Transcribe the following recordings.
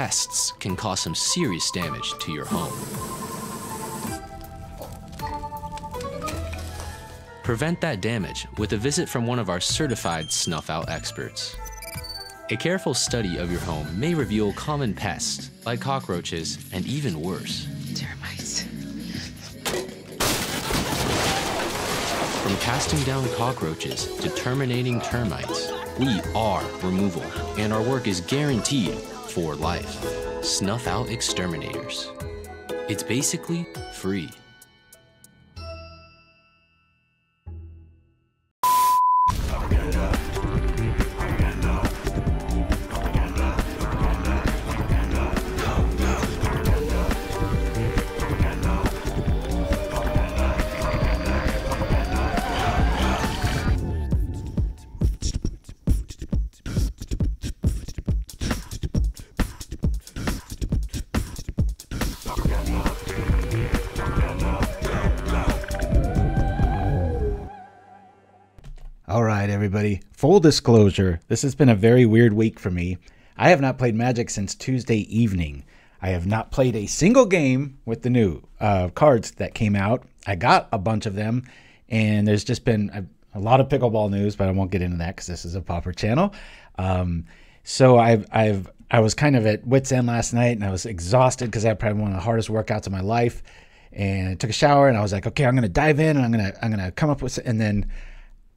pests can cause some serious damage to your home. Prevent that damage with a visit from one of our certified Snuff Out experts. A careful study of your home may reveal common pests like cockroaches and even worse. Termites. From casting down cockroaches to terminating termites, we are removal, and our work is guaranteed for life. Snuff Out Exterminators. It's basically free. All right, everybody. Full disclosure, this has been a very weird week for me. I have not played Magic since Tuesday evening. I have not played a single game with the new cards that came out. I got a bunch of them, and there's just been a lot of pickleball news, but I won't get into that because this is a Pauper channel. So I was kind of at wit's end last night, and I was exhausted because I had probably one of the hardest workouts of my life. And I took a shower, and I was like, okay, I'm going to dive in, and I'm gonna come up with, and then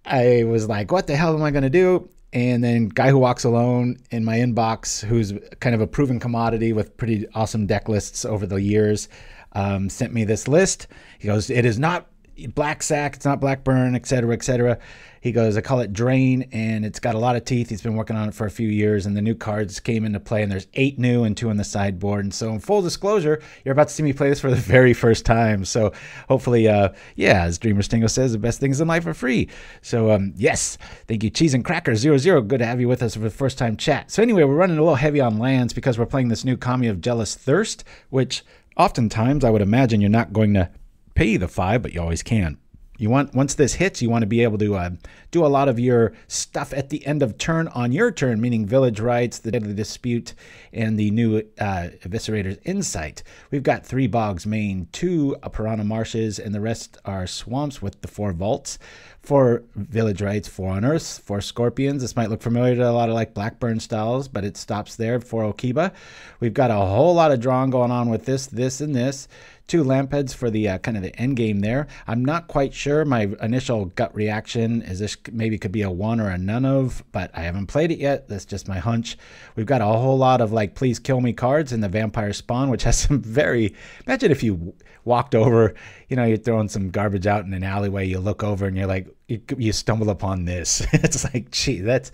I was like, what the hell am I going to do? And then Guy Who Walks Alone in my inbox, who's kind of a proven commodity with pretty awesome deck lists over the years, sent me this list. He goes, it is not Black Sack, it's not Blackburn, etc., etc. He goes, I call it Drain, and it's got a lot of teeth. He's been working on it for a few years, and the new cards came into play, and there's 8 new and 2 on the sideboard. And so in full disclosure, you're about to see me play this for the very first time. So hopefully, yeah, as Dreamer Stingo says, the best things in life are free. So yes, thank you, Cheese and Cracker 00. Good to have you with us for the first time chat. So anyway, we're running a little heavy on lands because we're playing this new Kami of Jealous Thirst, which oftentimes I would imagine you're not going to pay the 5, but you always can. You want, once this hits, you want to be able to do a lot of your stuff at the end of turn on your turn, meaning Village Rites, the Deadly Dispute, and the new Eviscerator's Insight. We've got 3 bogs main, 2 Piranha Marshes, and the rest are swamps with the 4 vaults. 4 Village Rites, 4 Unearths, 4 Scorpions. This might look familiar to a lot of like Blackburn styles, but it stops there. 4 Okiba. We've got a whole lot of drawing going on with this, and this. 2 Lampads for the kind of the end game there. I'm not quite sure. My initial gut reaction is this maybe could be a 1 or a none of, but I haven't played it yet. That's just my hunch. We've got a whole lot of like please kill me cards in the Vampire Spawn, which has some very, imagine if you walked over, you know, you're throwing some garbage out in an alleyway, you look over and you're like, you stumble upon this. It's like, gee, that's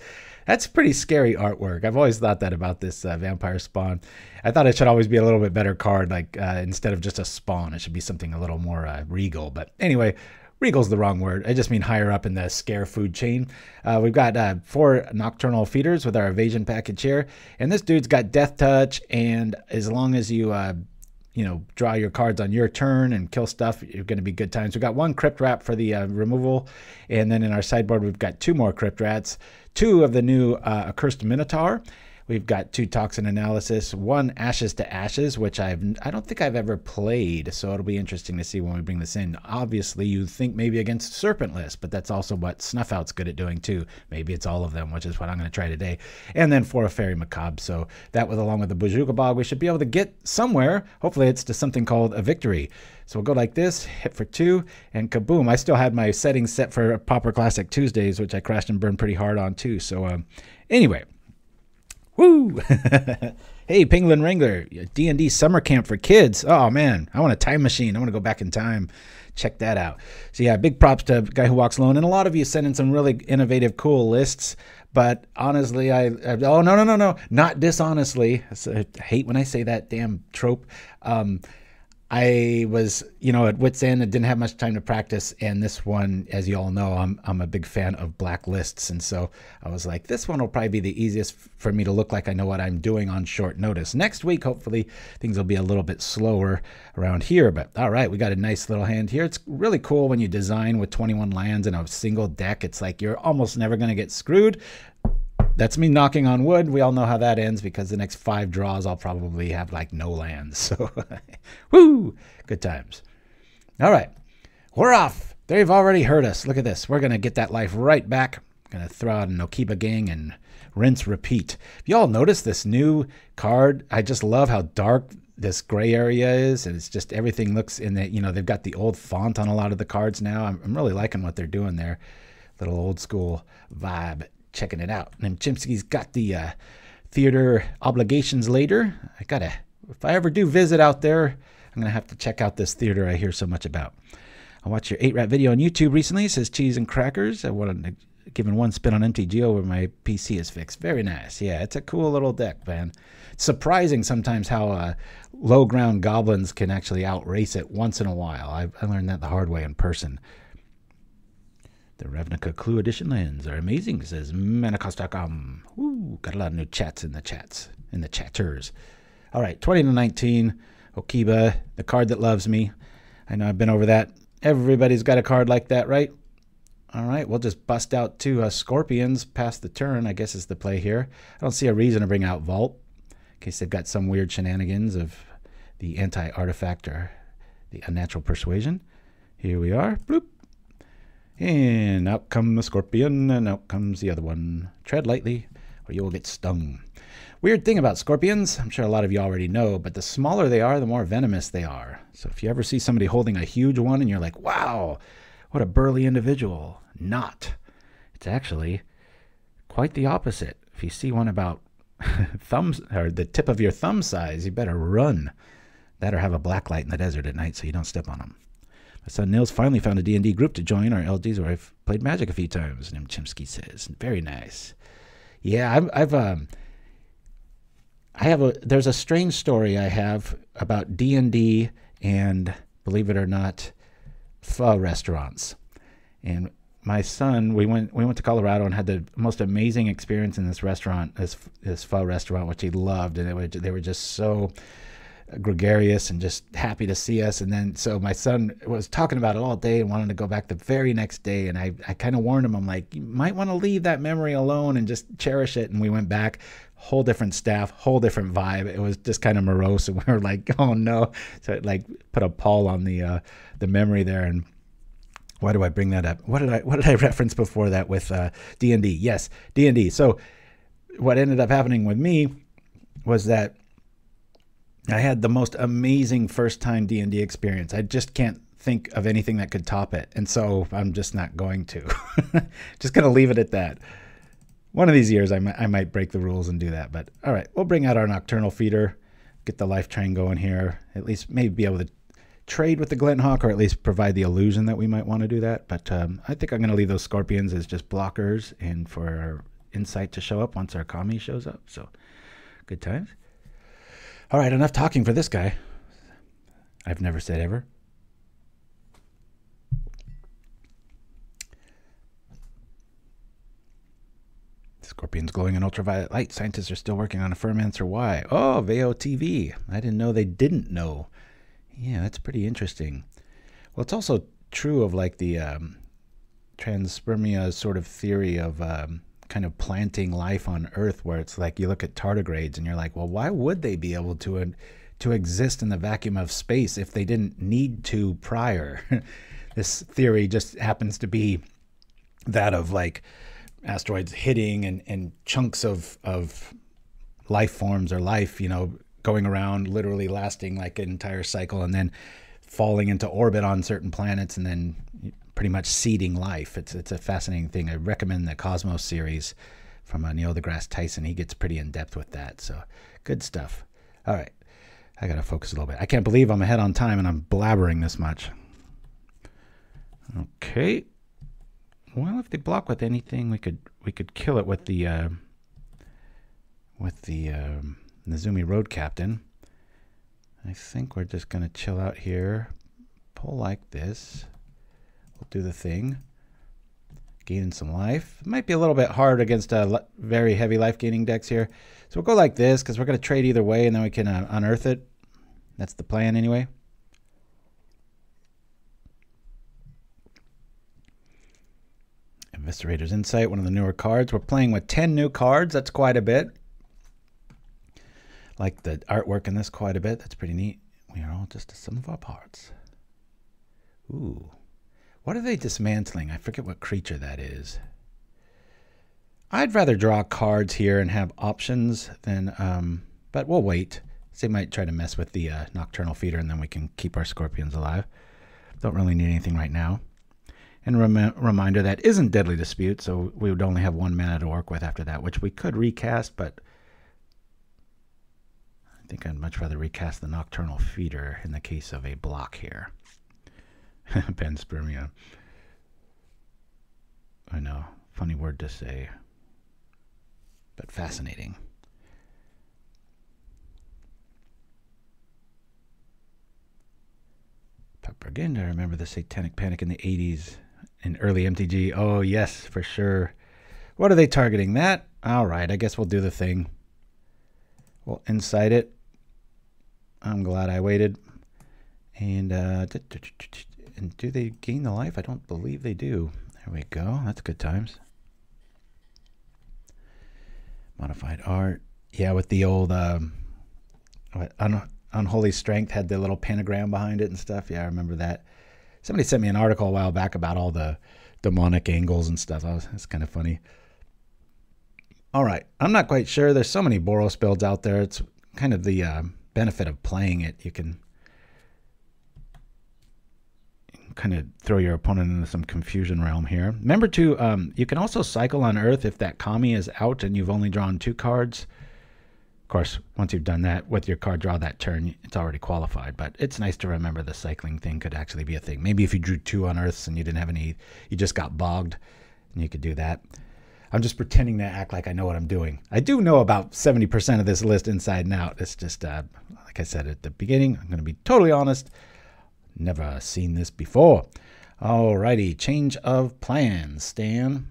pretty scary artwork. I've always thought that about this Vampire Spawn. I thought it should always be a little bit better card, like instead of just a spawn, it should be something a little more regal. But anyway, regal's the wrong word. I just mean higher up in the scare food chain. We've got 4 Nocturnal Feeders with our evasion package here. And this dude's got Death Touch, and as long as you you know, draw your cards on your turn and kill stuff, you're going to be good times. We've got 1 Crypt Rat for the removal, and then in our sideboard we've got 2 more Crypt Rats, 2 of the new Accursed Minotaur. We've got 2 Toxin Analysis, 1 Ashes to Ashes, which I don't think I've ever played, so it'll be interesting to see when we bring this in. Obviously, you think maybe against Serpentless, but that's also what Snuff Out's good at doing too. Maybe it's all of them, which is what I'm going to try today. And then 4 Faerie Macabre, so that along with the Bojuka Bog, we should be able to get somewhere. Hopefully it's to something called a victory. So we'll go like this, hit for 2, and kaboom. I still had my settings set for Pauper Classic Tuesdays, which I crashed and burned pretty hard on too. So anyway. Woo! Hey, Penguin Wrangler, D&D summer camp for kids. Oh, man, I want a time machine. I want to go back in time. Check that out. So, yeah, big props to Guy Who Walks Alone. And a lot of you send in some really innovative, cool lists. But honestly, oh, no, not dishonestly. I hate when I say that damn trope. I was, you know, at wit's end. I didn't have much time to practice, and this one, as you all know, I'm a big fan of black lists, and so I was like, this one will probably be the easiest for me to look like I know what I'm doing on short notice. Next week, hopefully, things will be a little bit slower around here, but all right, we got a nice little hand here. It's really cool when you design with 21 lands in a single deck. It's like you're almost never going to get screwed. that's me knocking on wood. We all know how that ends because the next 5 draws I'll probably have like no lands. So, woo, good times. All right, we're off. They've already heard us. Look at this. We're going to get that life right back. Going to throw out an Okiba gang and rinse, repeat. If you all notice this new card, I just love how dark this gray area is, and it's just everything looks in it. You know, they've got the old font on a lot of the cards now. I'm really liking what they're doing there. Little old school vibe. Checking it out. And then Chimpskey's got the theater obligations later. If I ever do visit out there, I'm going to have to check out this theater I hear so much about. I watched your 8-rat video on YouTube recently. It says cheese and crackers. I wanted to give one spin on MTG over my PC is fixed. Very nice. Yeah, it's a cool little deck, man. It's surprising sometimes how low ground goblins can actually outrace it once in a while. I learned that the hard way in person. The Ravnica Clue Edition lands are amazing, says Manacos.com. Woo, got a lot of new chats in the chatters. All right, 20-19, Okiba, the card that loves me. I know I've been over that. Everybody's got a card like that, right? All right, we'll just bust out 2 Scorpions past the turn, I guess is the play here. I don't see a reason to bring out Vault, in case they've got some weird shenanigans of the anti-artifact or the unnatural persuasion. Here we are, bloop. And out comes the Scorpion, and out comes the other one. Tread lightly, or you will get stung. Weird thing about Scorpions, I'm sure a lot of you already know, but the smaller they are, the more venomous they are. So if you ever see somebody holding a huge one and you're like, wow, what a burly individual. Not. It's actually quite the opposite. If you see one about thumbs or the tip of your thumb size, you better run. That or have a black light in the desert at night so you don't step on them. My son Nils finally found a D&D group to join our LDs where I've played Magic a few times. And Chimpskey says, very nice. Yeah, there's a strange story I have about D&D and, believe it or not, pho restaurants. And my son, we went to Colorado and had the most amazing experience in this restaurant, this pho restaurant, which he loved. And they were just so gregarious and just happy to see us. And then so my son was talking about it all day and wanted to go back the very next day, and I kind of warned him. I'm like, you might want to leave that memory alone and just cherish it. And we went back, whole different staff, whole different vibe. It was just kind of morose, and we were like, oh no. So it like put a pall on the memory there. And why do I bring that up? What did I reference before that with D&D? Yes, D&D. So what ended up happening with me was that I had the most amazing first-time D&D experience. I just can't think of anything that could top it. And so I'm just not going to. Just going to leave it at that. One of these years I might break the rules and do that. But all right, we'll bring out our Nocturnal Feeder, get the life train going here, at least maybe be able to trade with the Glinthawk, or at least provide the illusion that we might want to do that. But I think I'm going to leave those Scorpions as just blockers and for our insight to show up once our Kami shows up. So good times. All right, enough talking for this guy. I've never said ever. Scorpion's glowing in ultraviolet light. Scientists are still working on a firm answer why. Oh, VO TV. I didn't know they didn't know. Yeah, that's pretty interesting. Well, it's also true of like the transpermia sort of theory of kind of planting life on Earth, where it's like you look at tardigrades and you're like, well, why would they be able to exist in the vacuum of space if they didn't need to prior? This theory just happens to be that of like asteroids hitting and chunks of life forms or life, you know, going around, literally lasting like an entire cycle and then falling into orbit on certain planets and then pretty much seeding life. It's a fascinating thing. I recommend the Cosmos series from Neil deGrasse Tyson. He gets pretty in depth with that. So good stuff. All right. I got to focus a little bit. I can't believe I'm ahead on time and I'm blabbering this much. Okay. Well, if they block with anything, we could kill it with the Nezumi Road Captain. I think we're just going to chill out here. Pull like this. We'll do the thing. Gaining some life. It might be a little bit hard against very heavy life gaining decks here. So we'll go like this because we're going to trade either way and then we can unearth it. That's the plan anyway. Eviscerator's Insight, one of the newer cards. We're playing with 10 new cards. That's quite a bit. Like the artwork in this quite a bit. That's pretty neat. We are all just a sum of our parts. Ooh. What are they dismantling? I forget what creature that is. I'd rather draw cards here and have options than, but we'll wait. They might try to mess with the Nocturnal Feeder, and then we can keep our Scorpions alive. Don't really need anything right now. And reminder, that isn't Deadly Dispute, so we would only have 1 mana to work with after that, which we could recast, but I think I'd much rather recast the Nocturnal Feeder in the case of a block here. Panspermia. I know, funny word to say, but fascinating. Propaganda. I remember the Satanic Panic in the 80s in early MTG. Oh, yes, for sure. What are they targeting? That? All right, I guess we'll do the thing. We'll incite it. I'm glad I waited. And do they gain the life? I don't believe they do. There we go. That's good times. Modified art. Yeah, with the old Unholy Strength had the little pentagram behind it and stuff. Yeah, I remember that. Somebody sent me an article a while back about all the demonic angles and stuff. It's kind of funny. All right. I'm not quite sure. There's so many Boros builds out there. It's kind of the benefit of playing it. You can kind of throw your opponent into some confusion realm here. Remember to, you can also cycle on Earth if that Kami is out and you've only drawn 2 cards. Of course, once you've done that with your card draw that turn, it's already qualified. But it's nice to remember the cycling thing could actually be a thing. Maybe if you drew 2 Unearths and you didn't have any, you just got bogged, and you could do that. I'm just pretending to act like I know what I'm doing. I do know about 70% of this list inside and out. It's just, like I said at the beginning, I'm going to be totally honest. Never seen this before. Alrighty, change of plans, Stan.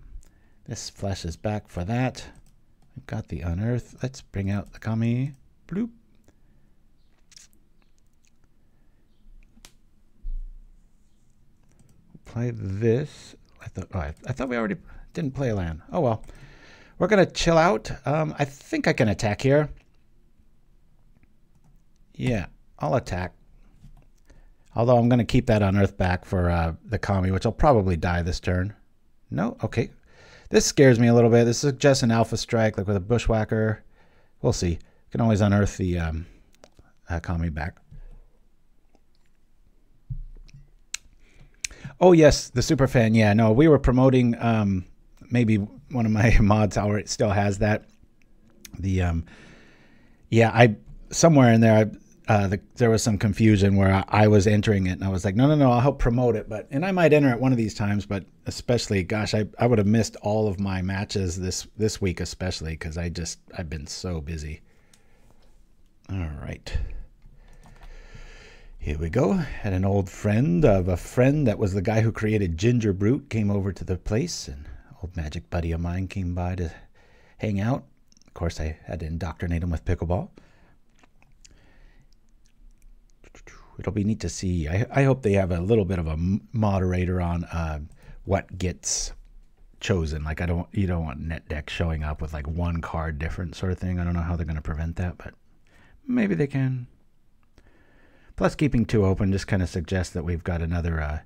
This flashes back for that. We've got the Unearth. Let's bring out the Kami. Bloop. Play this. I thought we already didn't play a land. Oh well. We're gonna chill out. I think I can attack here. Yeah, I'll attack. Although I'm gonna keep that Unearth back for the Kami, which will probably die this turn. No? Okay. This scares me a little bit. This suggests an Alpha Strike, like with a Bushwhacker. We'll see. You can always unearth the Kami back. Oh, yes, the Superfan. Yeah, no, we were promoting, maybe one of my mods still has that. The, yeah, somewhere in there, there was some confusion where I was entering it, and I was like, no, I'll help promote it. And I might enter it one of these times, but especially, gosh, I would have missed all of my matches this week, especially because I've been so busy. All right. Here we go. Had an old friend of a friend that was the guy who created Ginger Brute came over to the place, and an old magic buddy of mine came by to hang out. Of course, I had to indoctrinate him with pickleball. It'll be neat to see. I hope they have a little bit of a moderator on what gets chosen. Like you don't want net deck showing up with like 1 card different sort of thing. I don't know how they're going to prevent that, but maybe they can. Plus, keeping 2 open just kind of suggests that we've got another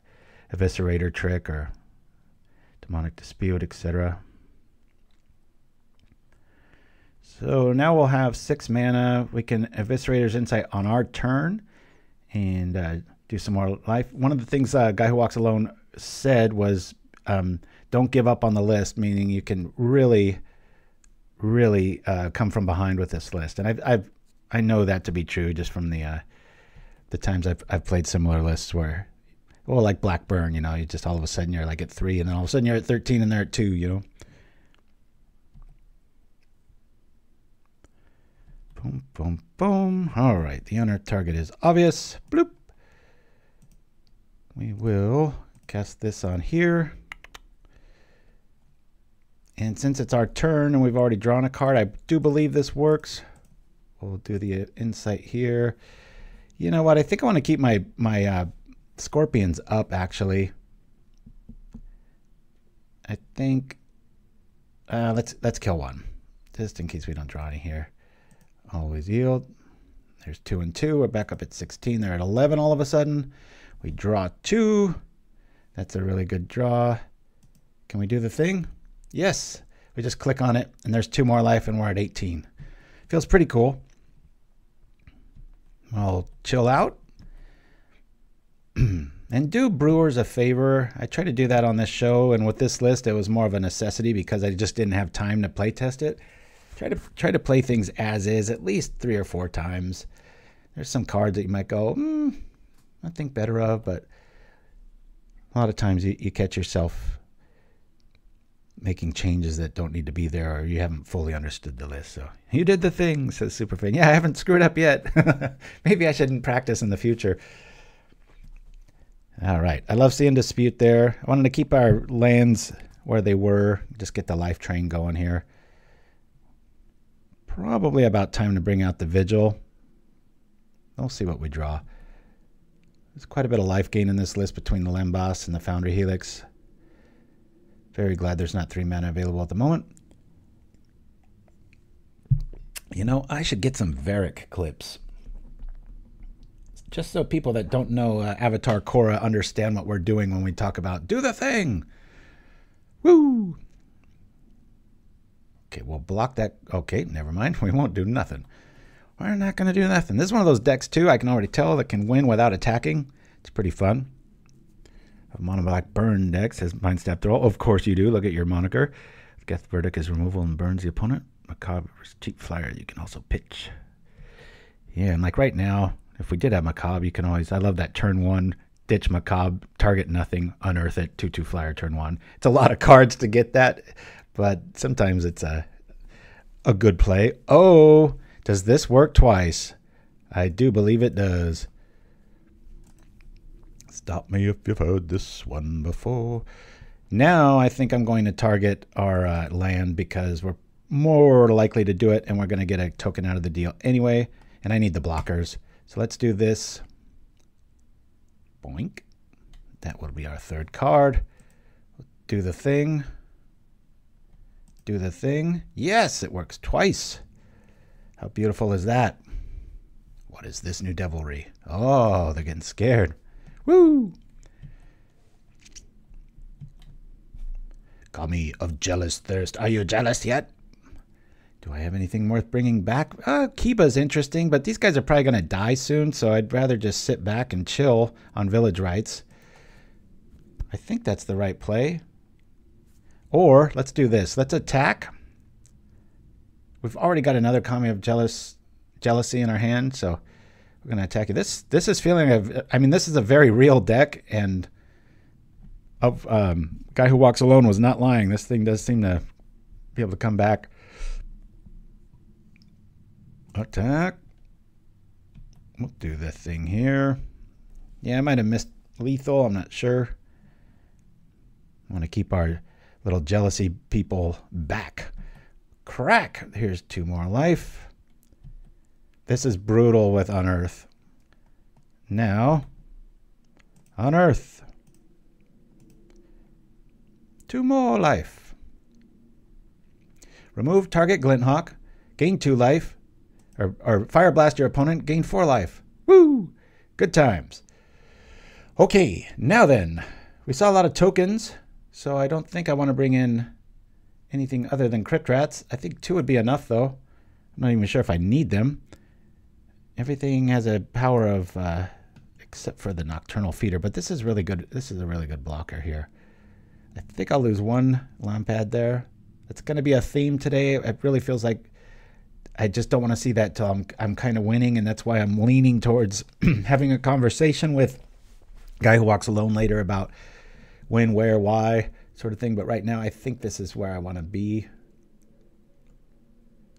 Eviscerator trick or Demonic Dispute, etc. So now we'll have 6 mana. We can Eviscerator's Insight on our turn and do some more life. One of the things Guy Who Walks Alone said was don't give up on the list, meaning you can really, really come from behind with this list. And I know that to be true just from the times I've played similar lists where, well, like Blackburn, you know, you just all of a sudden you're like at 3, and then all of a sudden you're at 13 and they're at 2, you know. Boom, boom, boom. All right, the Unearth target is obvious. Bloop. We will cast this on here. And since it's our turn and we've already drawn a card, I do believe this works. We'll do the insight here. You know what? I think I want to keep my Scorpions up, actually. I think let's kill one, just in case we don't draw any here. Always yield. There's 2 and 2. We're back up at 16. They're at 11 all of a sudden. We draw 2. That's a really good draw. Can we do the thing? Yes. We just click on it, and there's 2 more life, and we're at 18. Feels pretty cool. I'll chill out. And do brewers a favor. I tried to do that on this show, and with this list, it was more of a necessity because I just didn't have time to play test it. Try to play things as is at least 3 or 4 times. There's some cards that you might go, I think better of, but a lot of times you catch yourself making changes that don't need to be there, or you haven't fully understood the list. So you did the thing, says Superfan. Yeah, I haven't screwed up yet. Maybe I shouldn't practice in the future. All right. I love seeing Dispute there. I wanted to keep our lands where they were. Just get the life train going here. Probably about time to bring out the Vigil. We'll see what we draw. There's quite a bit of life gain in this list between the Lambas and the Foundry Helix. Very glad there's not 3 mana available at the moment. You know, I should get some Varric clips. Just so people that don't know Avatar Korra understand what we're doing when we talk about do the thing. Woo! Okay, we'll block that. Okay, never mind. We won't do nothing. We're not going to do nothing. This is one of those decks, too, I can already tell, that can win without attacking. It's pretty fun. A mono black burn deck says Mind Snap Throw. Of course you do. Look at your moniker. Geth Verdict is removal and burns the opponent. Macabre is cheap flyer. You can also pitch. Yeah, and like right now, if we did have Macabre, you can always, I love that turn 1, ditch Macabre, target nothing, unearth it, 2/2 flyer, turn 1. It's a lot of cards to get that, but sometimes it's a good play. Oh, does this work twice? I do believe it does. Stop me if you've heard this one before. Now I think I'm going to target our land because we're more likely to do it, and we're going to get a token out of the deal anyway, and I need the blockers. So let's do this. Boink. That will be our 3rd card. Do the thing. Do the thing. Yes, it works twice. How beautiful is that? What is this new devilry? Oh, they're getting scared. Woo! Kami of jealous thirst. Are you jealous yet? Do I have anything worth bringing back? Kiba's interesting, but these guys are probably going to die soon, so I'd rather just sit back and chill on Village Rites. I think that's the right play. Or, let's do this. Let's attack. We've already got another Kami of jealousy in our hand, so we're going to attack it. This is feeling, I mean, this is a very real deck, and Guy Who Walks Alone was not lying. This thing does seem to be able to come back. Attack. We'll do the thing here. Yeah, I might have missed lethal. I'm not sure. I want to keep our little jealousy people back. Crack. Here's 2 more life. This is brutal with Unearth. Now, Unearth. 2 more life. Remove target Glinthawk. Gain 2 life. Or Fire Blast your opponent. Gain 4 life. Woo! Good times. Okay, now then. We saw a lot of tokens, so I don't think I want to bring in anything other than Crypt Rats. I think 2 would be enough, though. I'm not even sure if I need them. Everything has a power of, except for the Nocturnal Feeder, but this is really good. This is a really good blocker here. I think I'll lose 1 Lampad there. It's going to be a theme today. It really feels like I just don't want to see that till I'm kind of winning, and that's why I'm leaning towards having a conversation with Guy Who Walks Alone later about when, where, why, sort of thing. But right now, I think this is where I want to be.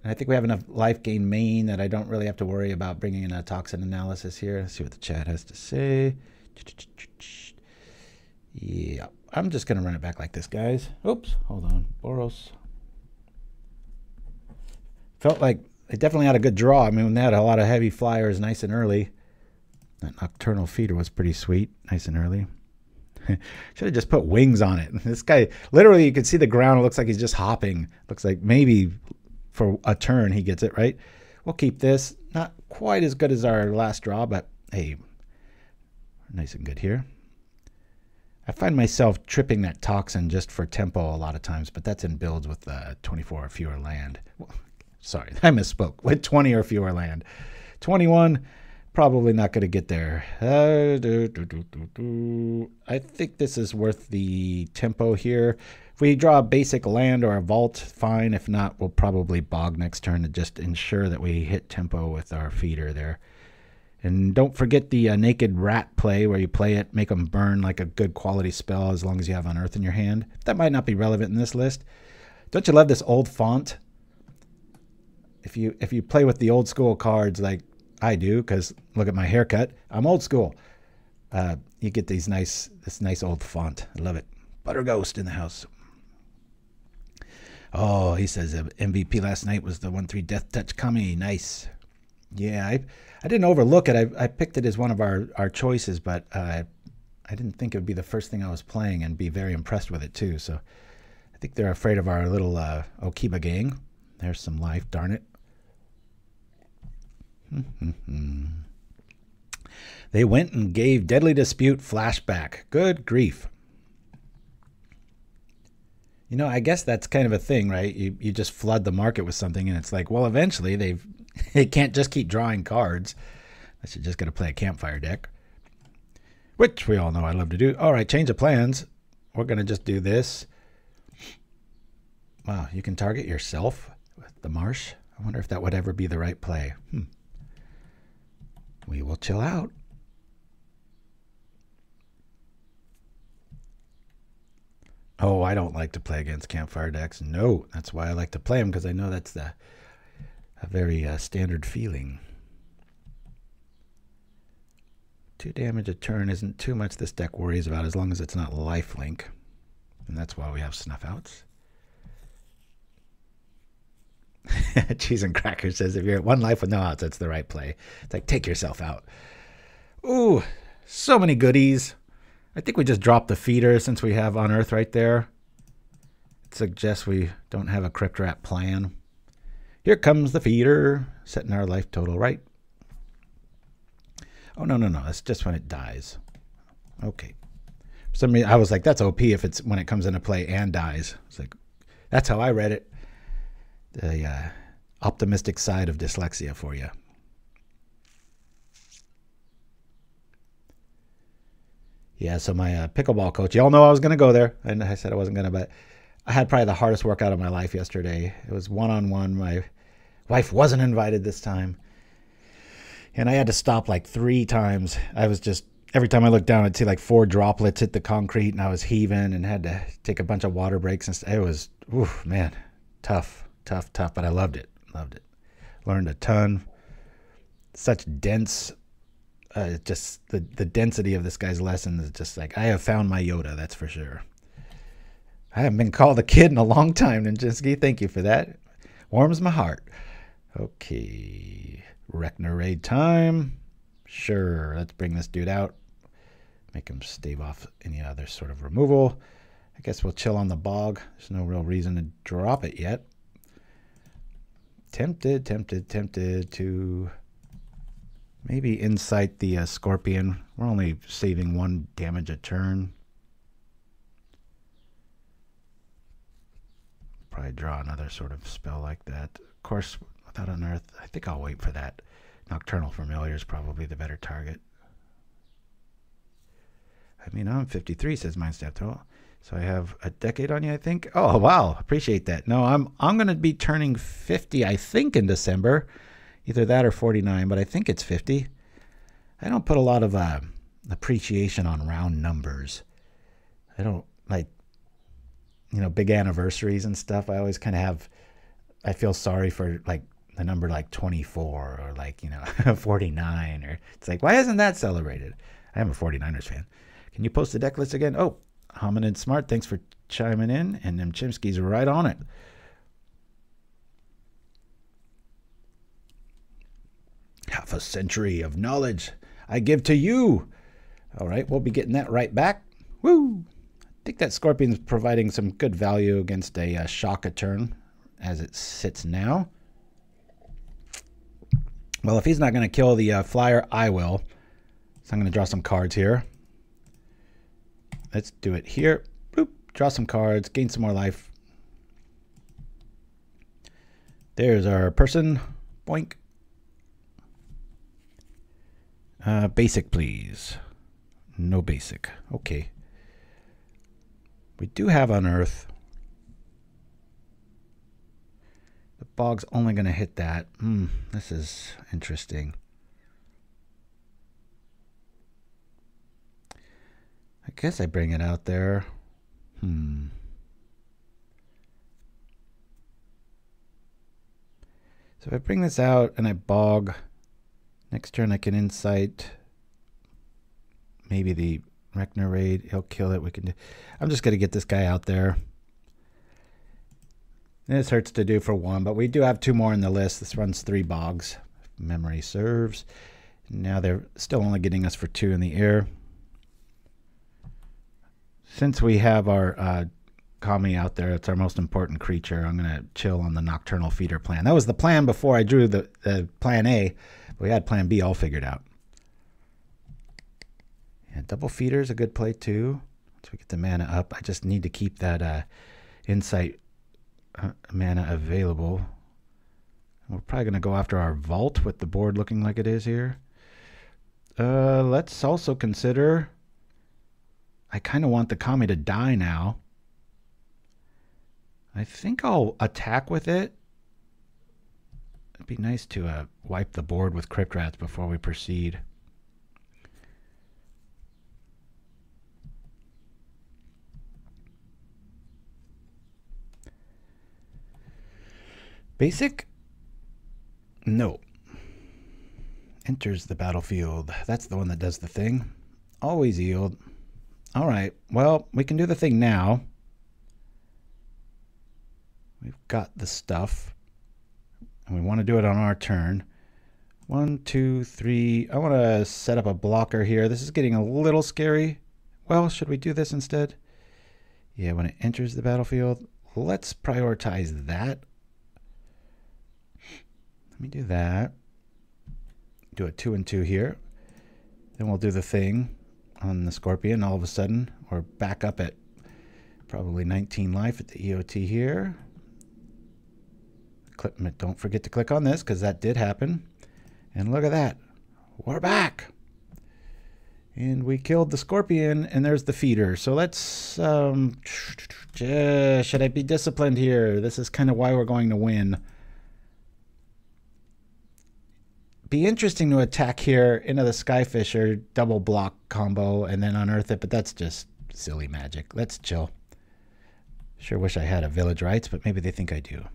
And I think we have enough life gain main that I don't really have to worry about bringing in a Toxin Analysis here. Let's see what the chat has to say. Yeah, I'm just going to run it back like this, guys. Oops, hold on. Boros. Felt like they definitely had a good draw. I mean, they had a lot of heavy flyers nice and early. That Nocturnal Feeder was pretty sweet, nice and early. Should have just put wings on it. This guy, literally, you can see the ground. It looks like he's just hopping. Looks like maybe for a turn he gets it, right? We'll keep this. Not quite as good as our last draw, but hey, nice and good here. I find myself tripping that Toxin just for tempo a lot of times, but that's in builds with 24 or fewer land. Well, sorry, I misspoke. With 20 or fewer land. 21, probably not going to get there. I think this is worth the tempo here. If we draw a basic land or a vault, fine. If not, we'll probably bog next turn to just ensure that we hit tempo with our feeder there. And don't forget the naked rat play where you play it, make them burn like a good quality spell as long as you have Unearth in your hand. That might not be relevant in this list. Don't you love this old font? If you play with the old school cards like I do, because look at my haircut, I'm old school. You get this nice old font. I love it. Butter Ghost in the house. Oh, he says MVP last night was the 1/3 Death Touch Kami. Nice. Yeah, I didn't overlook it. I picked it as one of our choices, but I didn't think it would be the first thing I was playing and be very impressed with it too. So I think they're afraid of our little Okiba gang. There's some life, darn it. They went and gave Deadly Dispute flashback. Good grief. You know, I guess that's kind of a thing, right? You just flood the market with something, and it's like, well, eventually they can't just keep drawing cards. I should just got to play a campfire deck, which we all know I love to do. All right, change of plans. We're going to just do this. Wow, you can target yourself with the Marsh. I wonder if that would ever be the right play. We will chill out. Oh, I don't like to play against campfire decks. No, that's why I like to play them, because I know that's a very standard feeling. 2 damage a turn isn't too much this deck worries about, as long as it's not lifelink. And that's why we have Snuff Outs. Cheese and Cracker says, if you're at 1 life with no outs, that's the right play. It's like, take yourself out. Ooh, so many goodies. I think we just dropped the feeder since we have Unearth right there. It suggests we don't have a Crypt Rat plan. Here comes the feeder, setting our life total right. Oh, no. That's just when it dies. Okay. For some reason, I was like, that's OP if it's when it comes into play and dies. It's like, that's how I read it. The optimistic side of dyslexia for you. Yeah, so my pickleball coach, y'all know I was going to go there, and I said I wasn't going to, but I had probably the hardest workout of my life yesterday. It was one-on-one. My wife wasn't invited this time, and I had to stop like 3 times. I was just, every time I looked down, I'd see like 4 droplets hit the concrete, and I was heaving and had to take a bunch of water breaks. And it was, oof, man, tough, but I loved it. Learned a ton. Such dense... just the density of this guy's lesson is just like, I have found my Yoda, that's for sure. I haven't been called a kid in a long time, Chimpskey. Thank you for that. Warms my heart. Okay. Rekner raid time. Sure, let's bring this dude out. Make him stave off any other sort of removal. I guess we'll chill on the bog. There's no real reason to drop it yet. Tempted to... maybe Insight the Scorpion. We're only saving 1 damage a turn. Probably draw another sort of spell like that. Of course, without Unearth, I think I'll wait for that. Nocturnal Familiar is probably the better target. I mean, I'm 53, says Mindstep. So I have a decade on you, I think. Oh, wow. Appreciate that. No, I'm going to be turning 50, I think, in December. Either that or 49, but I think it's 50. I don't put a lot of appreciation on round numbers. I don't like, big anniversaries and stuff. I always kind of have, I feel sorry for like the number like 24 or like, 49. Or it's like, why isn't that celebrated? I am a 49ers fan. Can you post the deck list again? Oh, Hominid Smart, thanks for chiming in. And them Chimpskeys are right on it. Half a century of knowledge I give to you. All right, we'll be getting that right back. Woo! I think that Scorpion's providing some good value against a shock a turn as it sits now. Well, if he's not going to kill the flyer, I will. So I'm going to draw some cards here. Let's do it here. Boop. Draw some cards, gain some more life. There's our person. Boink. Basic, please. No basic. Okay. We do have Unearth. The Bog's only going to hit that. This is interesting. I guess I bring it out there. So if I bring this out and I Bog, next turn I can Insight. Maybe the Rechner Raid. He'll kill it. We can do. I'm just going to get this guy out there. This hurts to do for one, but we do have two more in the list. This runs 3 Bogs, if memory serves. Now they're still only getting us for 2 in the air. Since we have our Kami out there, it's our most important creature. I'm going to chill on the Nocturnal Feeder plan. That was the plan before I drew the plan A. We had plan B all figured out. Yeah, double Feeder is a good play too. Once we get the mana up, I just need to keep that Insight mana available. We're probably going to go after our Vault with the board looking like it is here. Let's also consider... I kind of want the Kami to die now. I think I'll attack with it. It'd be nice to wipe the board with Crypt Rats before we proceed. Basic? No. Enters the battlefield. That's the one that does the thing. Always yield. All right. Well, we can do the thing now. We've got the stuff. And we want to do it on our turn. 1, 2, 3. I want to set up a blocker here. This is getting a little scary. Well, should we do this instead? Yeah, when it enters the battlefield, let's prioritize that. Let me do that. Do a 2 and 2 here. Then we'll do the thing on the Scorpion. All of a sudden, we're back up at probably 19 life at the EOT here. Don't forget to click on this because that did happen. And look at that. We're back. And we killed the Scorpion, and there's the Feeder. So let's... should I be disciplined here? This is kind of why we're going to win. Be interesting to attack here into the Skyfisher double block combo and then unearth it, but that's just silly magic. Let's chill. Sure wish I had a Village Rites, but maybe they think I do.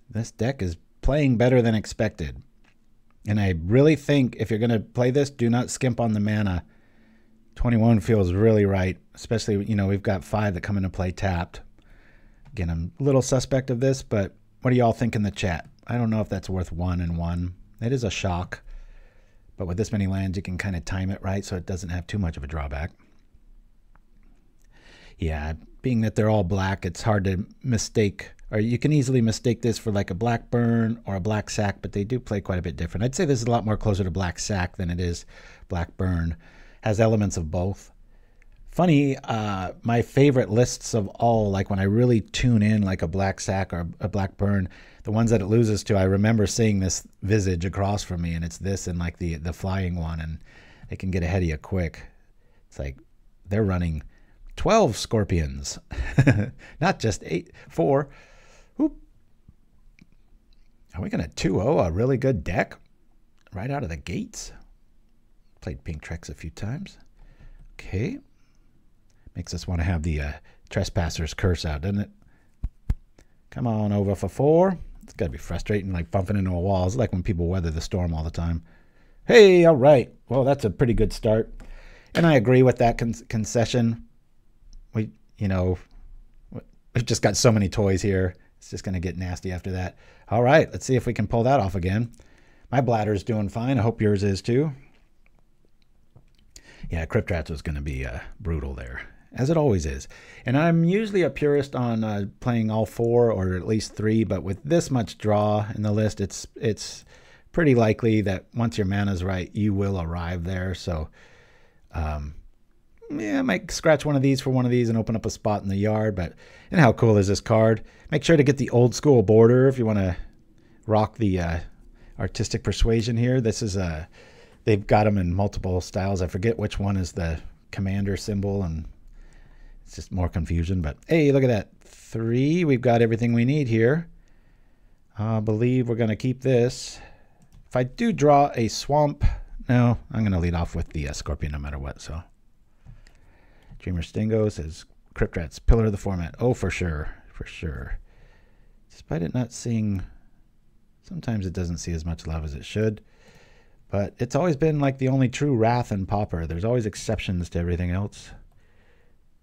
This deck is playing better than expected. And I really think if you're going to play this, do not skimp on the mana. 21 feels really right, especially, you know, we've got 5 that come into play tapped. Again, I'm a little suspect of this, but what do y'all think in the chat? I don't know if that's worth 1 and 1. It is a shock, but with this many lands, you can kind of time it right so it doesn't have too much of a drawback. Yeah, being that they're all black, it's hard to mistake, or you can easily mistake this for like a black burn or a black sack, but they do play quite a bit different. I'd say this is a lot more closer to black sack than it is black burn. Has elements of both. Funny, my favorite lists of all, like when I really tune in like a black sack or a black burn, the ones that it loses to, I remember seeing this visage across from me, and it's this and like the flying one, and they can get ahead of you quick. It's like they're running 12 Scorpions, not just 4. Whoop. Are we going to 2-0 a really good deck right out of the gates? Played Pink Trex a few times. Okay. Makes us want to have the Trespasser's Curse out, doesn't it? Come on over for 4. It's got to be frustrating, like bumping into a wall. It's like when people weather the storm all the time. Hey, all right. Well, that's a pretty good start. And I agree with that concession. We've just got so many toys here. It's just going to get nasty after that. All right, let's see if we can pull that off again. My bladder's doing fine. I hope yours is too. Yeah, Crypt Rats was going to be brutal there, as it always is. And I'm usually a purist on playing all 4 or at least 3, but with this much draw in the list, it's pretty likely that once your mana's right, you will arrive there. So, yeah, I might scratch one of these for one of these and open up a spot in the yard. But, and how cool is this card? Make sure to get the old school border if you want to rock the artistic persuasion here. This is they've got them in multiple styles. I forget which one is the commander symbol, and it's just more confusion. But hey, look at that. 3. We've got everything we need here. I believe we're going to keep this. If I do draw a swamp, no, I'm going to lead off with the Scorpion no matter what. So Dreamer Stingo says Crypt Rats, pillar of the format. Oh, for sure. For sure. Despite it not seeing, sometimes it doesn't see as much love as it should. But it's always been like the only true Wrath in Pauper. There's always exceptions to everything else.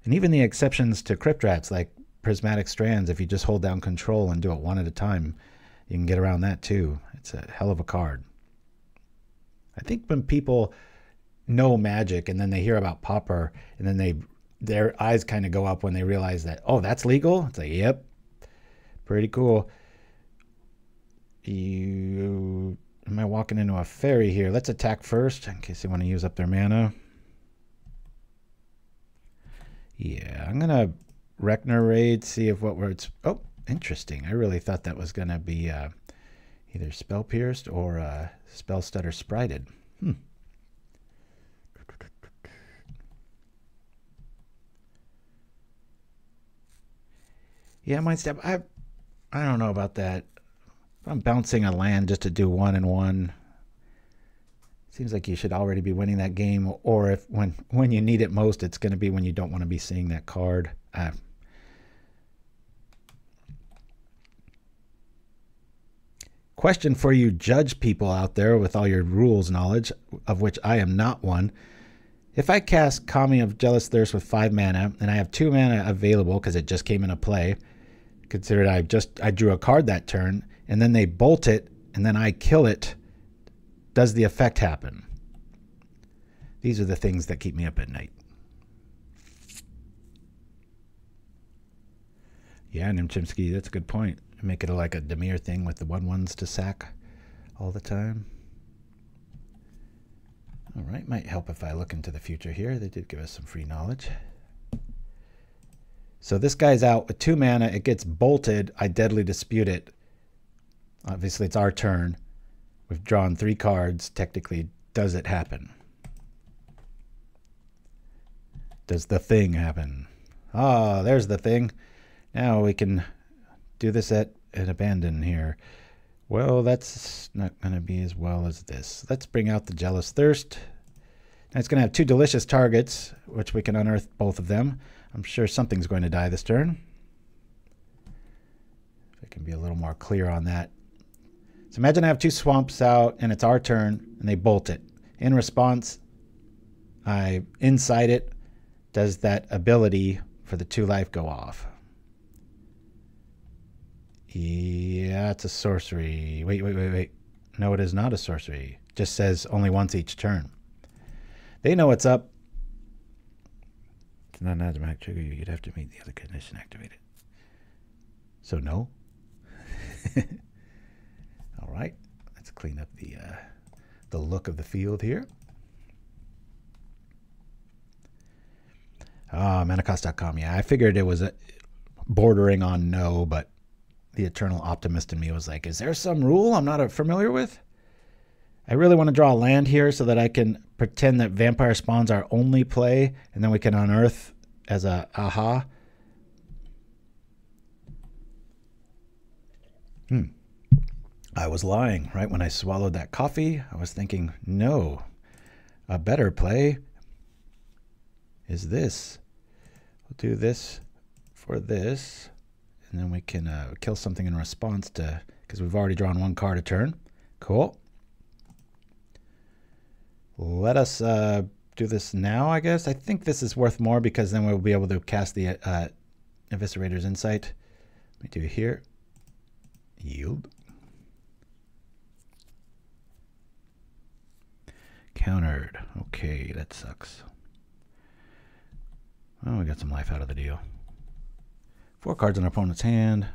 And even the exceptions to Crypt Rats, like Prismatic Strands, if you just hold down control and do it one at a time, you can get around that too. It's a hell of a card. I think when people know Magic and then they hear about Pauper and then their eyes kind of go up when they realize that, oh, that's legal? It's like, yep. Pretty cool. Am I walking into a fairy here? Let's attack first in case they want to use up their mana. Yeah, I'm going to Rekner Raid, see if what words. Oh, interesting. I really thought that was going to be either Spell Pierced or Spell Stutter Sprited. Yeah, Mind Step. I don't know about that. I'm bouncing a land just to do 1 and 1. Seems like you should already be winning that game, or if when you need it most, it's going to be when you don't want to be seeing that card. Question for you judge people out there with all your rules knowledge, of which I am not one. If I cast Kami of Jealous Thirst with 5 mana, and I have 2 mana available because it just came into play, consider I drew a card that turn, and then they bolt it, and then I kill it, does the effect happen? These are the things that keep me up at night. Yeah, Chimpskey, that's a good point. Make it like a Demir thing with the 1/1s to sack all the time. All right, might help if I look into the future here. They did give us some free knowledge. So this guy's out with 2 mana. It gets bolted. I Deadly Dispute it. Obviously, it's our turn. We've drawn 3 cards. Technically, does it happen? Does the thing happen? Ah, there's the thing. Now we can do this at abandon here. Well, that's not going to be as well as this. Let's bring out the Jealous Thirst. Now it's going to have 2 delicious targets, which we can unearth both of them. I'm sure something's going to die this turn. If I can be a little more clear on that. So imagine I have 2 swamps out and it's our turn and they bolt it. In response, I inside it. Does that ability for the 2 life go off? Yeah, it's a sorcery. Wait. No, it is not a sorcery. Just says only once each turn. They know what's up. It's not an automatic trigger. You'd have to meet the other condition activated. So no. All right. Let's clean up the look of the field here. Manacost.com. Yeah, I figured it was bordering on no, but the eternal optimist in me was like, is there some rule I'm not familiar with? I really want to draw a land here so that I can pretend that vampire spawns are only play, and then we can unearth as a aha. I was lying, right? When I swallowed that coffee, I was thinking, no, a better play is this. We'll do this for this, and then we can kill something in response to, because we've already drawn 1 card a turn. Cool. Let us do this now, I guess. I think this is worth more because then we'll be able to cast the Eviscerator's Insight. Let me do here. Yield. Countered. Okay, that sucks. Oh, we got some life out of the deal. 4 cards in our opponent's hand.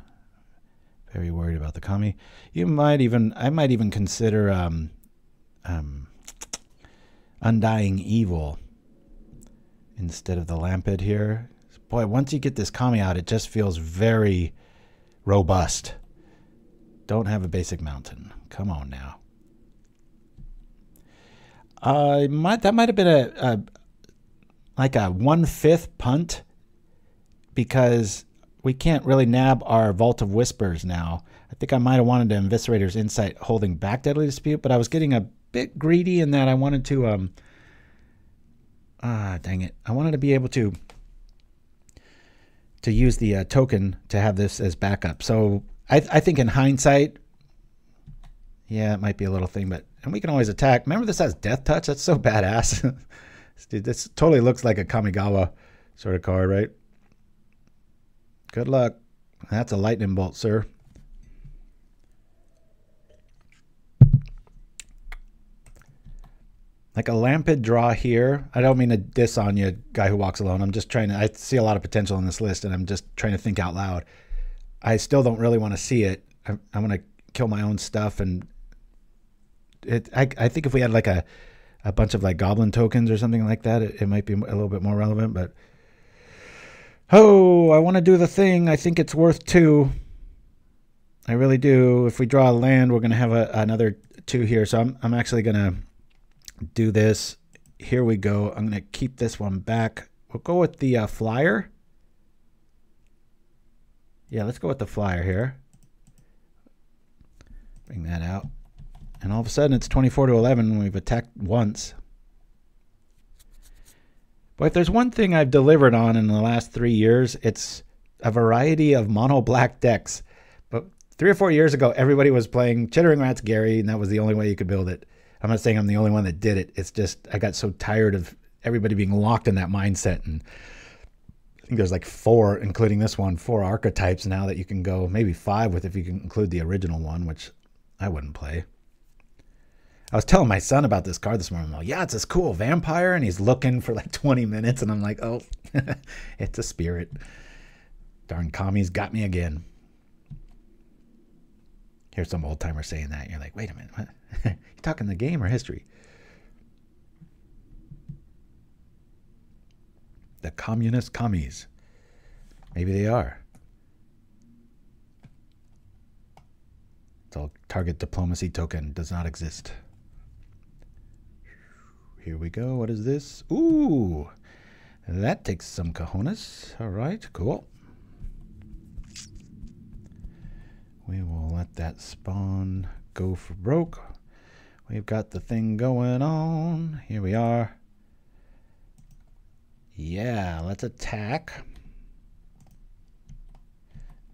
Very worried about the kami. I might even consider Undying Evil instead of the Lampad here. Boy, once you get this kami out, it just feels very robust. Don't have a basic mountain. Come on now. That might have been like a 1/5 punt, because we can't really nab our Vault of Whispers now. I think I might have wanted to Eviscerator's Insight holding back Deadly Dispute, but I was getting a bit greedy in that I wanted to dang it. I wanted to be able to use the token to have this as backup. So I think in hindsight, yeah, it might be a little thing, and we can always attack. Remember, this has Death Touch? That's so badass. Dude, this totally looks like a Kamigawa sort of card, right? Good luck. That's a lightning bolt, sir. Like a Lampad draw here. I don't mean to diss on you, guy who walks alone. I'm just trying to, I see a lot of potential in this list, and I'm just trying to think out loud. I still don't really want to see it. I'm going to kill my own stuff, and I think if we had like a bunch of like goblin tokens or something like that, it might be a little bit more relevant. But oh, I want to do the thing. I think it's worth 2. I really do. If we draw a land, we're going to have another 2 here. So I'm actually going to do this. Here we go. I'm going to keep this one back. We'll go with the flyer. Yeah, let's go with the flyer here. Bring that out. And all of a sudden, it's 24-11 when we've attacked once. But if there's one thing I've delivered on in the last 3 years, it's a variety of mono black decks. But 3 or 4 years ago, everybody was playing Chittering Rats Gary, and that was the only way you could build it. I'm not saying I'm the only one that did it. It's just I got so tired of everybody being locked in that mindset. And I think there's like 4, including this one, 4 archetypes now that you can go, maybe 5 with if you can include the original one, which I wouldn't play. I was telling my son about this card this morning. I'm like, yeah, it's this cool vampire, and he's looking for like 20 minutes, and I'm like, oh, it's a spirit. Darn commies got me again. Here's some old timer saying that. You're like, wait a minute, what? You talking the game or history? The communist commies. Maybe they are. It's all target diplomacy token does not exist. Here we go. What is this? Ooh, that takes some cojones. All right, cool. We will let that spawn go for broke. We've got the thing going on. Here we are. Yeah, let's attack.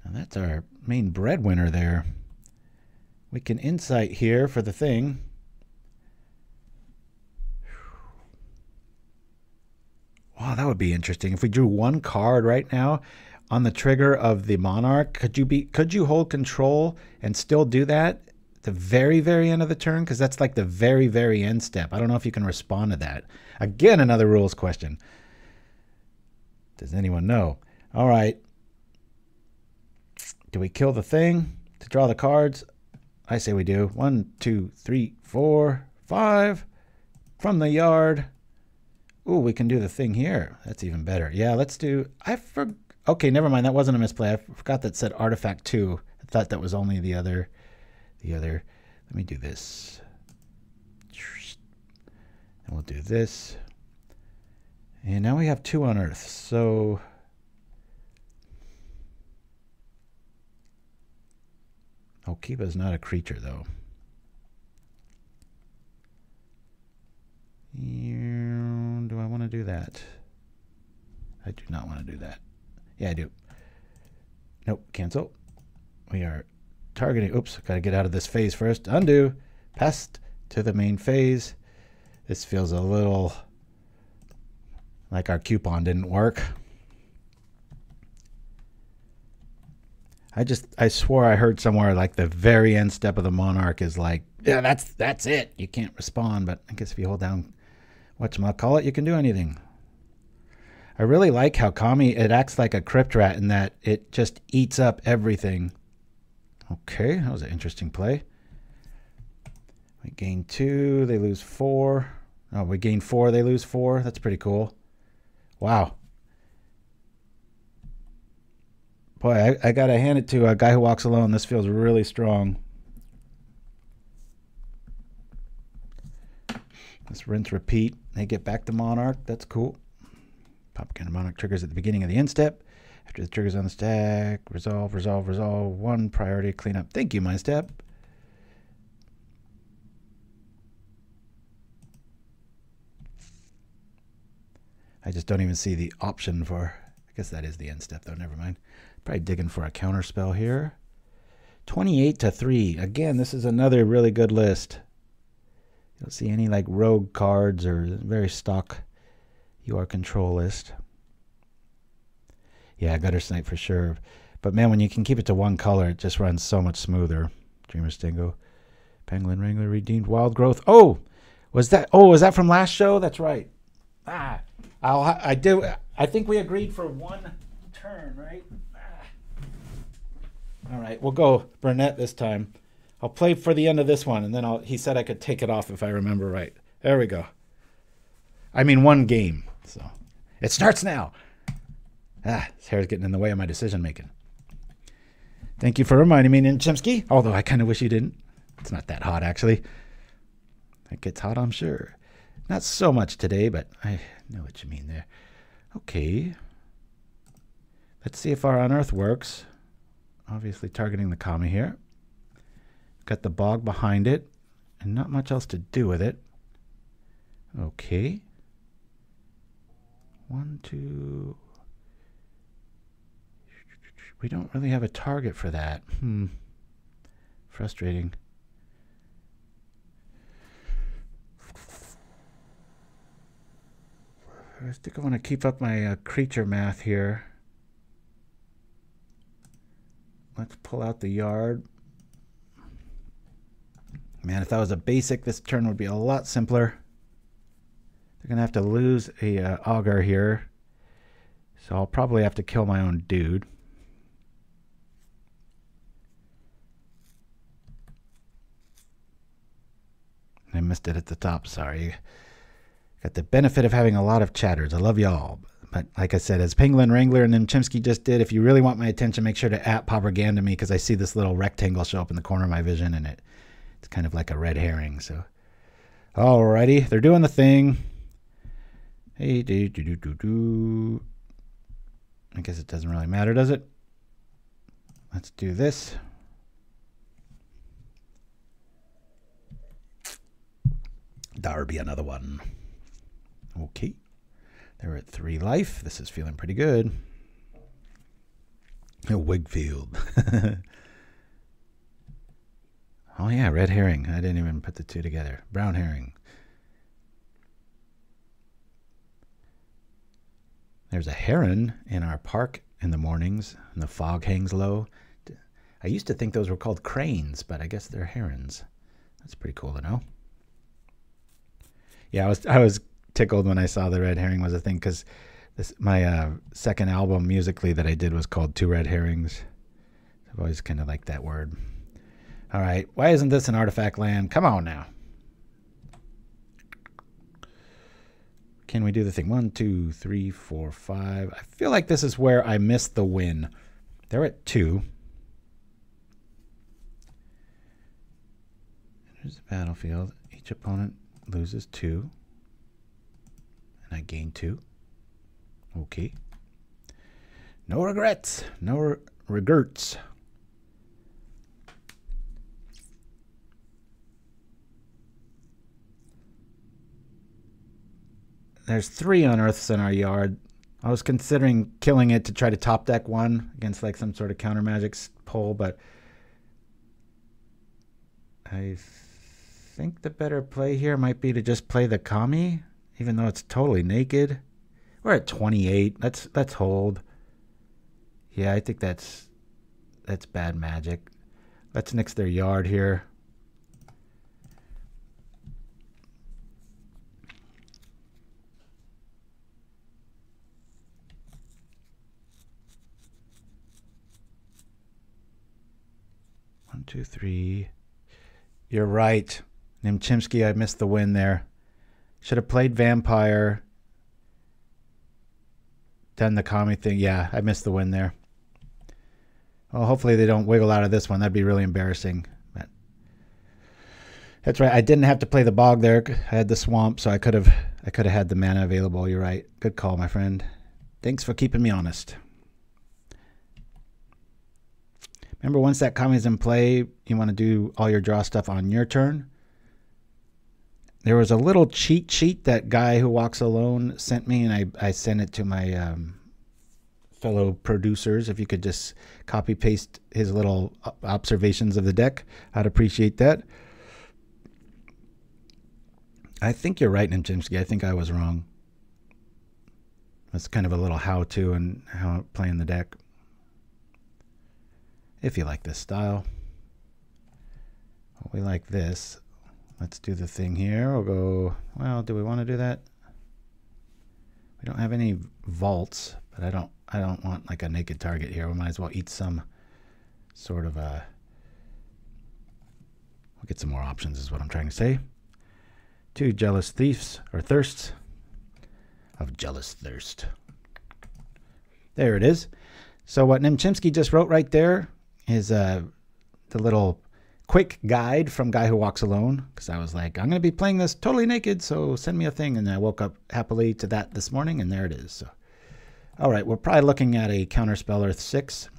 Now that's our main breadwinner there. We can insight here for the thing. Wow, that would be interesting. If we drew 1 card right now on the trigger of the Monarch, could you hold control and still do that at the very, very end of the turn? Because that's like the very, very end step. I don't know if you can respond to that. Again, another rules question. Does anyone know? All right. Do we kill the thing to draw the cards? I say we do. 1, 2, 3, 4, 5 from the yard. Ooh, we can do the thing here. That's even better. Yeah, let's do. Okay, never mind. That wasn't a misplay. I forgot that said artifact 2. I thought that was only the other. Let me do this. And we'll do this. And now we have 2 Unearth. So Okiba is not a creature, though. Do I want to do that? I do not want to do that. Yeah, I do. Nope, cancel. We are targeting. Oops, got to get out of this phase first. Undo. Passed to the main phase. This feels a little like our coupon didn't work. I swore I heard somewhere like the very end step of the Monarch is like, yeah, that's it. You can't respond, but I guess if you hold down whatchamacallit, you can do anything. I really like how Kami, it acts like a Crypt Rat in that it just eats up everything. Okay, that was an interesting play. We gain 2, they lose 4. Oh, we gain 4, they lose 4. That's pretty cool. Wow. Boy, I got to hand it to a guy who walks alone. This feels really strong. Let's rinse, repeat. They get back to Monarch. That's cool. Propaganda Monarch triggers at the beginning of the end step. After the trigger's on the stack, resolve, resolve, resolve. 1 priority cleanup. Thank you, my step. I just don't even see the option for, I guess that is the end step though, never mind. Probably digging for a counter spell here. 28 to 3. Again, this is another really good list. You don't see any like rogue cards or very stock UR control list. Yeah, Gutter Snipe for sure. But man, when you can keep it to 1 color, it just runs so much smoother. Dreamer Stingo. Pangolin Wrangler redeemed. Wild Growth. Oh, was that from last show? That's right. I think we agreed for 1 turn, right? All right, we'll go Burnett this time. I'll play for the end of this one, and then he said I could take it off if I remember right. There we go. I mean 1 game, so it starts now. His hair's getting in the way of my decision making. Thank you for reminding me, Chimpskey. Although I kind of wish you didn't. It's not that hot, actually. It gets hot, I'm sure. Not so much today, but I know what you mean there. Okay. Let's see if our Unearth works. Obviously targeting the Kami here. Got the Bog behind it, and not much else to do with it. Okay. 1, 2. We don't really have a target for that. Frustrating. I think I want to keep up my creature math here. Let's pull out the yard. Man, if that was a basic, this turn would be a lot simpler. They're going to have to lose a augur here. So I'll probably have to kill my own dude. I missed it at the top, sorry. Got the benefit of having a lot of chatters. I love y'all. But like I said, as Penguin Wrangler and then Chimpskey just did, if you really want my attention, make sure to @PauperRBust me, because I see this little rectangle show up in the corner of my vision, and it's kind of like a red herring. So, alrighty, they're doing the thing. Hey, do. I guess it doesn't really matter, does it? Let's do this. There'll be another one. Okay. They're at 3 life. This is feeling pretty good. Wigfield. Oh, yeah, red herring. I didn't even put the 2 together. Brown herring. There's a heron in our park in the mornings, and the fog hangs low. I used to think those were called cranes, but I guess they're herons. That's pretty cool to know. Yeah, I was tickled when I saw the red herring was a thing, because my second album musically that I did was called 2 Red Herrings. I've always kind of liked that word. All right, why isn't this an artifact land? Come on now. Can we do the thing? 1, 2, 3, 4, 5. I feel like this is where I missed the win. They're at 2. There's the battlefield. Each opponent loses 2. And I gain 2. Okay. No regrets. No regrets. There's 3 Unearths in our yard. I was considering killing it to try to top deck 1 against like some sort of counter magic pull, but I think the better play here might be to just play the Kami, even though it's totally naked. We're at 28. Let's hold. Yeah, I think that's That's bad magic. Let's nix their yard here. One, two, three. You're right. Chimpskey, I missed the win there. Should have played Vampire. Done the Kami thing. Yeah, I missed the win there. Well, hopefully they don't wiggle out of this one. That'd be really embarrassing. But that's right. I didn't have to play the Bog there. I had the Swamp, so I could have had the mana available. You're right. Good call, my friend. Thanks for keeping me honest. Remember, once that Kami's in play, you want to do all your draw stuff on your turn. There was a little cheat sheet that Guy Who Walks Alone sent me, and I sent it to my fellow producers. If you could just copy paste his little observations of the deck, I'd appreciate that. I think you're right, Chimpskey. I think I was wrong. That's kind of a little how-to and how playing the deck. If you like this style. Well, we like this. Let's do the thing here. We'll go, well, do we want to do that? We don't have any vaults, but I don't want like a naked target here. We might as well eat some sort of a, we'll get some more options is what I'm trying to say. 2 jealous thieves, or thirsts of jealous thirst. There it is. So what Chimpskey just wrote right there is the little quick guide from Guy Who Walks Alone, because I was like, I'm going to be playing this totally naked, so send me a thing. And I woke up happily to that this morning, and there it is. So, all right, we're probably looking at a Counterspell Earth 6.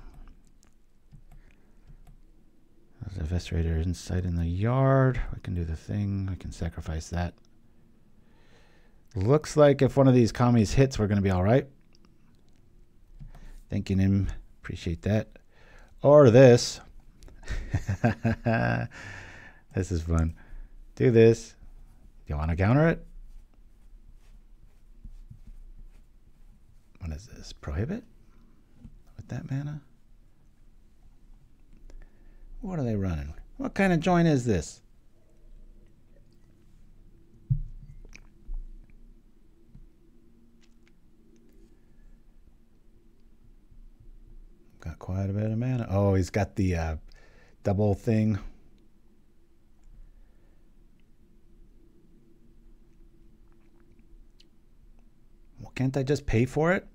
There's Eviscerator Insight in the yard. We can do the thing. I can sacrifice that. Looks like if one of these Kamis hits, we're going to be all right. Thanking him. Appreciate that. Or this. This is fun. Do this. Do you want to counter it? What is this? Prohibit? With that mana? What are they running? What kind of joint is this? Got quite a bit of mana. Oh, he's got the double thing. Well, can't I just pay for it?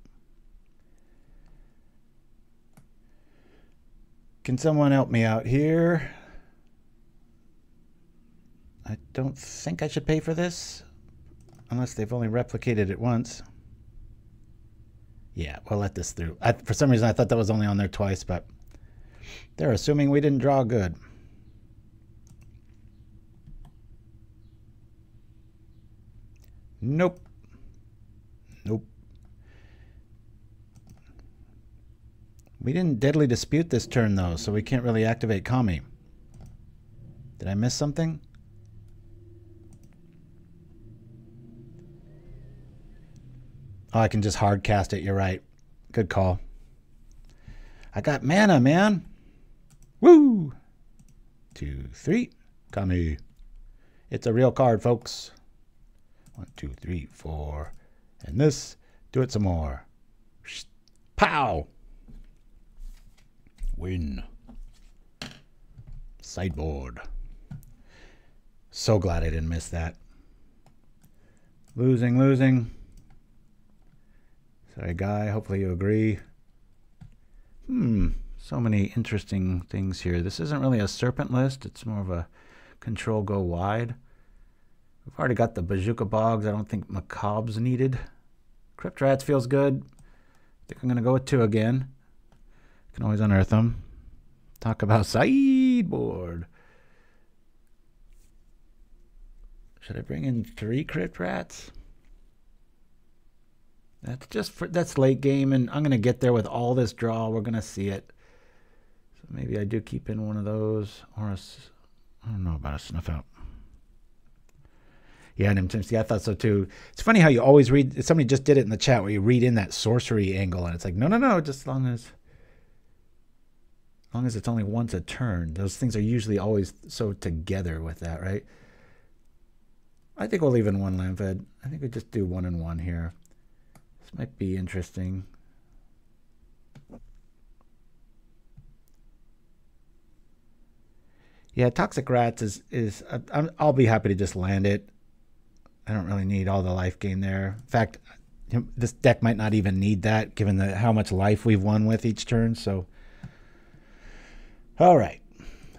Can someone help me out here? I don't think I should pay for this, unless they've only replicated it once. Yeah, we'll let this through. For some reason, I thought that was only on there twice, but they're assuming we didn't draw good. Nope. Nope. We didn't Deadly Dispute this turn, though, so we can't really activate Kami. Did I miss something? Oh, I can just hard cast it. You're right. Good call. I got mana, man. Woo! 2, 3. Kami. It's a real card, folks. 1, 2, 3, 4. And this. Do it some more. Pow! Win. Sideboard. So glad I didn't miss that. Losing, losing. Sorry, Guy. Hopefully you agree. So many interesting things here. This isn't really a serpent list. It's more of a control go wide. We've already got the Bojuka Bogs. I don't think Macabre's needed. Crypt Rats feels good. I think I'm going to go with 2 again. Can always unearth them. Talk about sideboard. Should I bring in 3 Crypt Rats? That's just that's late game, and I'm gonna get there with all this draw. We're gonna see it. So maybe I do keep in one of those, or I don't know about a Snuff Out. Yeah, Chimpskey, I thought so too. It's funny how you always read. Somebody just did it in the chat where you read in that sorcery angle, and it's like no, just as long as long as it's only once a turn. Those things are usually always so together with that, right? I think we'll leave in one Lampad. I think we just do 1 and 1 here. This might be interesting. Yeah, Toxic Rats is I'll be happy to just land it. I don't really need all the life gain there. In fact, this deck might not even need that, given how much life we've won with each turn. So, all right.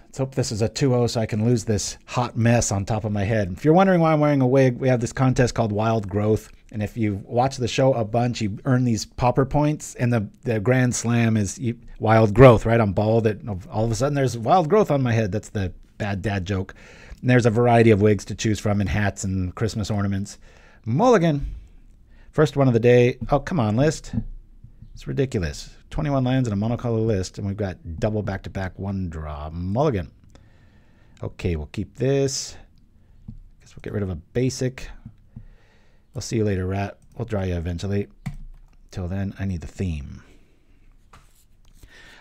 Let's hope this is a 2-0 so I can lose this hot mess on top of my head. If you're wondering why I'm wearing a wig, we have this contest called Wild Growth. And if you watch the show a bunch, you earn these pauper points. And the grand slam is Wild Growth, right? I'm bald. All of a sudden, there's Wild Growth on my head. That's the bad dad joke. And there's a variety of wigs to choose from and hats and Christmas ornaments. Mulligan. First one of the day. Oh, come on, list. It's ridiculous. 21 lands in a monocolor list, and we've got double back-to-back 1 draw. Mulligan. Okay, we'll keep this. Guess we'll get rid of a basic. We'll see you later, Rat. We'll draw you eventually. Till then, I need the theme.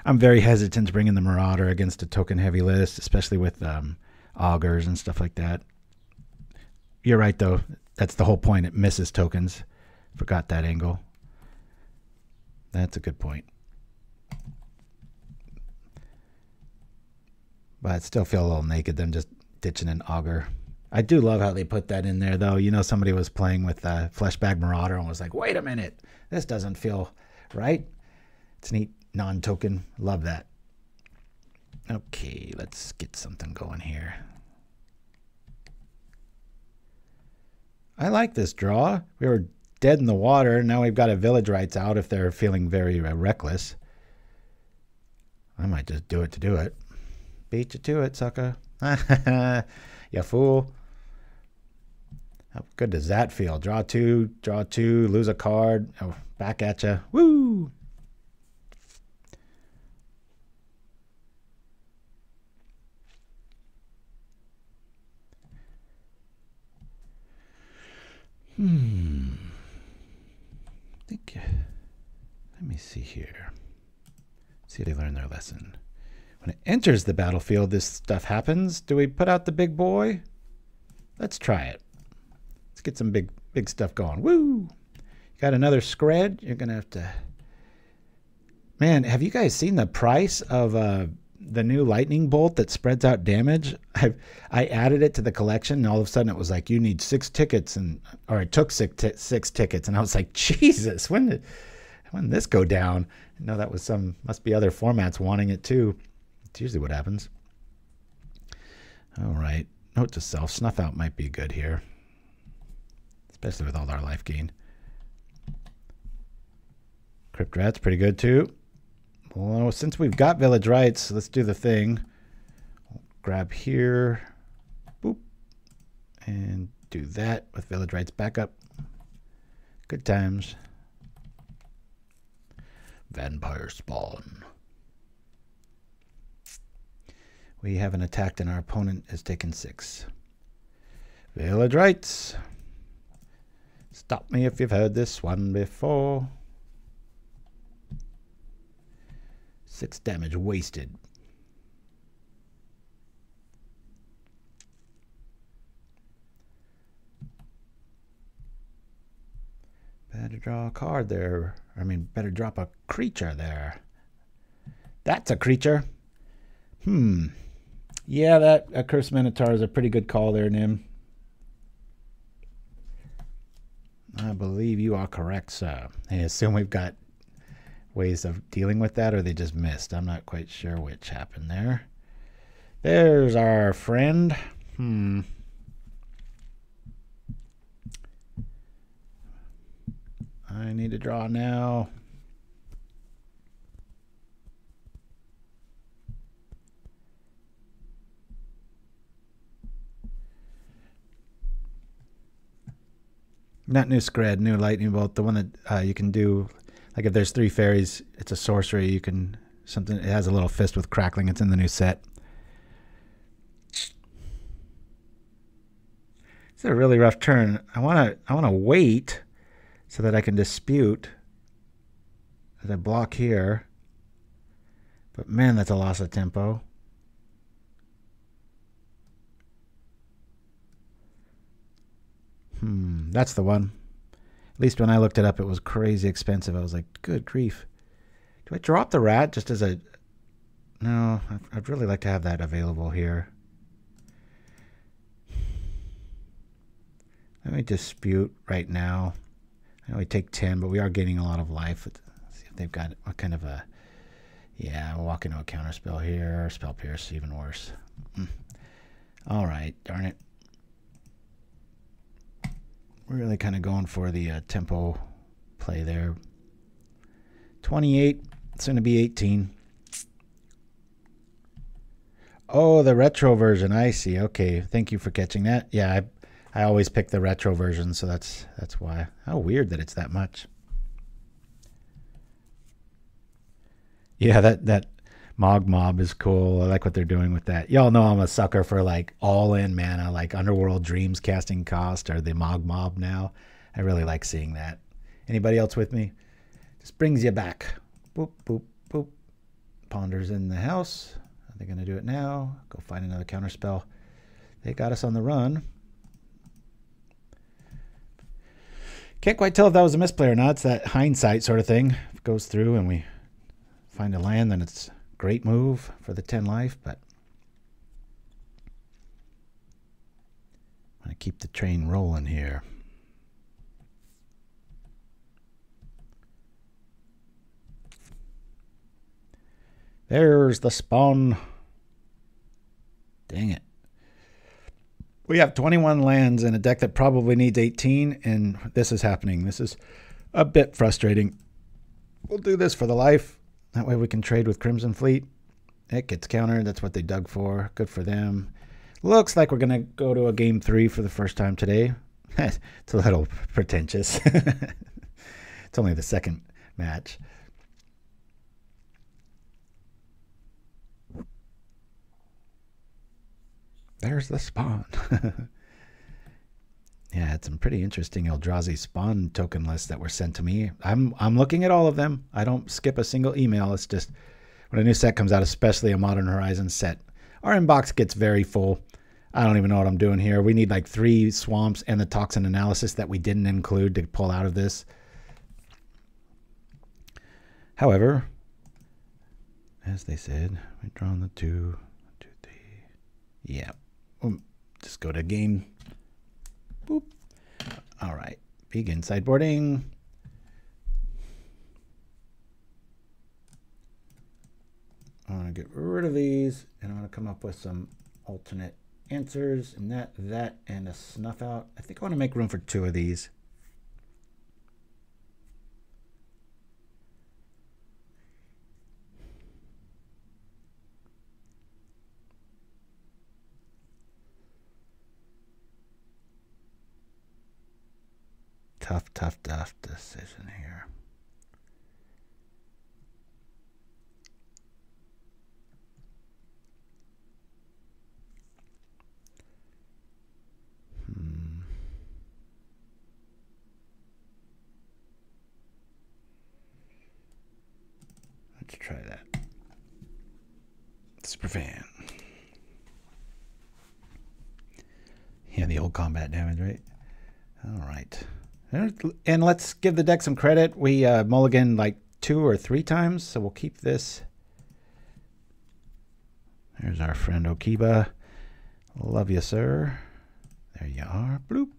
I'm very hesitant to bring in the Marauder against a token-heavy list, especially with augurs and stuff like that. You're right, though. That's the whole point. It misses tokens. Forgot that angle. That's a good point. But I still feel a little naked them just ditching an augur. I do love how they put that in there, though. You know, somebody was playing with Fleshbag Marauder and was like, wait a minute. This doesn't feel right. It's neat non-token. Love that. Okay, let's get something going here. I like this draw. We were dead in the water. Now we've got a Village Rites out if they're feeling very reckless. I might just do it to do it. Beat you to it, sucker. You fool. How good does that feel? Draw 2, lose a card. Oh, back at you. Woo! I think, let me see here. See if they learn their lesson. When it enters the battlefield, this stuff happens. Do we put out the big boy? Let's try it. Let's get some big stuff going. Woo! You got another Scred? You're going to have to... Man, have you guys seen the price of the new lightning bolt that spreads out damage? I added it to the collection, and all of a sudden it was like, you need 6 tickets, or it took 6 tickets, and I was like, Jesus, when did this go down? No, that was must be other formats wanting it too. It's usually what happens. All right, note to self, Snuff Out might be good here, especially with all our life gain. Crypt Rats pretty good too. Well, since we've got Village Rites, let's do the thing. We'll grab here, boop, and do that with Village Rites backup. Good times. Vampire Spawn. We haven't attacked and our opponent has taken 6. Village Rites. Stop me if you've heard this one before. 6 damage wasted. Better draw a card there. I mean, better drop a creature there. That's a creature. Yeah, that Accursed Minotaur is a pretty good call there, Nim. I believe you are correct, sir. I assume we've got ways of dealing with that, or they just missed. I'm not quite sure which happened there. There's our friend. I need to draw now. Not new Scred, new Lightning Bolt. The one that you can do, like if there's 3 fairies, it's a sorcery. You can it has a little fist with crackling. It's in the new set. It's a really rough turn. I wanna wait so that I can dispute that I block here. But man, that's a loss of tempo. That's the one. At least when I looked it up, it was crazy expensive. I was like, good grief. Do I drop the rat just as a... No, I'd really like to have that available here. Let me dispute right now. I know we take 10, but we are gaining a lot of life. Let's see if they've got what kind of a... Yeah, we'll walk into a counterspell here. Spell Pierce, even worse. All right, darn it. We're really kind of going for the tempo play there. 28, soon to be 18. Oh, the retro version. I see. Okay, thank you for catching that. Yeah, I always pick the retro version, so that's why. How weird that it's that much. Yeah, that Mob is cool. I like what they're doing with that. Y'all know I'm a sucker for like all-in mana, like Underworld Dreams casting cost or the Mob now. I really like seeing that. Anybody else with me? Just brings you back. Boop, boop, boop. Ponder's in the house. Are they going to do it now? Go find another counterspell. They got us on the run. Can't quite tell if that was a misplay or not. It's that hindsight sort of thing. If it goes through and we find a land, then it's a great move for the 10 life, but I'm going to keep the train rolling here. There's the spawn. Dang it. We have 21 lands in a deck that probably needs 18, and this is happening. This is a bit frustrating. We'll do this for the life. That way we can trade with Crimson Fleet. It gets countered. That's what they dug for. Good for them. Looks like we're going to go to a game 3 for the first time today. It's a little pretentious. It's only the second match. There's the spawn. Yeah, it's some pretty interesting Eldrazi spawn token lists that were sent to me. I'm looking at all of them. I don't skip a single email. It's just when a new set comes out, especially a Modern Horizons set, our inbox gets very full. I don't even know what I'm doing here. We need like 3 swamps and the toxin analysis that we didn't include to pull out of this. However, as they said, we've drawn the 2, 2, 3. Yeah. Just go to game. Boop. All right. Begin sideboarding. I want to get rid of these, and I want to come up with some alternate answers, and that, and a Snuff Out. I think I want to make room for 2 of these. Tough decision here. Let's try that. Superfan. Yeah, the old combat damage, right? All right. And let's give the deck some credit. We mulliganed like 2 or 3 times, so we'll keep this. There's our friend Okiba. Love you, sir. There you are. Bloop.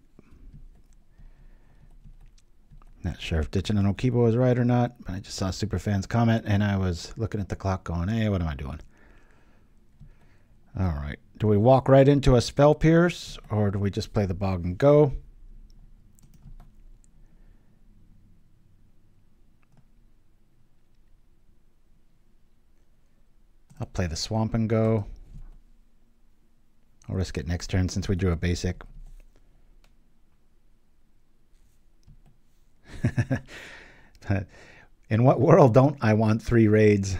Not sure if ditching an Okiba was right or not, but I just saw Superfan's comment, and I was looking at the clock going, hey, what am I doing? All right. Do we walk right into a Spell Pierce, or do we just play the Bog and go? I'll play the Swamp and go. I'll risk it next turn since we drew a basic. In what world don't I want 3 raids?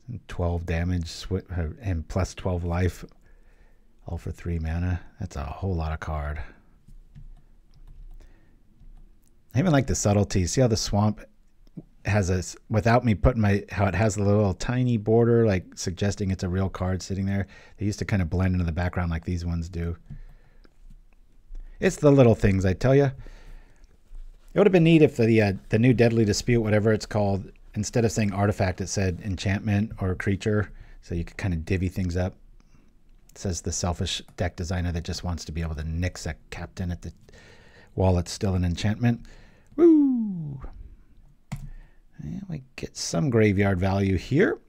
And 12 damage and plus 12 life. All for 3 mana. That's a whole lot of card. I even like the subtlety. See how the swamp has a, without me putting how it has a little tiny border, like suggesting it's a real card sitting there. They used to kind of blend into the background like these ones do. It's the little things, I tell you. It would have been neat if the new Deadly Dispute, whatever it's called, instead of saying artifact, it said enchantment or creature, so you could kind of divvy things up. It says the selfish deck designer that just wants to be able to nix a captain at the while it's still an enchantment. Woo! And we get some graveyard value here.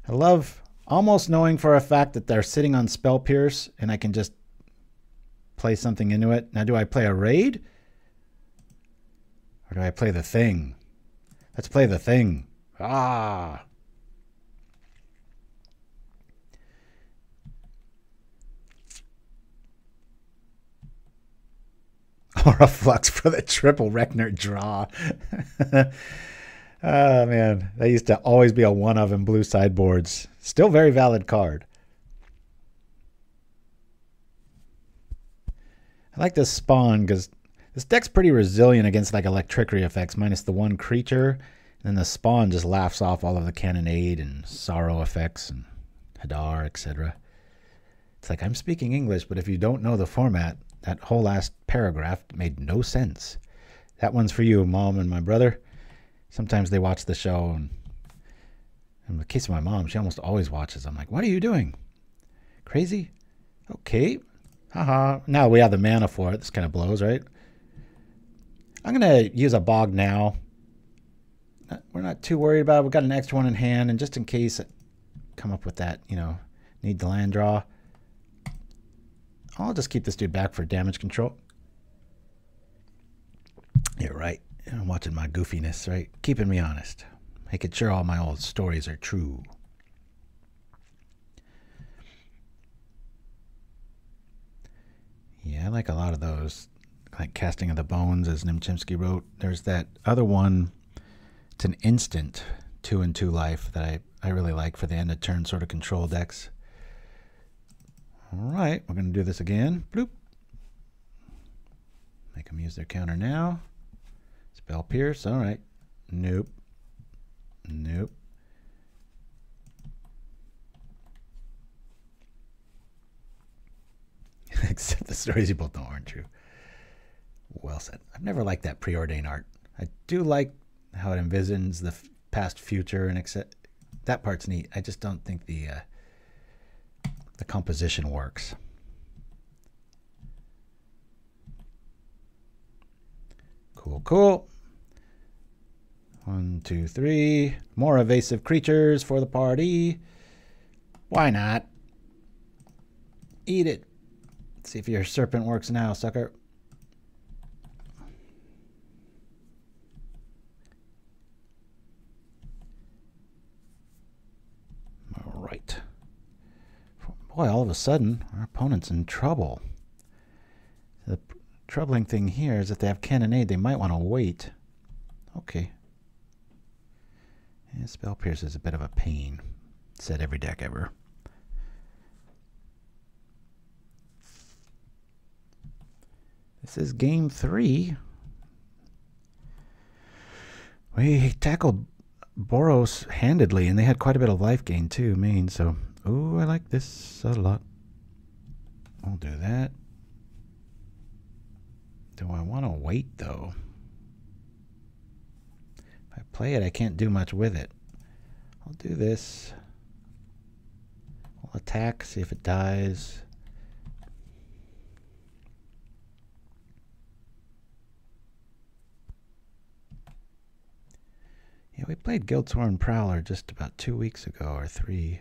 I love almost knowing for a fact that they're sitting on Spell Pierce and I can just play something into it. Now, do I play a raid? Or do I play the thing? Let's play the thing. Ah! Or a Flux for the triple Reknert draw. Oh, man. That used to always be a one of in blue sideboards. Still very valid card. I like this spawn because this deck's pretty resilient against like electricity effects minus the one creature. And then the spawn just laughs off all of the cannonade and sorrow effects and Hadar, etc. It's like, I'm speaking English, but if you don't know the format, that whole last paragraph made no sense. That one's for you, Mom and my brother. Sometimes they watch the show, and in the case of my mom, she almost always watches. I'm like, what are you doing? Crazy? Okay. Haha. Now we have the mana for it. This kind of blows, right? I'm going to use a Bog now. We're not too worried about it. We've got an extra one in hand, and just in case I come up with that, you know, need the land draw, I'll just keep this dude back for damage control. You're right. I'm watching my goofiness, right? Keeping me honest. Making sure all my old stories are true. Yeah, I like a lot of those. Like Casting of the Bones, as Chimpskey wrote. There's that other one. It's an instant 2/2 life that I really like for the end of turn sort of control decks. All right, we're going to do this again. Bloop. Make them use their counter now. Spell Pierce. All right. Nope. Nope. Except the stories you both know aren't true. Well said. I've never liked that preordained art. I do like how it envisions the past, future, and that part's neat. I just don't think the composition works. Cool, cool. 1, 2, 3. More evasive creatures for the party. Why not? Eat it. Let's see if your serpent works now, sucker. All right. Boy, all of a sudden, our opponent's in trouble. The troubling thing here is if they have cannonade, they might want to wait. Okay. Yeah, Spell Pierce is a bit of a pain. Said every deck ever. This is game 3. We tackled Boros handedly, and they had quite a bit of life gain too, main. So, ooh, I like this a lot. I'll do that. Do I want to wait, though? If I play it, I can't do much with it. I'll do this. I'll attack, see if it dies. Yeah, we played Guildsworn Prowler just about 2 weeks ago, or 3.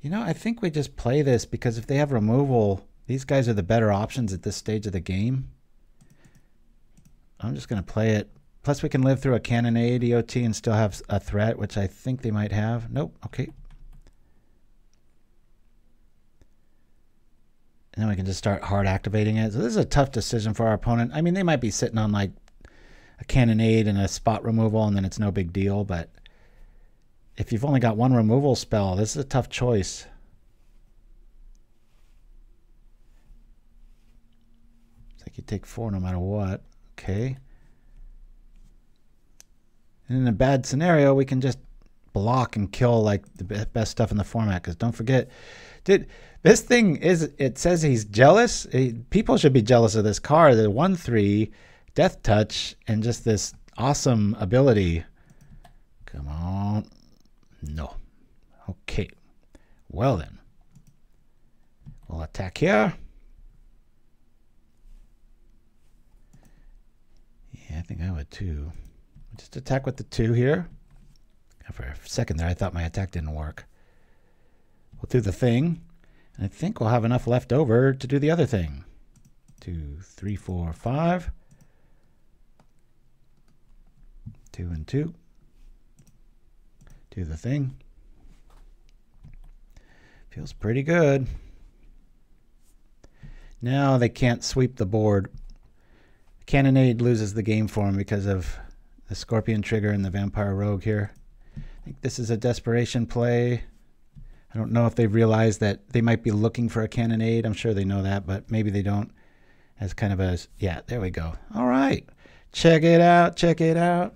You know, I think we just play this because if they have removal, these guys are the better options at this stage of the game. I'm just going to play it. Plus, we can live through a cannonade EOT and still have a threat, which I think they might have. Nope. Okay. And then we can just start hard activating it. So this is a tough decision for our opponent. I mean, they might be sitting on like a cannonade and a spot removal, and then it's no big deal. But if you've only got one removal spell, this is a tough choice. You take 4 no matter what. Okay. And in a bad scenario, we can just block and kill like the best stuff in the format. Because don't forget, dude, this thing is, it says he's jealous. People should be jealous of this card. The 1/3 Death Touch and just this awesome ability. Come on. No. Okay. Well then. We'll attack here. Yeah, I think I would too. Just attack with the 2 here. For a second there, I thought my attack didn't work. We'll do the thing. And I think we'll have enough left over to do the other thing. 2, 3, 4, 5. 2 and 2. Do the thing. Feels pretty good. Now they can't sweep the board. Cannonade loses the game for him because of the Scorpion trigger and the Vampire Rogue here. I think this is a desperation play. I don't know if they've realized that they might be looking for a Cannonade. I'm sure they know that, but maybe they don't. As kind of a, yeah, there we go. All right. Check it out. Check it out.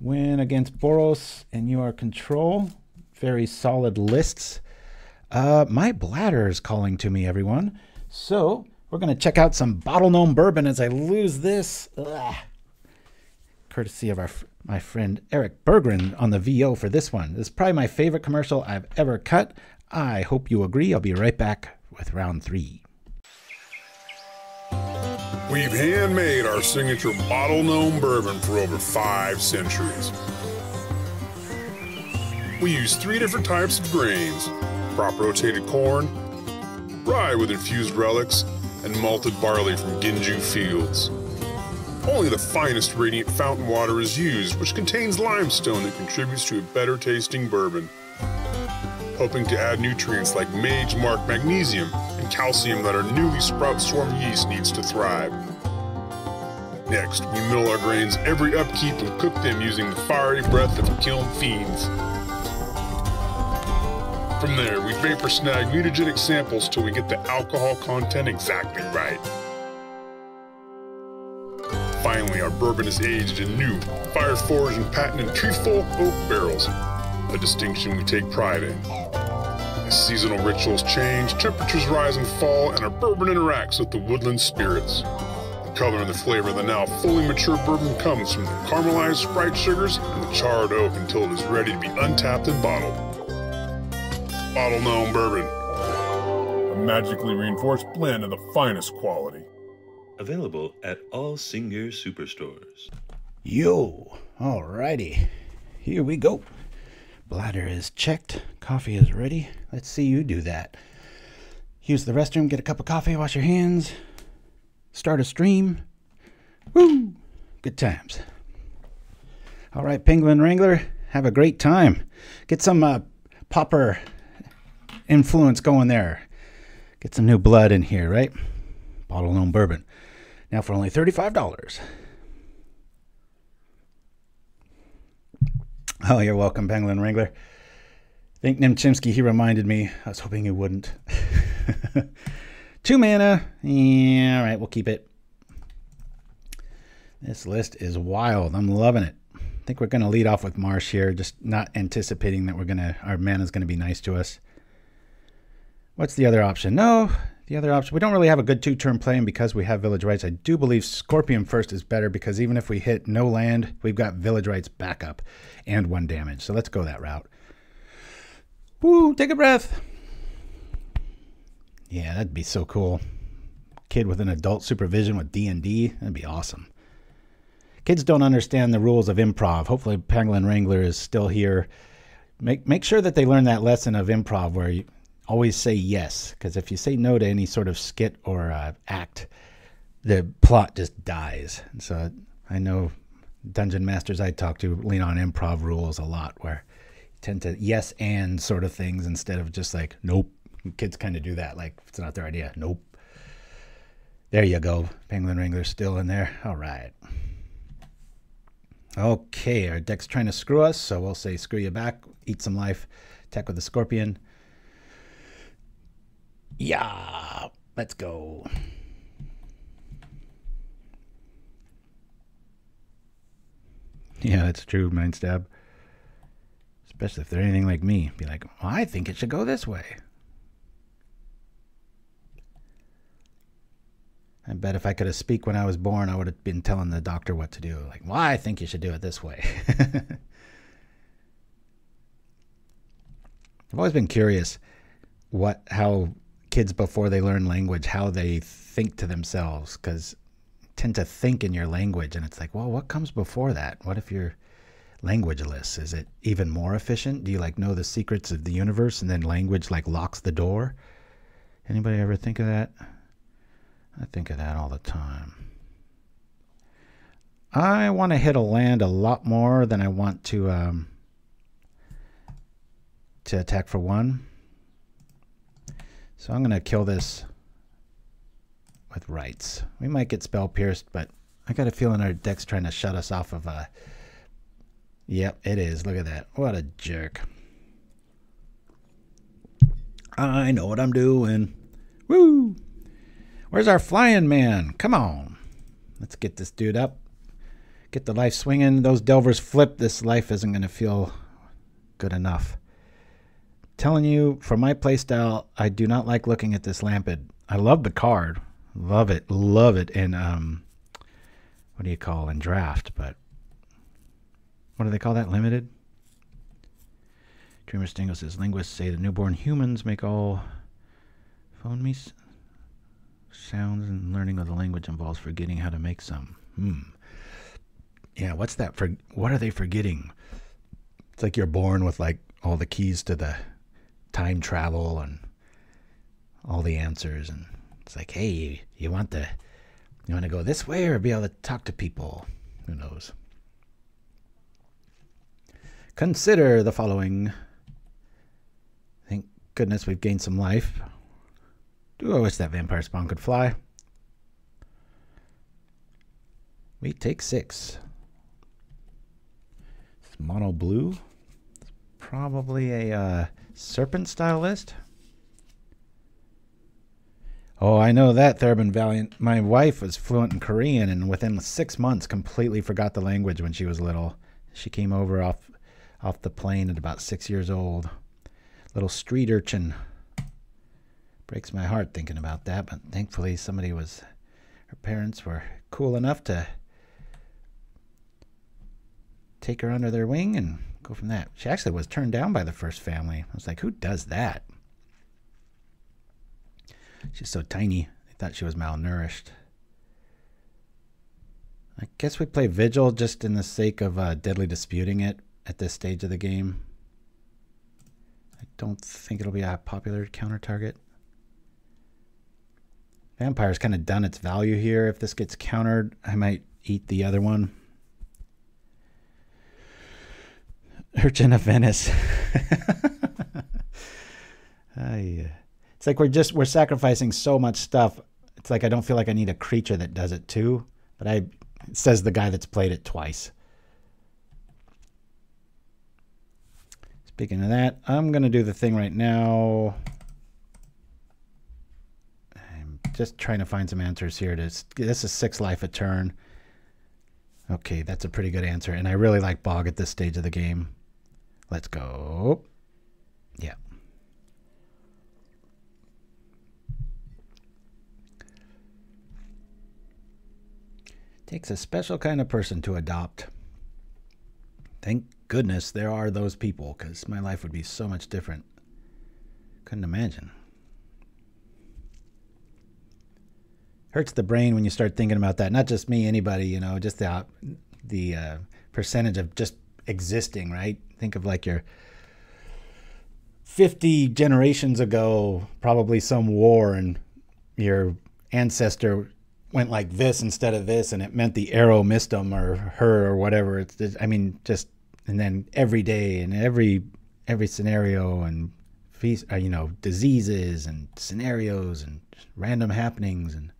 Win against Boros and your control. Very solid lists. My bladder is calling to me, everyone. So we're going to check out some Bottle Gnome Bourbon as I lose this. Ugh. Courtesy of my friend Eric Berggren on the VO for this one. This is probably my favorite commercial I've ever cut. I hope you agree. I'll be right back with round 3. We've handmade our signature Bottle Gnome Bourbon for over 5 centuries. We use 3 different types of grains: crop rotated corn, rye with infused relics, and malted barley from Ginju fields. Only the finest radiant fountain water is used, which contains limestone that contributes to a better tasting bourbon, helping to add nutrients like Mage Mark magnesium and calcium that our newly sprout swarm yeast needs to thrive. Next, we mill our grains every upkeep and cook them using the fiery breath of kiln fiends. From there, we vapor snag mutagenic samples till we get the alcohol content exactly right. Finally, our bourbon is aged in new, fire-forged and patented trefoil oak barrels, a distinction we take pride in. As seasonal rituals change, temperatures rise and fall, and our bourbon interacts with the woodland spirits. The color and the flavor of the now fully mature bourbon comes from the caramelized Sprite sugars and the charred oak until it is ready to be untapped and bottled. Bottle Gnome Bourbon, a magically reinforced blend of the finest quality. Available at all Singer superstores. Yo, alrighty. Here we go. Bladder is checked. Coffee is ready. Let's see you do that. Use the restroom, get a cup of coffee, wash your hands, start a stream. Woo! Good times. All right, Penguin Wrangler, have a great time. Get some Pauper influence going there. Get some new blood in here, right? Bottle Gnome Bourbon. Now for only $35. Oh, you're welcome, Penguin Wrangler. Think Chimpskey, he reminded me. I was hoping he wouldn't. 2 mana. Yeah, all right, we'll keep it. This list is wild. I'm loving it. I think we're going to lead off with Marsh here, just not anticipating that our mana's going to be nice to us. What's the other option? No, the other option, we don't really have a good 2-turn play, and because we have Village Rites, I do believe Scorpion first is better, because even if we hit no land, we've got Village Rites backup and 1 damage. So let's go that route. Woo, take a breath. Yeah, that'd be so cool. Kid with an adult supervision with D&D, that'd be awesome. Kids don't understand the rules of improv. Hopefully Penguin Wrangler is still here. Make sure that they learn that lesson of improv where you always say yes, because if you say no to any sort of skit or act, the plot just dies. And so I know dungeon masters I talk to lean on improv rules a lot, where you tend to yes and sort of things instead of just like nope. Kids kind of do that, like if it's not their idea. Nope. There you go. Penguin Wrangler's still in there. All right. Okay, our deck's trying to screw us, so we'll say screw you back, eat some life, attack with the Scorpion. Yeah, let's go. Yeah, that's true, Mindstab. Especially if they're anything like me. Be like, well, I think it should go this way. I bet if I could have speak when I was born, I would have been telling the doctor what to do. Like, well, I think you should do it this way. I've always been curious how kids, before they learn language, how they think to themselves, because tend to think in your language, and it's like, well, what comes before that? What if you're languageless? Is it even more efficient? Do you like know the secrets of the universe and then language like locks the door? Anybody ever think of that? I think of that all the time. I want to hit a land a lot more than I want to attack for 1. So I'm going to kill this with rights. We might get spell pierced, but I got a feeling our deck's trying to shut us off of a... Yep, it is. Look at that. What a jerk. I know what I'm doing. Woo! Where's our flying man? Come on. Let's get this dude up. Get the life swinging. Those delvers flip. This life isn't going to feel good enough. Telling you, for my playstyle, I do not like looking at this Lampad. I love the card. Love it. Love it in, what do you call, in draft, but what do they call that? Limited? Dreamer Stingo says, linguists say that newborn humans make all phone me sounds, and learning of the language involves forgetting how to make some. Yeah, what's that? What are they forgetting? It's like you're born with like all the keys to the time travel and all the answers, and it's like, hey, you want to go this way or be able to talk to people? Who knows? Consider the following. Thank goodness we've gained some life. Do I wish that vampire spawn could fly? We take 6. It's mono blue. It's probably a serpent style list. Oh, I know that, Thurban Valiant. My wife was fluent in Korean and within 6 months completely forgot the language when she was little. She came over off the plane at about 6 years old. Little street urchin. Breaks my heart thinking about that, but thankfully her parents were cool enough to take her under their wing and go from that. She actually was turned down by the first family. I was like, who does that? She's so tiny. They thought she was malnourished. I guess we play Vigil just in the sake of deadly disputing it at this stage of the game. I don't think it'll be a popular counter target. Vampire's kind of done its value here. If this gets countered, I might eat the other one. Urchin of Venice. It's like we're sacrificing so much stuff. It's like I don't feel like I need a creature that does it too. But it says the guy that's played it twice. Speaking of that, I'm going to do the thing right now. I'm just trying to find some answers here. This is 6 life a turn. Okay, that's a pretty good answer. And I really like Bog at this stage of the game. Let's go. Yeah. Takes a special kind of person to adopt. Thank goodness there are those people, because my life would be so much different. Couldn't imagine. Hurts the brain when you start thinking about that. Not just me, anybody, you know, just the percentage of just existing, right? Think of like your 50 generations ago, probably some war, and your ancestor went like this instead of this, and it meant the arrow missed him or her or whatever. It's just, I mean, just, and then every day and every scenario and you know, diseases and scenarios and random happenings. And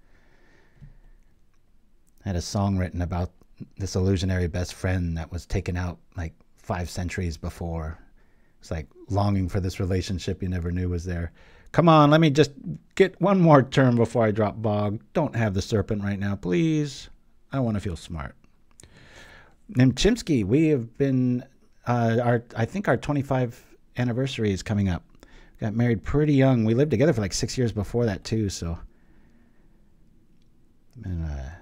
I had a song written about this illusionary best friend that was taken out like 5 centuries before. It's like longing for this relationship you never knew was there. Come on, let me just get one more turn before I drop Bog. Don't have the serpent right now, please. I want to feel smart. named Chimpskey. We have been, I think our 25th anniversary is coming up. Got married pretty young. We lived together for like 6 years before that too, so. Been a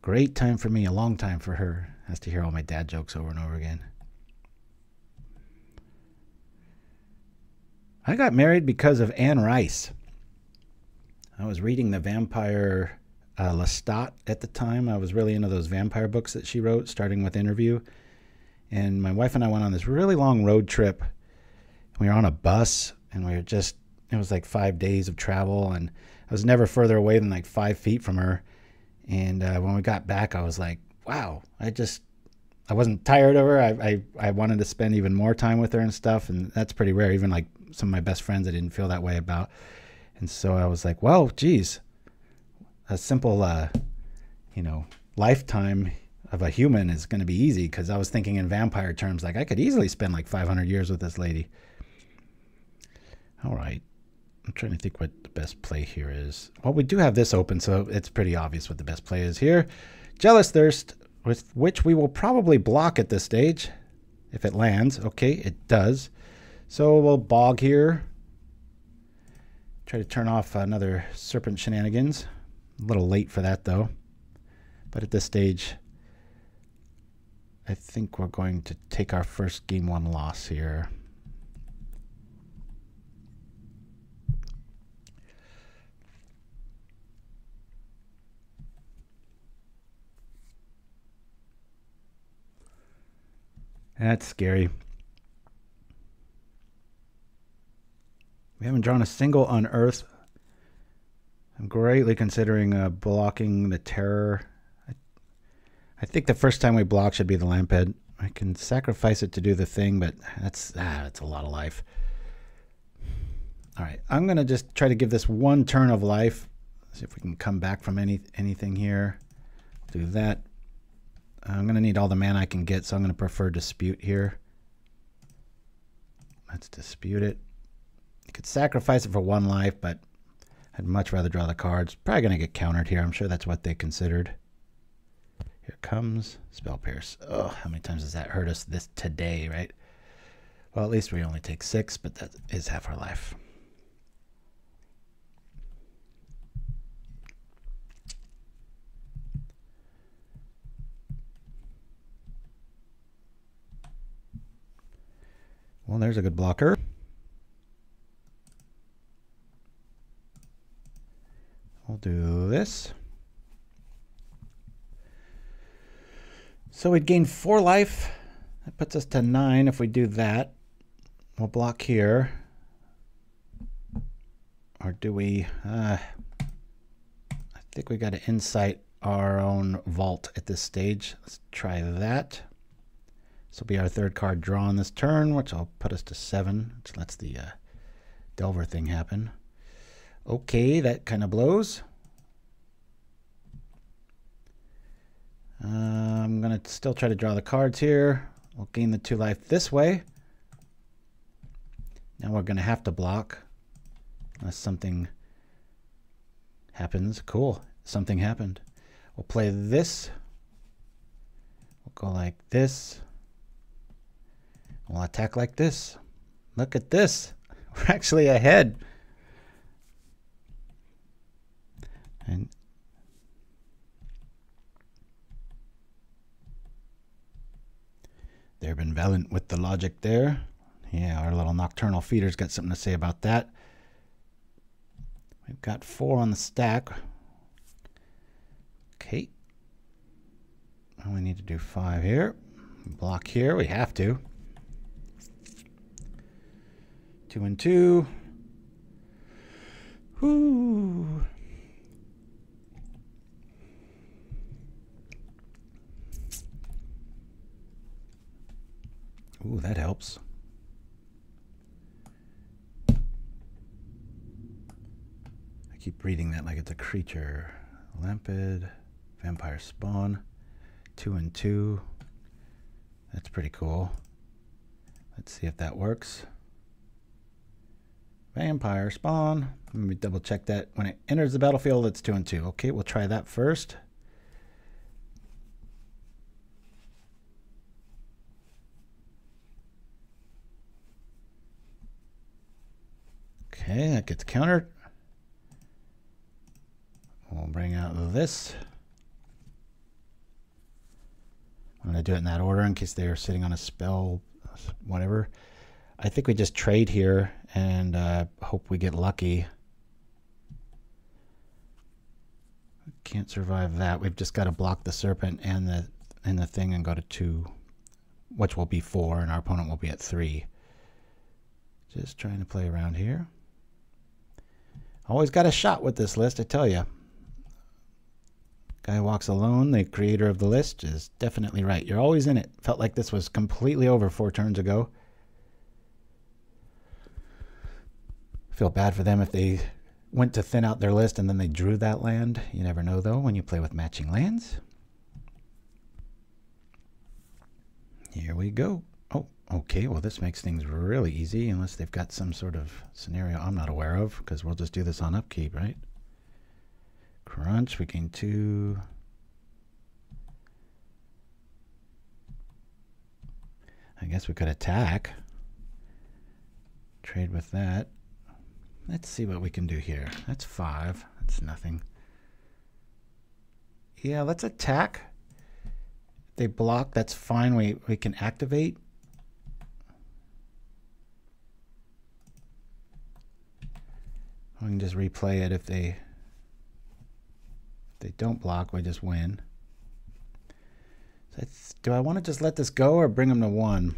great time for me, a long time for her. Has to hear all my dad jokes over and over again. I got married because of Anne Rice. I was reading the vampire Lestat at the time. I was really into those vampire books that she wrote, starting with Interview. And my wife and I went on this really long road trip. We were on a bus, and we were just, it was like 5 days of travel, and I was never further away than like 5 feet from her. And when we got back, I was like, wow, I wasn't tired of her. I wanted to spend even more time with her and stuff, and that's pretty rare. Even like some of my best friends I didn't feel that way about. And so I was like, well, geez, a simple, lifetime of a human is going to be easy, because I was thinking in vampire terms, like I could easily spend like 500 years with this lady. All right. I'm trying to think what the best play here is. Well, we do have this open, so it's pretty obvious what the best play is here. Jealous Thirst, with which we will probably block at this stage if it lands. Okay, it does. So we'll bog here. Try to turn off another Serpent Shenanigans. A little late for that, though. But at this stage, I think we're going to take our first game 1 loss here. That's scary. We haven't drawn a single Unearth. I'm greatly considering blocking the Terror. I think the first time we block should be the Lampad. I can sacrifice it to do the thing, but that's a lot of life. All right, I'm going to just try to give this 1 turn of life. See if we can come back from anything here. Do that. I'm going to need all the mana I can get, so I'm going to prefer Dispute here. Let's Dispute it. You could sacrifice it for 1 life, but I'd much rather draw the cards. Probably going to get countered here. I'm sure that's what they considered. Here comes Spell Pierce. Oh, how many times does that hurt us today, right? Well, at least we only take 6, but that is half our life. Well, there's a good blocker. We'll do this. So we'd gain 4 life. That puts us to 9 if we do that. We'll block here. Or do we? I think we got to insight our own vault at this stage. Let's try that. This will be our 3rd card drawn this turn, which will put us to 7, which lets the Delver thing happen. Okay, that kind of blows. I'm going to still try to draw the cards here. We'll gain the 2 life this way. Now we're going to have to block unless something happens. Cool, something happened. We'll play this. We'll go like this. We'll attack like this. Look at this. We're actually ahead. And they've been valiant with the logic there. Yeah, our little Nocturnal Feeder's got something to say about that. We've got 4 on the stack. Okay. We need to do 5 here. Block here. We have to. 2 and 2. Whoo. Ooh, that helps. I keep reading that like it's a creature. Lampad, Vampire Spawn, 2 and 2. That's pretty cool. Let's see if that works. Vampire Spawn. Let me double check that. When it enters the battlefield, it's 2 and 2. Okay, we'll try that first. that gets countered. We'll bring out this. I'm going to do it in that order in case they're sitting on a spell, whatever. I think we just trade here and hope we get lucky. Can't survive that. We've just got to block the serpent and the thing and go to 2, which will be 4, and our opponent will be at 3. Just trying to play around here. Always got a shot with this list, I tell you. Guy Who Walks Alone, the creator of the list, is definitely right. You're always in it. Felt like this was completely over 4 turns ago. Feel bad for them if they went to thin out their list and then they drew that land. You never know, though, when you play with matching lands. Here we go. Oh, okay. Well, this makes things really easy unless they've got some sort of scenario I'm not aware of, because we'll just do this on upkeep, right? Crunch, we gain 2. I guess we could attack. Trade with that. Let's see what we can do here. That's 5. That's nothing. Yeah, let's attack. If they block, that's fine. We can activate. We can just replay it if they don't block, we just win. So do I want to just let this go or bring them to 1?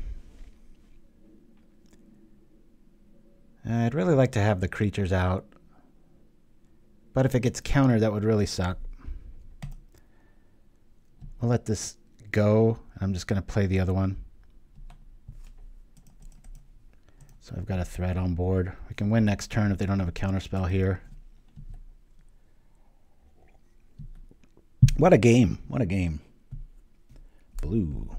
I'd really like to have the creatures out. But if it gets countered, that would really suck. We'll let this go. I'm just going to play the other one. So I've got a threat on board. We can win next turn if they don't have a counterspell here. What a game. What a game. Blue.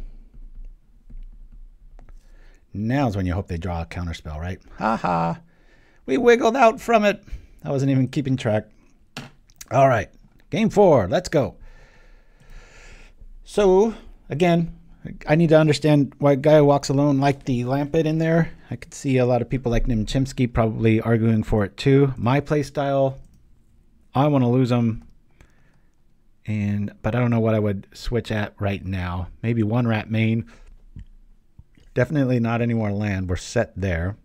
Now's when you hope they draw a counterspell, right? Ha ha. We wiggled out from it. I wasn't even keeping track. All right. Game 4. Let's go. So, again, I need to understand why Guy Who Walks Alone liked the Lampad in there. I could see a lot of people like Chimpskey probably arguing for it too. My play style, I want to lose them. But I don't know what I would switch at right now. Maybe 1 rat main. Definitely not any more land. We're set there.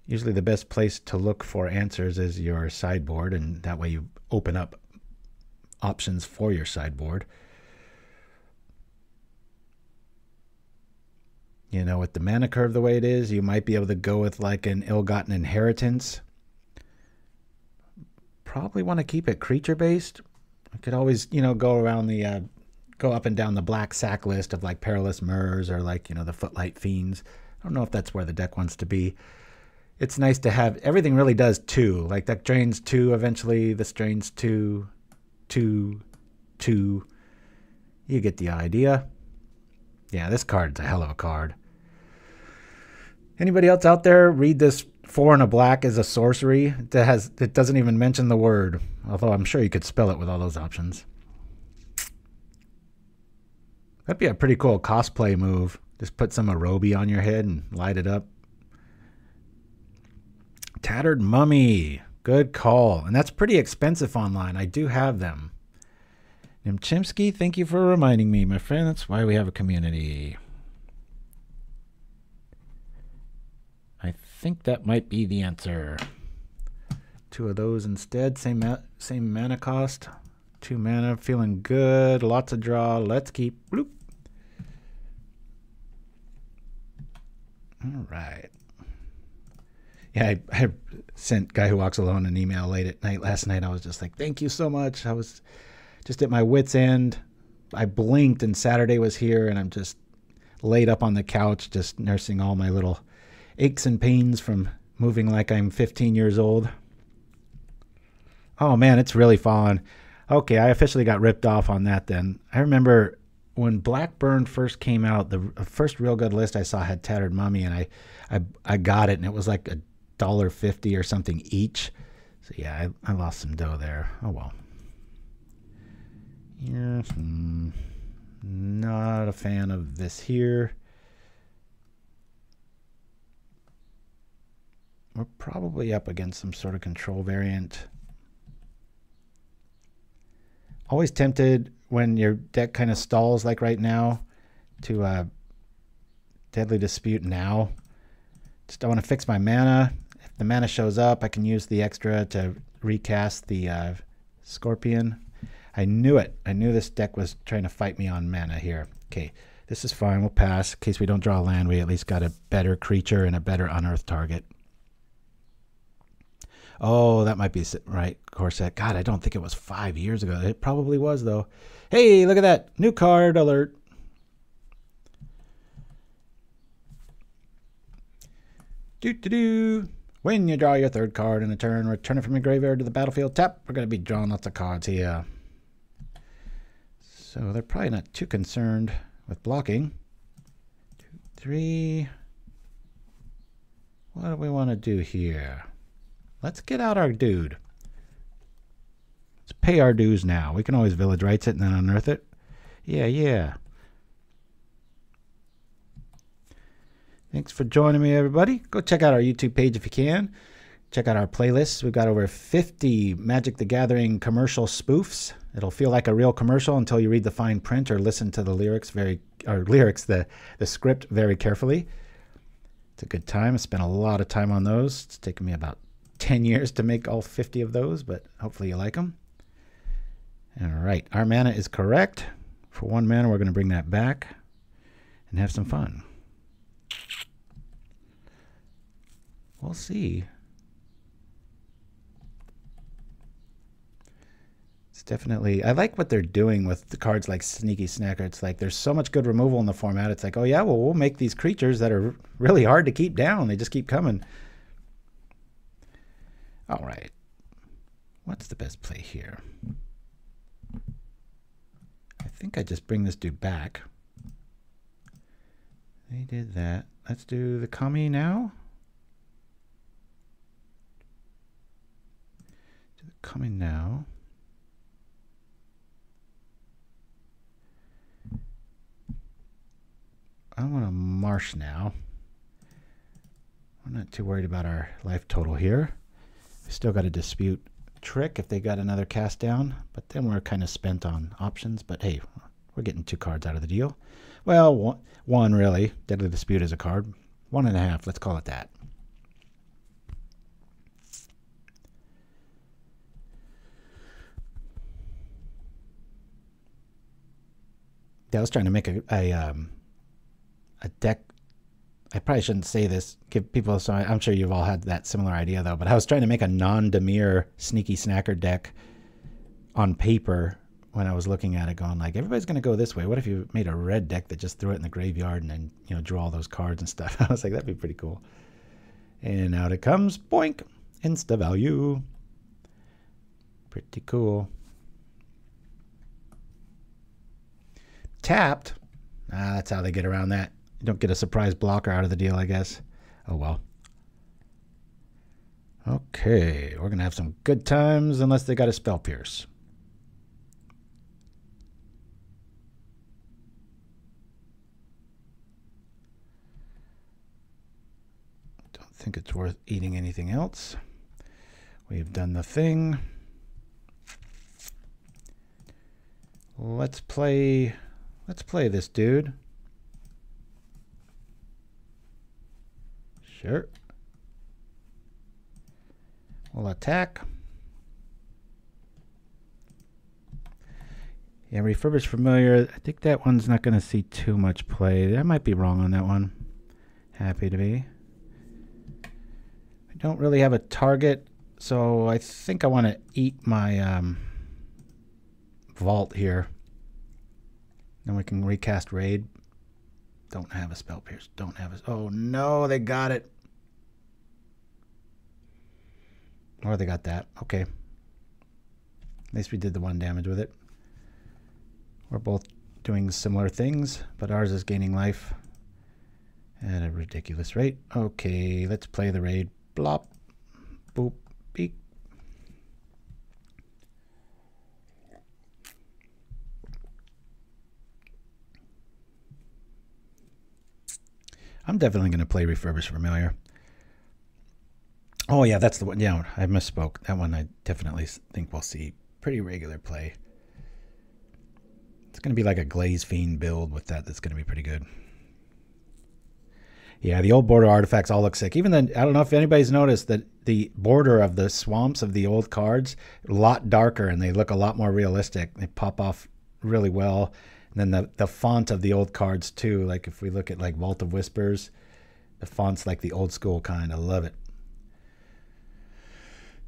Usually the best place to look for answers is your sideboard, and that way you open up options for your sideboard. You know, with the mana curve the way it is, you might be able to go with like an ill-gotten inheritance. Probably want to keep it creature-based. I could always, you know, go around the, go up and down the black sack list of like Perilous Murs or like, you know, the Footlight Fiends. I don't know if that's where the deck wants to be. It's nice to have, everything really does 2. Like that drains 2 eventually, this drains 2, 2, 2. You get the idea. Yeah, this card's a hell of a card. Anybody else out there read this 4 and a black as a sorcery? It doesn't even mention the word, although I'm sure you could spell it with all those options. That'd be a pretty cool cosplay move. Just put some Arobi on your head and light it up. Tattered Mummy. Good call. And that's pretty expensive online. I do have them. Chimpskey, thank you for reminding me, my friend. That's why we have a community. I think that might be the answer. 2 of those instead. Same mana cost. 2 mana. Feeling good. Lots of draw. Let's keep. Bloop. All right. Yeah, I sent Guy Who Walks Alone an email late at night last night. I was just like, thank you so much. I was just at my wit's end. I blinked and Saturday was here, and I'm just laid up on the couch just nursing all my little aches and pains from moving like I'm 15 years old. Oh man, it's really fallen. Okay, I officially got ripped off on that then. I remember when Blackburn first came out, the first real good list I saw had Tattered Mummy, and I got it, and it was like $1.50 or something each. So yeah, I lost some dough there. Oh well. Yes, not a fan of this here. we're probably up against some sort of control variant. Always tempted when your deck kind of stalls like right now to Deadly Dispute now. Just I want to fix my mana. If the mana shows up, I can use the extra to recast the Scorpion. I knew it. I knew this deck was trying to fight me on mana here. Okay, this is fine. We'll pass. In case we don't draw a land, we at least got a better creature and a better unearthed target. Oh, that might be right. Corset. God, I don't think it was 5 years ago. It probably was, though. Hey, look at that. New card alert. Doo-doo-doo. When you draw your third card in a turn, return it from your graveyard to the battlefield. Tap. We're going to be drawing lots of cards here. So they're probably not too concerned with blocking. 2, 3. What do we want to do here? Let's get out our dude. Let's pay our dues now. We can always Village Rites it and then unearth it. Yeah. Thanks for joining me, everybody. Go check out our YouTube page if you can. Check out our playlists. We've got over 50 Magic the Gathering commercial spoofs. It'll feel like a real commercial until you read the fine print or listen to the the script very carefully. It's a good time. I spent a lot of time on those. It's taken me about 10 years to make all 50 of those, but hopefully you like them. All right, our mana is correct. For 1 mana, we're going to bring that back and have some fun. We'll see. It's definitely, I like what they're doing with the cards like Sneaky Snacker. It's like there's so much good removal in the format. It's like, oh yeah, well, we'll make these creatures that are really hard to keep down. They just keep coming. All right. What's the best play here? I think I just bring this dude back. They did that. Let's do the Kami now. Do the Kami now. I want a Marsh now. We're not too worried about our life total here. We still got a Dispute Trick if they got another cast down, but then we're kind of spent on options. But hey, we're getting 2 cards out of the deal. Well, one really. Deadly Dispute is a card. 1.5, let's call it that. I was trying to make a deck. I probably shouldn't say this. Give people, so I'm sure you've all had that similar idea though. But I was trying to make a non-Dimir Sneaky Snacker deck on paper when I was looking at it, going like, everybody's going to go this way. What if you made a red deck that just threw it in the graveyard and then, you know, drew all those cards and stuff? I was like, that'd be pretty cool. And out it comes, boink, insta value. Pretty cool. Tapped. That's how they get around that. You don't get a surprise blocker out of the deal, I guess. Oh, well. Okay, we're going to have some good times unless they got a Spell Pierce. Don't think it's worth eating anything else. We've done the thing. Let's play this dude. Sure. We'll attack. Yeah, Refurbished Familiar. I think that one's not going to see too much play. I might be wrong on that one. Happy to be. I don't really have a target, so I think I want to eat my Vault here. Then we can recast Raid. Don't have a Spell Pierce. Don't have a... Oh, no, they got it. Or they got that. Okay. At least we did the 1 damage with it. We're both doing similar things, but ours is gaining life at a ridiculous rate. Okay, let's play the Raid. Blop. Boop. Beep. I'm definitely going to play Refurbished Familiar. Oh, yeah, that's the one. Yeah, I misspoke. That one I definitely think we'll see pretty regular play. It's going to be like a Glaze Fiend build with that. That's going to be pretty good. Yeah, the old border artifacts all look sick. Even then, I don't know if anybody's noticed that the border of the swamps of the old cards a lot darker, and they look a lot more realistic. They pop off really well. And then the font of the old cards too. Like if we look at like Vault of Whispers, the font's like the old school kind. I love it.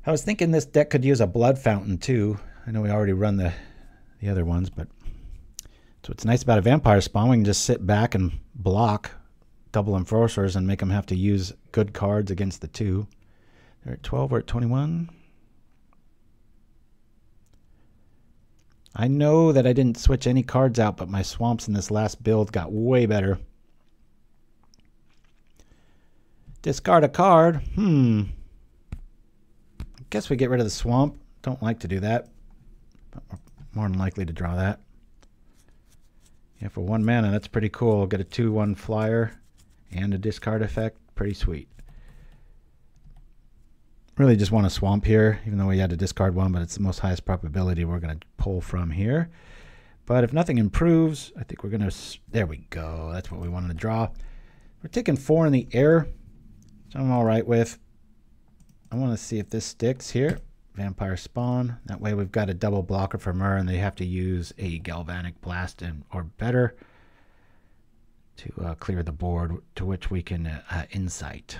I was thinking this deck could use a Blood Fountain too. I know we already run the other ones, but so what's nice about a Vampire Spawn, we can just sit back and block double Enforcers and make them have to use good cards against the two. They're at 12, we're at 21. I know that I didn't switch any cards out, but my swamps in this last build got way better. Discard a card. I guess we get rid of the swamp. Don't like to do that, but we're more than likely to draw that. Yeah, for 1 mana, that's pretty cool. Get a 2/1 flyer and a discard effect. Pretty sweet. Really just want a swamp here, even though we had to discard one, but it's the most highest probability we're going to pull from here. But if nothing improves, I think we're going to... There we go. That's what we wanted to draw. We're taking 4 in the air, which I'm all right with. I want to see if this sticks here. Vampire Spawn. That way we've got a double blocker for Myr, and they have to use a Galvanic Blast or better to clear the board, to which we can Insight.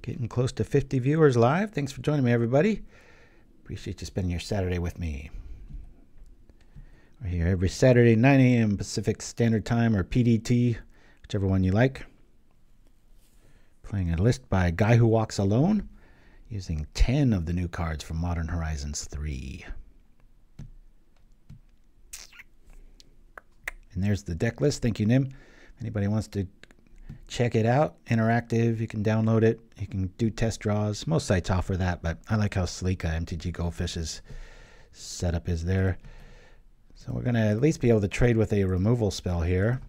Getting close to 50 viewers live. Thanks for joining me, everybody. Appreciate you spending your Saturday with me. We're here every Saturday, 9 a.m. Pacific Standard Time, or PDT, whichever one you like. Playing a list by Guy Who Walks Alone, using 10 of the new cards from Modern Horizons 3. And there's the deck list. Thank you, Nim. If anybody wants to check it out, interactive, you can download it. You can do test draws. Most sites offer that, but I like how sleek MTG Goldfish's setup is there. So we're going to at least be able to trade with a removal spell here.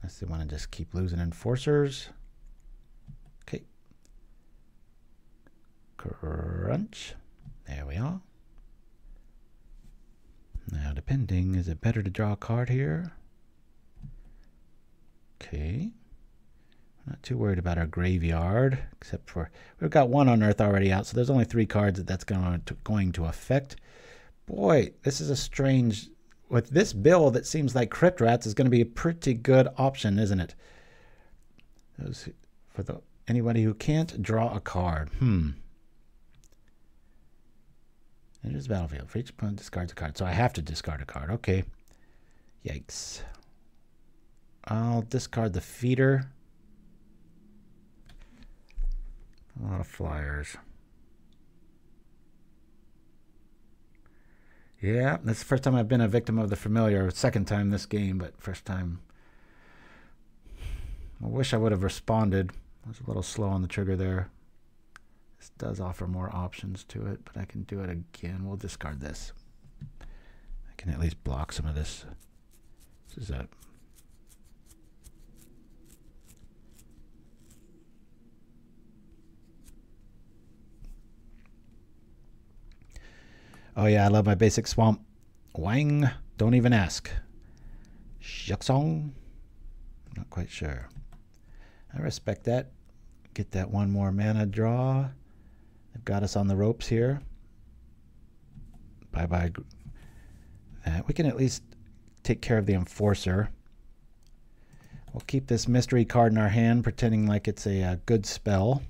Unless they want to just keep losing Enforcers. Okay. Crunch. There we are. Now, depending, is it better to draw a card here? Okay. I'm not too worried about our graveyard, except for we've got 1 Unearth already out, so there's only 3 cards that's going to affect. Boy, this is a strange... With this build, it seems like Crypt Rats is going to be a pretty good option, isn't it? For anybody who can't draw a card. It is battlefield. For each opponent discards a card. So I have to discard a card. Okay. Yikes. I'll discard the feeder. A lot of flyers. Yeah, that's the first time I've been a victim of the familiar. Second time this game, but first time. I wish I would have responded. I was a little slow on the trigger there. This does offer more options to it, but I can do it again. We'll discard this. I can at least block some of this. This is a... Oh yeah, I love my basic swamp. Wang, don't even ask. Shucksong? Not quite sure. I respect that. Get that 1 more mana draw. They've got us on the ropes here. Bye-bye. We can at least take care of the Enforcer. We'll keep this mystery card in our hand, pretending like it's a good spell.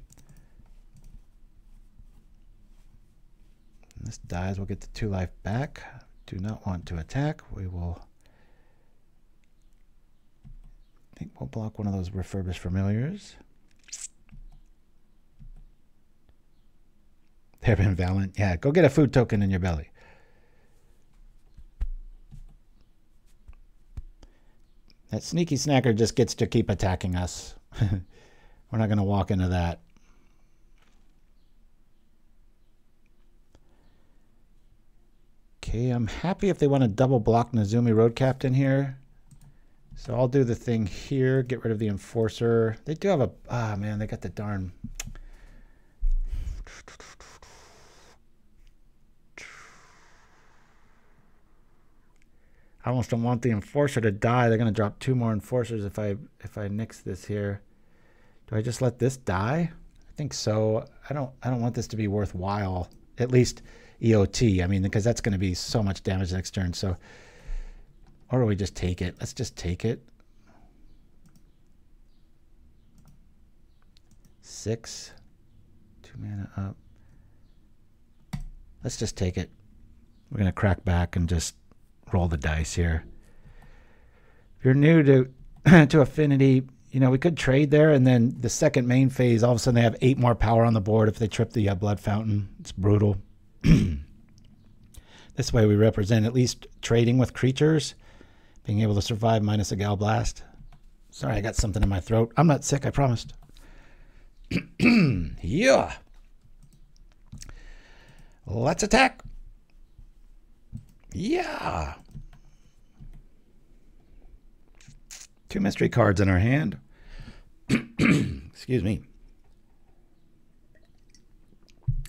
This dies, we'll get the 2 life back. Do not want to attack. We will... I think we'll block one of those refurbished familiars. They've been valiant. Yeah, go get a food token in your belly. That sneaky snacker just gets to keep attacking us. We're not going to walk into that. Okay, I'm happy if they want to double block Nezumi Road Captain here. So I'll do the thing here, get rid of the Enforcer. They do have a, ah man, they got the darn. I almost don't want the Enforcer to die. They're going to drop 2 more Enforcers if I nix this here. Do I just let this die? I think so. I don't want this to be worthwhile. At least EOT. I mean, because that's going to be so much damage next turn. So, or do we just take it? Let's just take it. 6. 2 mana up. Let's just take it. We're going to crack back and just roll the dice here. If you're new to to Affinity, you know, we could trade there, and then the second main phase, all of a sudden they have 8 more power on the board if they trip the Blood Fountain. It's brutal. This way we represent at least trading with creatures, being able to survive minus a Gal Blast. Sorry, I got something in my throat. I'm not sick, I promised. Yeah. Let's attack. Yeah. 2 mystery cards in our hand. Excuse me.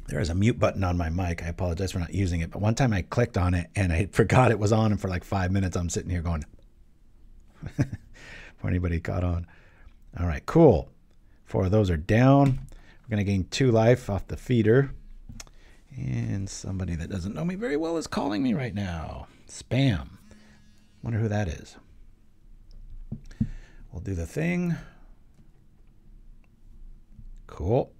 There is a mute button on my mic. I apologize for not using it. But one time I clicked on it and I forgot it was on. And for like 5 minutes, I'm sitting here going, before anybody caught on. All right, cool. 4 of those are down. We're going to gain 2 life off the feeder. And somebody that doesn't know me very well is calling me right now. Spam. Wonder who that is. We'll do the thing. Cool.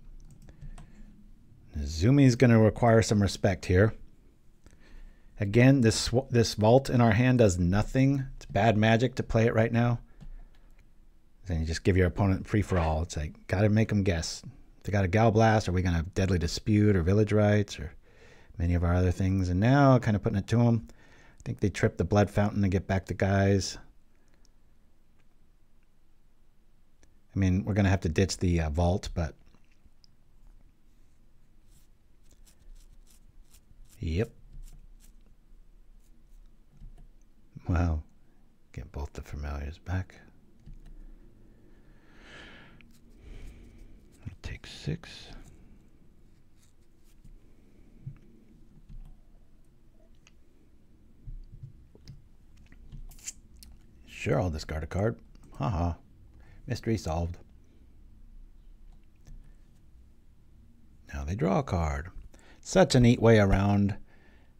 Nezumi's going to require some respect here. Again, this vault in our hand does nothing. It's bad magic to play it right now. Then you just give your opponent free-for-all. It's like, got to make them guess. If they got a Gal Blast, are we going to have Deadly Dispute or Village Rites or many of our other things? And now, kind of putting it to them. I think they tripped the Blood Fountain to get back the guys. I mean, we're going to have to ditch the vault, but... Yep. Wow. Get both the familiars back. Take 6. Sure, I'll discard a card. Haha. Mystery solved. Now they draw a card. Such a neat way around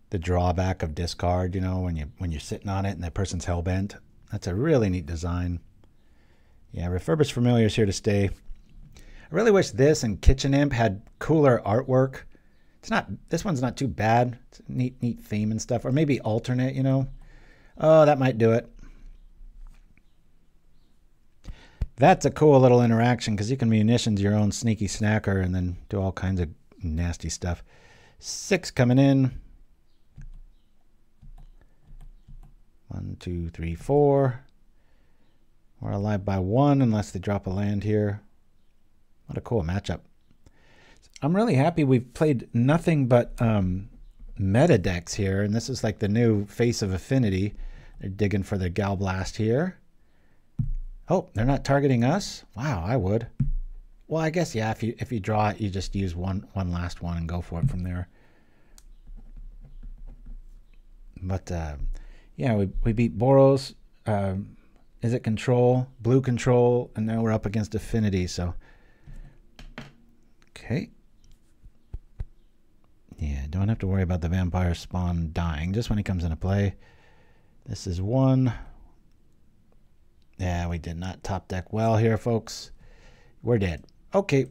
the drawback of discard, you know, when you're sitting on it and that person's hellbent. That's a really neat design. Yeah, Refurbished Familiar's here to stay. I really wish this and Kitchen Imp had cooler artwork. It's not, this one's not too bad. It's a neat theme and stuff. Or maybe alternate, you know. Oh, that might do it. That's a cool little interaction because you can munitions your own sneaky snacker and then do all kinds of nasty stuff. 6 coming in. 1, 2, 3, 4. We're alive by 1 unless they drop a land here. What a cool matchup. I'm really happy we've played nothing but meta decks here, and this is like the new face of Affinity. They're digging for the Gal Blast here. Oh, they're not targeting us? Wow, I would. Well, I guess, yeah, if you draw it, you just use one last one and go for it from there. But, yeah, we beat Boros. Is it Control? Blue Control, and now we're up against Affinity, so... Okay. Yeah, don't have to worry about the vampire spawn dying just when he comes into play. This is 1. Yeah, we did not top deck well here, folks. We're dead. Okay.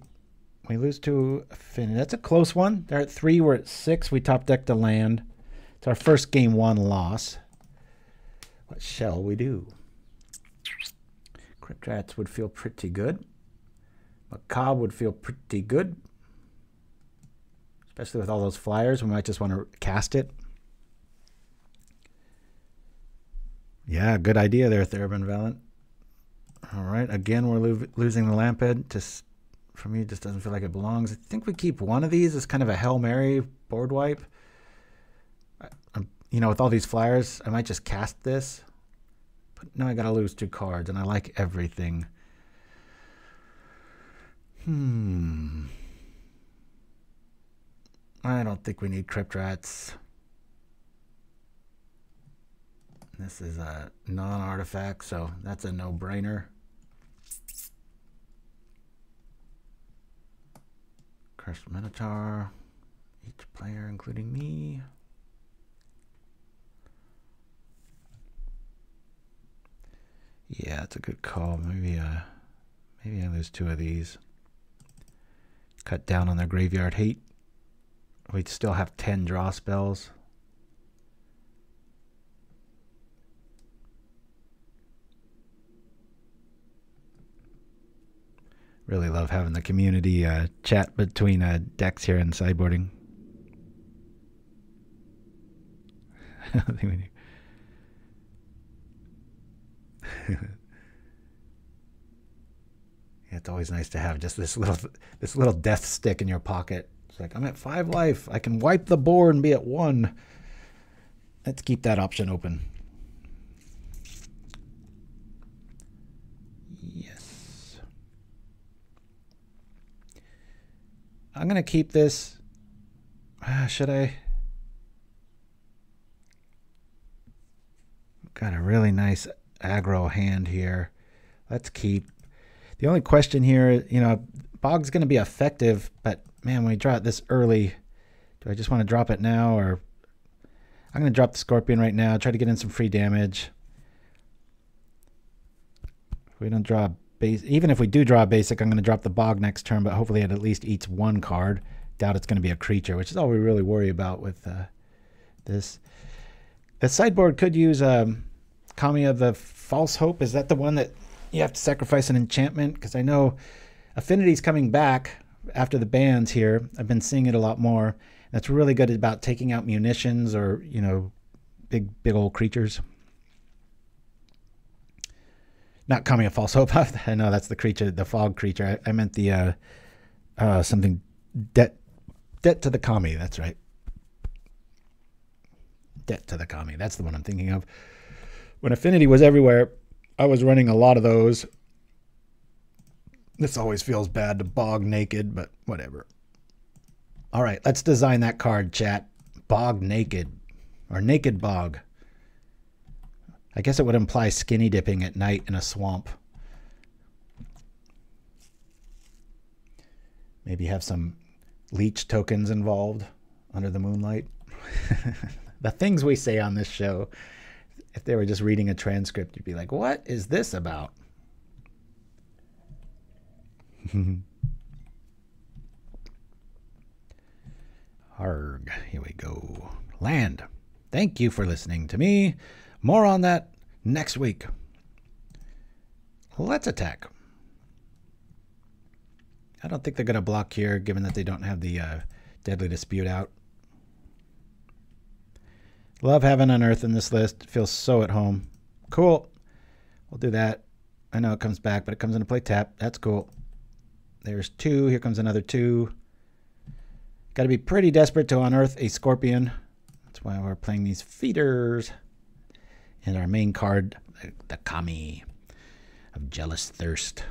We lose to Affinity. That's a close one. They're at 3. We're at 6. We top decked a land. It's our first game 1 loss. What shall we do? Crypt Rats would feel pretty good. Macabre would feel pretty good. Especially with all those flyers. We might just want to cast it. Yeah, good idea there, Therabin Valiant. All right, again, we're losing the Lampad. Just, for me, it just doesn't feel like it belongs. I think we keep one of these as kind of a Hail Mary board wipe. you know, with all these flyers, I might just cast this. But now I gotta lose 2 cards, and I like everything. I don't think we need Crypt Rats. This is a non-artifact, so that's a no-brainer. Accursed Minotaur. Each player, including me. Yeah, that's a good call. Maybe I lose 2 of these. Cut down on their graveyard hate. We'd still have 10 draw spells. Really love having the community chat between decks here and sideboarding. It's always nice to have just this little death stick in your pocket. It's like, I'm at 5 life. I can wipe the board and be at 1. Let's keep that option open. Yes. I'm going to keep this. Should I? Got a really nice aggro hand here. Let's keep. The only question here, you know, Bog's going to be effective, but man, when we draw it this early, do I just want to drop it now, or I'm going to drop the Scorpion right now, try to get in some free damage. If we don't draw a base, even if we do draw a basic, I'm going to drop the Bog next turn, but hopefully it at least eats 1 card. Doubt it's going to be a creature, which is all we really worry about with this. The sideboard could use Kami of the False Hope. Is that the one that you have to sacrifice an enchantment? Because I know Affinity's coming back after the bans here. I've been seeing it a lot more. That's really good about taking out munitions or, you know, big old creatures. Not Kami of False Hope. I know that's the creature, the fog creature. I meant the something debt to the Kami. That's right. Debt to the Kami. That's the one I'm thinking of. When Affinity was everywhere, I was running a lot of those. This always feels bad to Bog naked, but whatever. All right, let's design that card, chat. Bog naked, or naked Bog. I guess it would imply skinny dipping at night in a swamp. Maybe have some leech tokens involved under the moonlight. The things we say on this show. If they were just reading a transcript, you'd be like, what is this about? Arg, here we go. Land. Thank you for listening to me. More on that next week. Let's attack. I don't think they're going to block here, given that they don't have the Deadly Dispute out. Love having Unearth in this list. It feels so at home. Cool. We'll do that. I know it comes back, but it comes into play tap. That's cool. There's 2. Here comes another 2. Got to be pretty desperate to unearth a Scorpion. That's why we're playing these feeders. And our main card, the Kami of Jealous Thirst.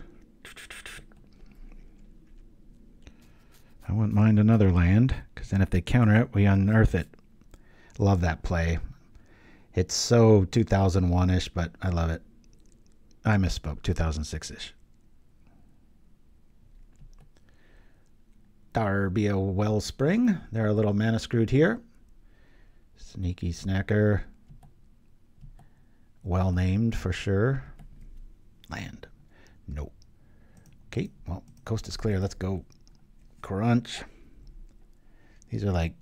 I wouldn't mind another land, because then if they counter it, we unearth it. Love that play. It's so 2001-ish, but I love it. I misspoke, 2006-ish. Darbia Wellspring. They're a little mana screwed here. Sneaky Snacker. Well named for sure. Land. Nope. Okay, well, coast is clear. Let's go. Crunch. These are like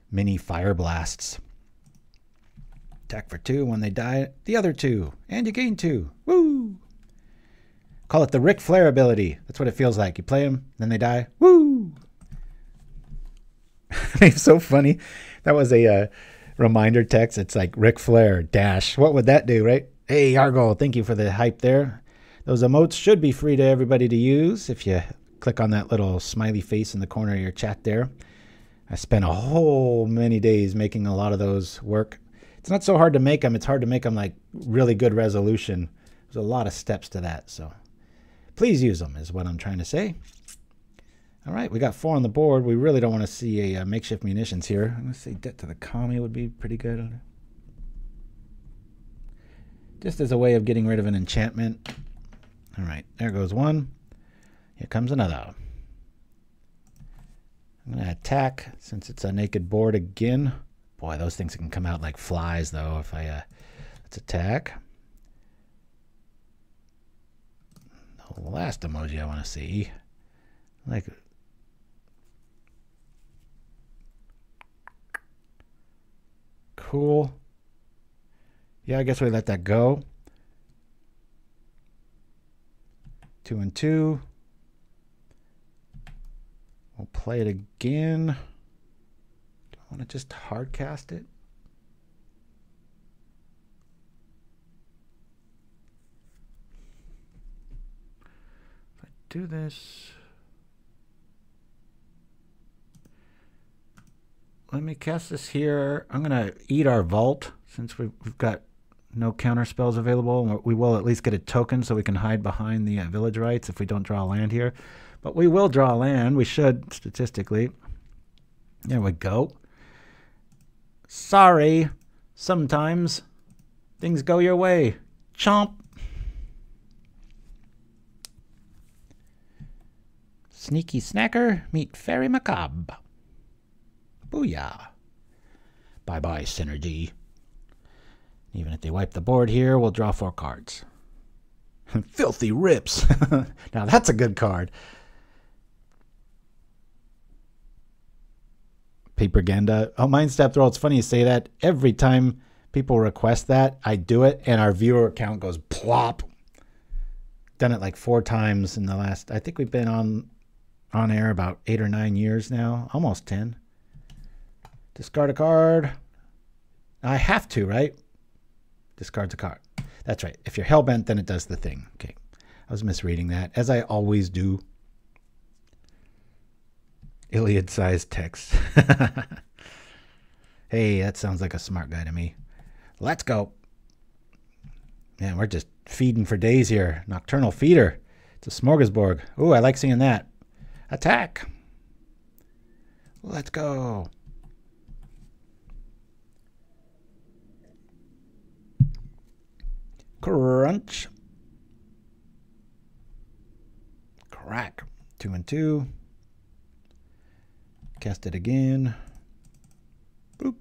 mini fire blasts. Attack for 2. When they die, the other 2. And you gain 2. Woo! Call it the Ric Flair ability. That's what it feels like. You play them, then they die. Woo! It's so funny. That was a reminder text. It's like Ric Flair dash. What would that do, right? Hey, Argo, thank you for the hype there. Those emotes should be free to everybody to use if you click on that little smiley face in the corner of your chat there. I spent a whole many days making a lot of those work. It's not so hard to make them. It's hard to make them like really good resolution. There's a lot of steps to that. So please use them is what I'm trying to say. All right, we got 4 on the board. We really don't want to see a makeshift munitions here. I'm going to say Debt to the Kami would be pretty good. Just as a way of getting rid of an enchantment. All right, there goes one. Here comes another. I'm going to attack since it's a naked board again. Boy, those things can come out like flies, though. If I let's attack. The last emoji I want to see, like, cool. Yeah, I guess we let that go. 2 and 2. We'll play it again. I want to just hard cast it. If I do this, let me cast this here. I'm going to eat our vault since we've got no counter spells available. We will at least get a token so we can hide behind the Village Rites if we don't draw a land here. But we will draw a land. We should, statistically. There we go. Sorry, sometimes things go your way. Chomp. Sneaky Snacker, meet Faerie Macabre. Booyah. Bye-bye, Synergy. Even if they wipe the board here, we'll draw 4 cards. Filthy Rips. Now that's a good card. Paperganda. Oh, Mind Step Throw. It's funny you say that. Every time people request that, I do it, and our viewer count goes plop. Done it like 4 times in the last, I think we've been on air about 8 or 9 years now. Almost 10. Discard a card. I have to, right? Discards a card. That's right. If you're hellbent, then it does the thing. Okay. I was misreading that, as I always do. Iliad-sized text. Hey, that sounds like a smart guy to me. Let's go. Man, we're just feeding for days here. Nocturnal Feeder. It's a smorgasbord. Ooh, I like seeing that. Attack. Let's go. Crunch. Crack. 2 and 2. Cast it again. Boop.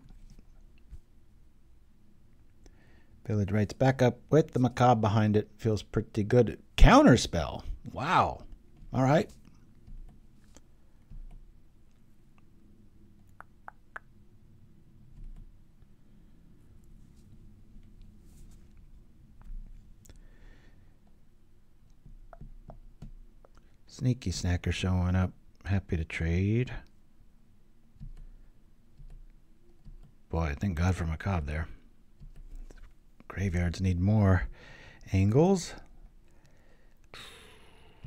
Village Rites back up with the Macabre behind it. Feels pretty good. Counter spell. Wow. All right. Sneaky Snacker showing up. Happy to trade. Boy, thank God for Macabre there. Graveyards need more angles.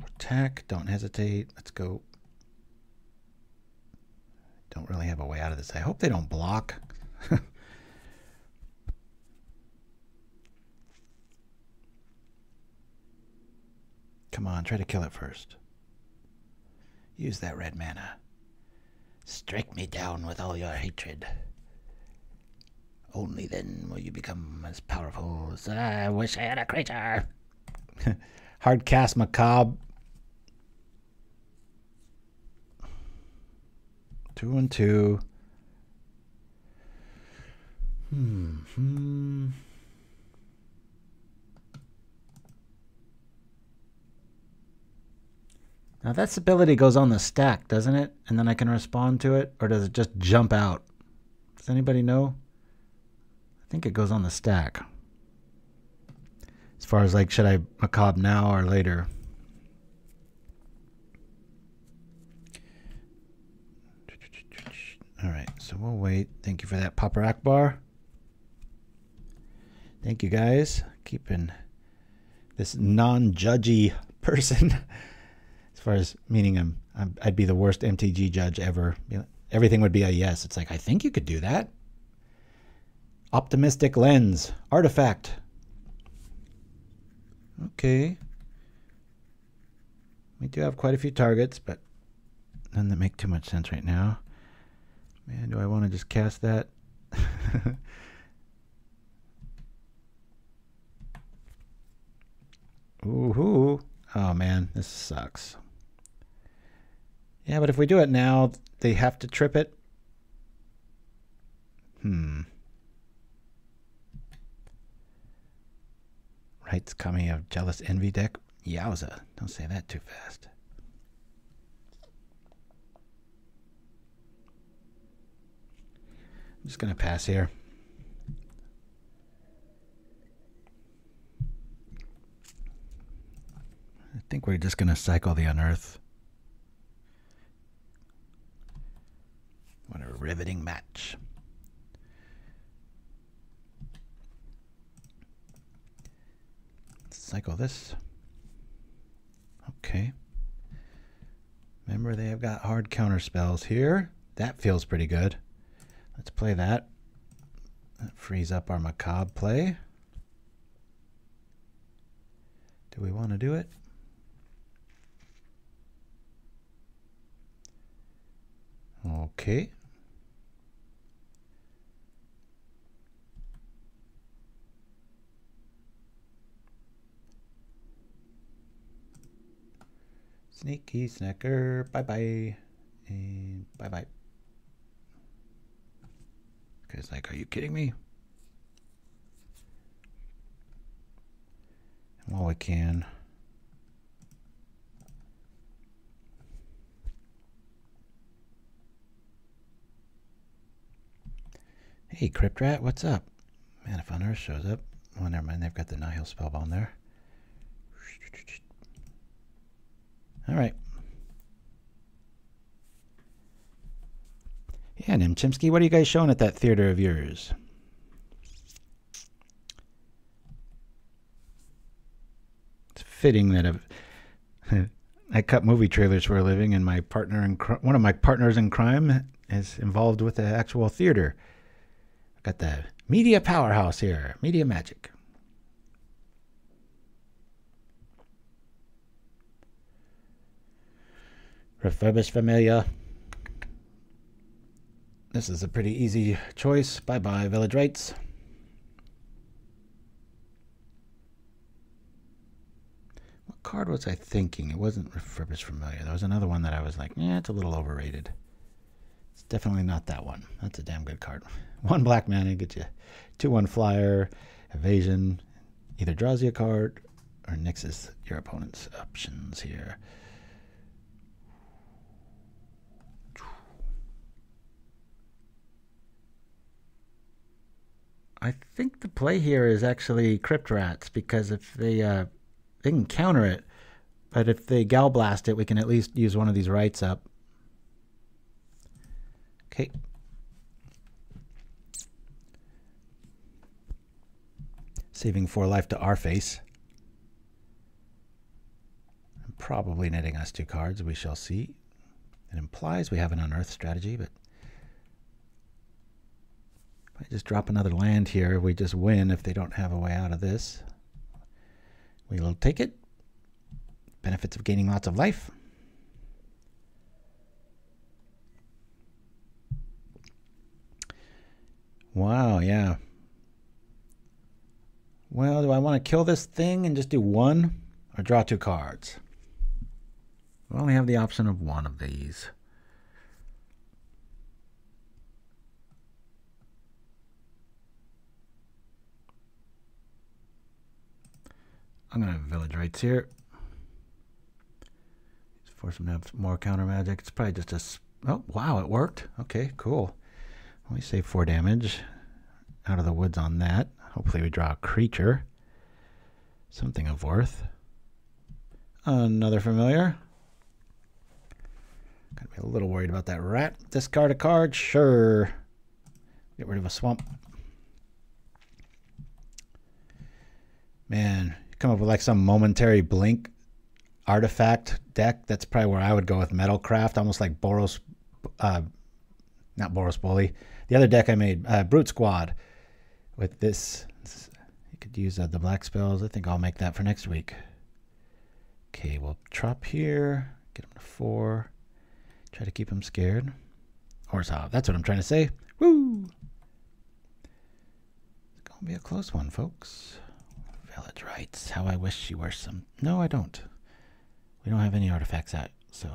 Attack. Don't hesitate. Let's go. Don't really have a way out of this. I hope they don't block. Come on, try to kill it first. Use that red mana. Strike me down with all your hatred. Only then will you become as powerful as I wish I had a creature. Hard cast Macabre. 2 and 2. Now this ability goes on the stack, doesn't it? And then I can respond to it? Or does it just jump out? Does anybody know? I think it goes on the stack. As far as like, should I Macabre now or later? All right, so we'll wait. Thank you for that, PauperRBust. Thank you guys. Keeping this non-judgy person. As far as meaning I'd be the worst MTG judge ever. Everything would be a yes. It's like, I think you could do that. Optimistic Lens. Artifact. Okay. We do have quite a few targets, but none that make too much sense right now. Man, do I want to just cast that? Ooh. Oh man, this sucks. Yeah, but if we do it now, they have to trip it. Rites coming of Jealous Envy deck. Yowza. Don't say that too fast. I'm just going to pass here. I think we're just going to cycle the Unearth. What a riveting match. Cycle this. Okay. Remember, they have got hard counter spells here. That feels pretty good. Let's play that. That frees up our Macabre play. Do we want to do it? Okay. Sneaky snacker. Bye-bye. And bye-bye. Because, like, are you kidding me? And while we can. Hey, Crypt Rat, what's up? Man, if Unearth shows up. Oh, never mind. They've got the Nihil Spellbound there. All right. Yeah, and Chimpskey, what are you guys showing at that theater of yours? It's fitting that I cut movie trailers for a living, and my partner in one of my partners in crime is involved with the actual theater. I've got the media powerhouse here, Media Magic. Refurbished Familia. This is a pretty easy choice. Bye-bye, Village Rites. What card was I thinking? It wasn't Refurbished Familia. There was another one that I was like, it's a little overrated. It's definitely not that one. That's a damn good card. 1 black mana, get you 2/1 flyer, evasion. Either draws you a card or nixes your opponent's options here. I think the play here is actually Crypt Rats, because if they can counter it, but if they Gal Blast it, we can at least use one of these rights up. Okay. Saving 4 life to our face. And probably netting us 2 cards, we shall see. It implies we have an Unearth strategy, but if I just drop another land here, we just win if they don't have a way out of this. We'll take it. Benefits of gaining lots of life. Wow, yeah. Well, do I want to kill this thing and just do 1 or draw 2 cards? We only have the option of 1 of these. I'm going to have Village Rites here. Just force him to have more counter magic. It's probably just a... Oh, wow, it worked. Okay, cool. We save 4 damage out of the woods on that. Hopefully we draw a creature. Something of worth. Another familiar. Gotta be a little worried about that rat. Discard a card? Sure. Get rid of a swamp. Man, you come up with like some momentary blink artifact deck. That's probably where I would go with Metalcraft. Almost like not Boros Bully. The other deck I made, Brute Squad. with this. You could use the black spells. I think I'll make that for next week. Okay, we'll drop here. Get him to 4. Try to keep him scared. Or so. That's what I'm trying to say. Woo! It's going to be a close one, folks. Village Rites. How I wish you were some... No, I don't. We don't have any artifacts out, so...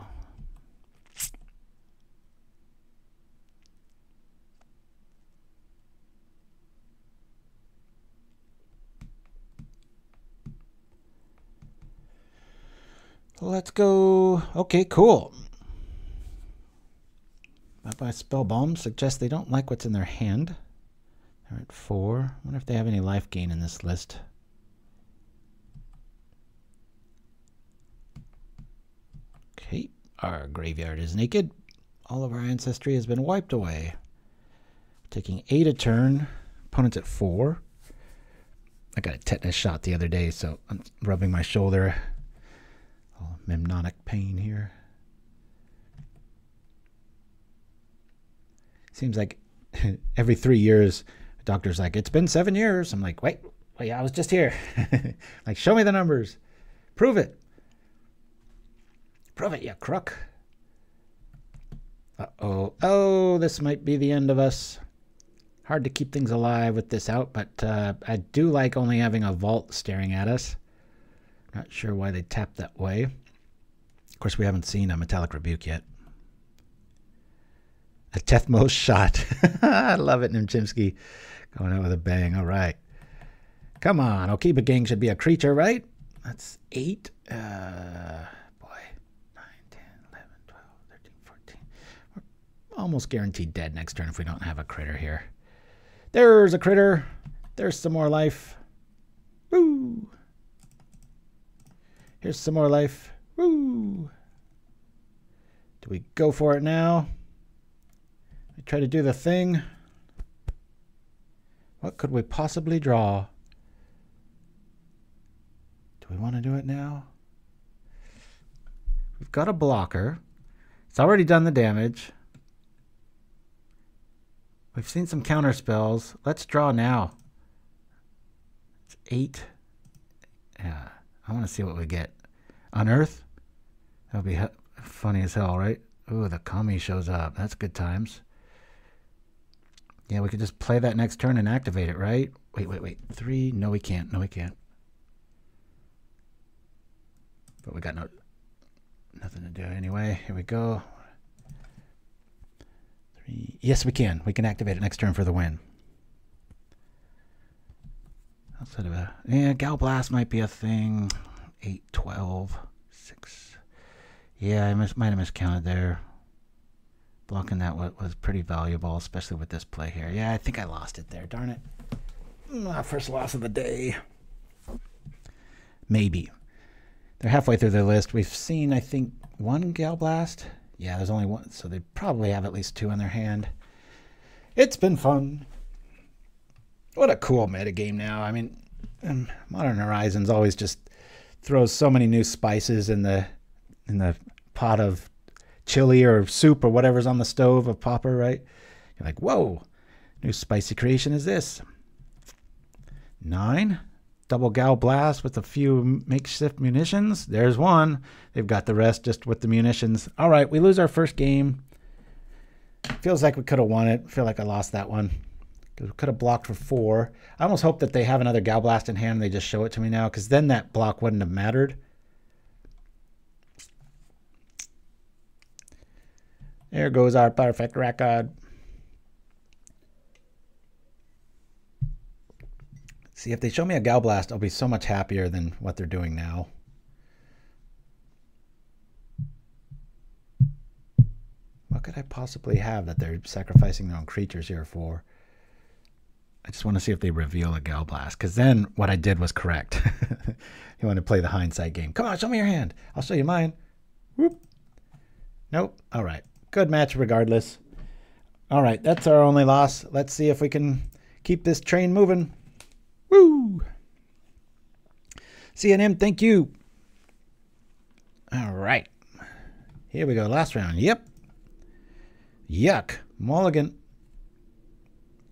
Let's go. Okay, cool. Bye-bye Spell Bomb suggests they don't like what's in their hand. They're at 4. I wonder if they have any life gain in this list. Okay, our graveyard is naked. All of our ancestry has been wiped away. Taking 8 a turn. Opponent's at 4. I got a tetanus shot the other day, so I'm rubbing my shoulder. Oh, mnemonic pain here. Seems like every 3 years, the doctor's like, it's been 7 years. I'm like, wait, I was just here. Like, show me the numbers. Prove it. Prove it, you crook. Uh-oh. Oh, this might be the end of us. Hard to keep things alive with this out, but I do like only having a vault staring at us. Not sure why they tapped that way. Of course, we haven't seen a Metallic Rebuke yet. A Tethmos shot. I love it, Chimpskey. Going out with a bang. All right. Come on. Okiba Gang should be a creature, right? That's 8. Boy. 9, 10, 11, 12, 13, 14. We're almost guaranteed dead next turn if we don't have a critter here. There's a critter. There's some more life. Woo! Here's some more life. Woo! Do we go for it now? We try to do the thing. What could we possibly draw? Do we want to do it now? We've got a blocker. It's already done the damage. We've seen some counter spells. Let's draw now. It's 8. Yeah, I want to see what we get. Unearth? That'll be funny as hell, right? Ooh, the Kami shows up. That's good times. Yeah, we could just play that next turn and activate it, right? Wait. 3. No, we can't. No, we can't. But we got nothing to do anyway. Here we go. 3. Yes, we can. We can activate it next turn for the win. Outside of Gal Blast might be a thing. 8, 12, 6. Yeah, I might have miscounted there. Blocking that was pretty valuable, especially with this play here. Yeah, I think I lost it there. Darn it. First loss of the day. Maybe. They're halfway through their list. We've seen, I think, 1 Gal Blast. Yeah, there's only 1, so they probably have at least 2 in their hand. It's been fun. What a cool metagame now. I mean, Modern Horizons always just throws so many new spices in the pot of chili or soup or whatever's on the stove of Pauper, right? You're like, whoa, new spicy creation is this. 9, double Gal Blast with a few makeshift munitions. There's 1. They've got the rest just with the munitions. All right, we lose our first game. Feels like we could have won it. I feel like I lost that one. We could have blocked for 4. I almost hope that they have another Gal Blast in hand and they just show it to me now, because then that block wouldn't have mattered. There goes our perfect record. See, if they show me a Gal Blast, I'll be so much happier than what they're doing now. What could I possibly have that they're sacrificing their own creatures here for? I just want to see if they reveal a Gal Blast, because then what I did was correct. You want to play the hindsight game. Come on, show me your hand. I'll show you mine. Whoop. Nope. All right. Good match regardless. All right, that's our only loss. Let's see if we can keep this train moving. Woo! CNM, thank you. All right. Here we go. Last round. Yep. Yuck. Mulligan.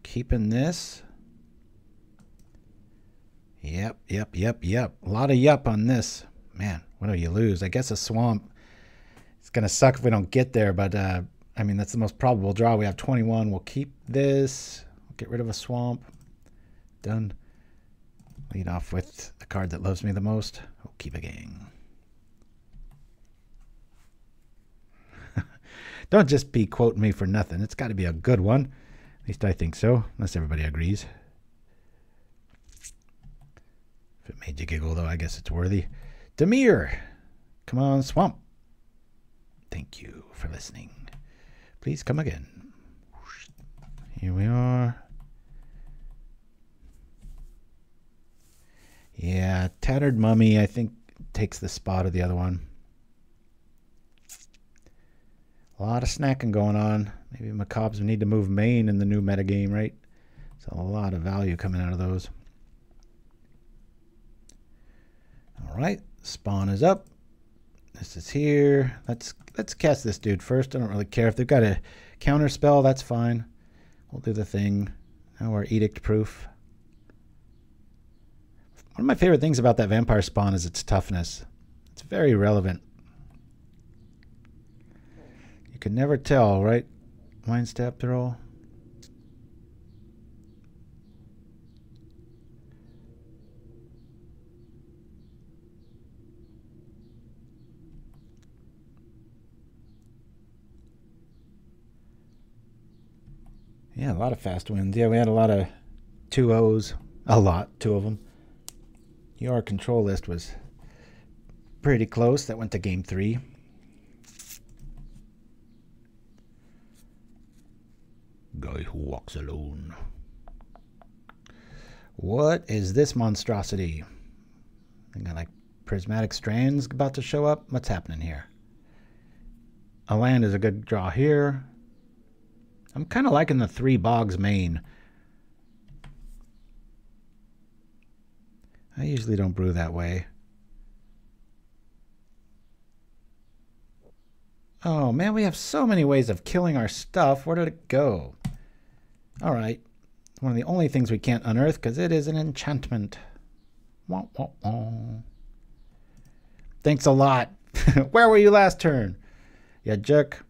Keeping this. Yep. A lot of yup on this. Man, what do you lose? I guess a swamp. It's going to suck if we don't get there, but I mean, that's the most probable draw. We have 21. We'll keep this. We'll get rid of a swamp. Done. Lead off with the card that loves me the most. Okiba gang. Don't just be quoting me for nothing. It's got to be a good one. At least I think so, unless everybody agrees. If it made you giggle, though, I guess it's worthy. Demir, come on, swamp. Thank you for listening. Please come again. Here we are. Yeah, Tattered Mummy, I think, takes the spot of the other one. A lot of snacking going on. Maybe Macabres need to move main in the new metagame, right? So a lot of value coming out of those. All right, spawn is up. This is here. Let's cast this dude first. I don't really care if they've got a counter spell. That's fine. We'll do the thing. Now we're edict proof. One of my favorite things about that vampire spawn is its toughness. It's very relevant. You can never tell, right? Mind step throw. Yeah, a lot of fast wins. Yeah, we had a lot of 2-0s. A lot, 2 of them. Your control list was pretty close. That went to game 3. Guy who walks alone. What is this monstrosity? I got like prismatic strands about to show up. What's happening here? A land is a good draw here. I'm kind of liking the 3 bogs main. I usually don't brew that way. Oh man, we have so many ways of killing our stuff. Where did it go? All right. One of the only things we can't unearth because it is an enchantment. Wah, wah, wah. Thanks a lot. Where were you last turn? Yeah, jerk.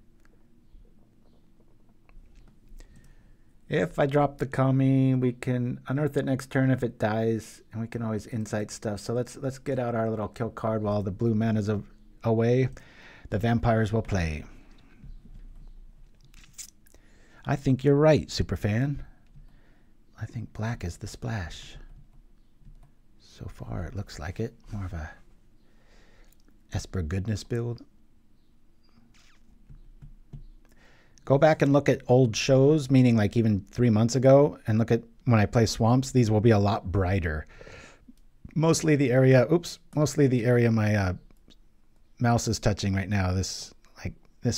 If I drop the kami, we can unearth it next turn if it dies, and we can always insight stuff. So let's get out our little kill card while the blue mana's away. The vampires will play. I think you're right, superfan. I think black is the splash. So far, it looks like it. More of a Esper goodness build. Go back and look at old shows, meaning like even 3 months ago, and look at when I play swamps. These will be a lot brighter. Mostly the area, mostly the area my mouse is touching right now. This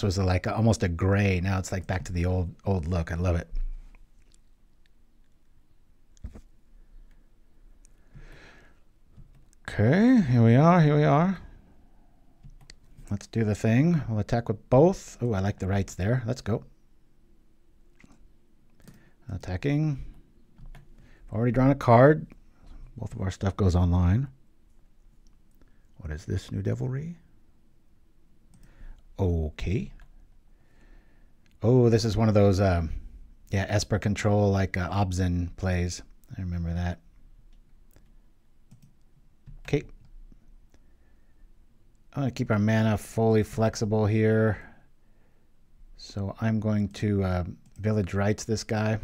was almost a gray. Now it's like back to the old look. I love it. Okay, here we are. Let's do the thing. We'll attack with both. Oh, I like the rights there. Let's go. Attacking. Already drawn a card. Both of our stuff goes online. What is this new devilry? Okay. Oh, this is one of those, yeah, Esper control like Obzin plays. I remember that. Okay. I'm going to keep our mana fully flexible here. So I'm going to Village Rites this guy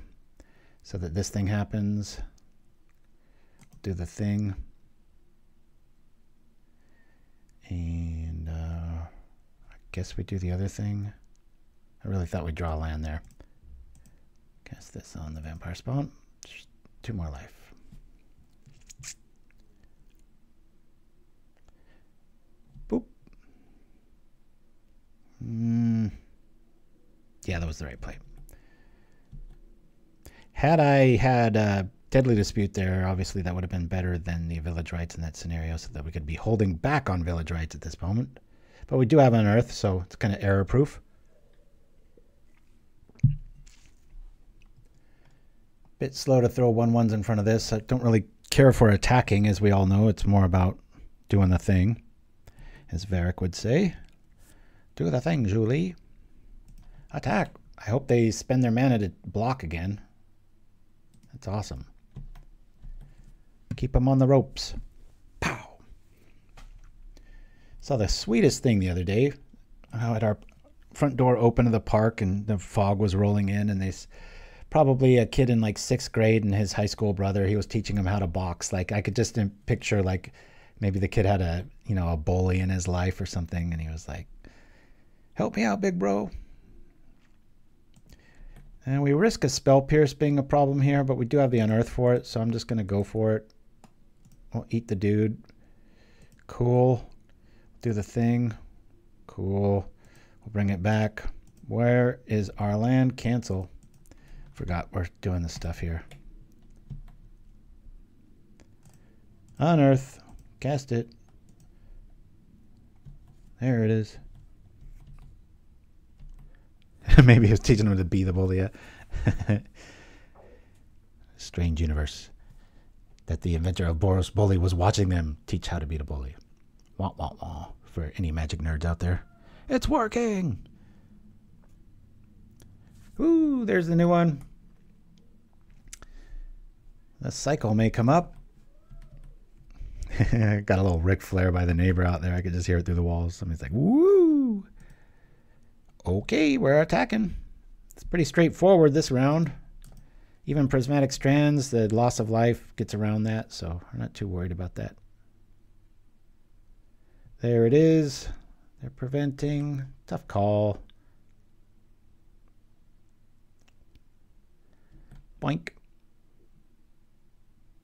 so that this thing happens. Do the thing. And I guess we do the other thing. I really thought we'd draw a land there. Cast this on the vampire spawn. Just 2 more life. Boop. Yeah, that was the right play. Had I had Deadly Dispute there, obviously that would have been better than the Village Rites in that scenario, so that we could be holding back on Village Rites at this moment. But we do have Unearth, so it's kind of error-proof. Bit slow to throw 1/1s in front of this. I don't really care for attacking, as we all know. It's more about doing the thing, as Varric would say. Do the thing, Julie. Attack. I hope they spend their mana to block again. That's awesome. Keep them on the ropes. Pow. Saw the sweetest thing the other day. I had our front door open to the park and the fog was rolling in, and they probably a kid in like 6th grade and his high school brother, he was teaching him how to box. Like I could just picture like maybe the kid had a, you know, a bully in his life or something, and he was like, help me out, big bro. And we risk a Spell Pierce being a problem here, but we do have the Unearth for it, so I'm just going to go for it. We'll eat the dude. Cool. Do the thing. Cool. We'll bring it back. Where is our land? Cancel. Forgot we're doing this stuff here. Unearth. Cast it. There it is. Maybe he was teaching him to be the bully. Strange universe. That the inventor of Boros Bully was watching them teach how to beat a bully. Wah, wah, wah. For any Magic nerds out there. It's working! Ooh, there's the new one. The cycle may come up. Got a little Ric Flair by the neighbor out there. I could just hear it through the walls. Somebody's like, woo! Okay, we're attacking. It's pretty straightforward this round. Even Prismatic Strands, the loss of life gets around that, so we're not too worried about that. There it is. They're preventing. Tough call. Boink.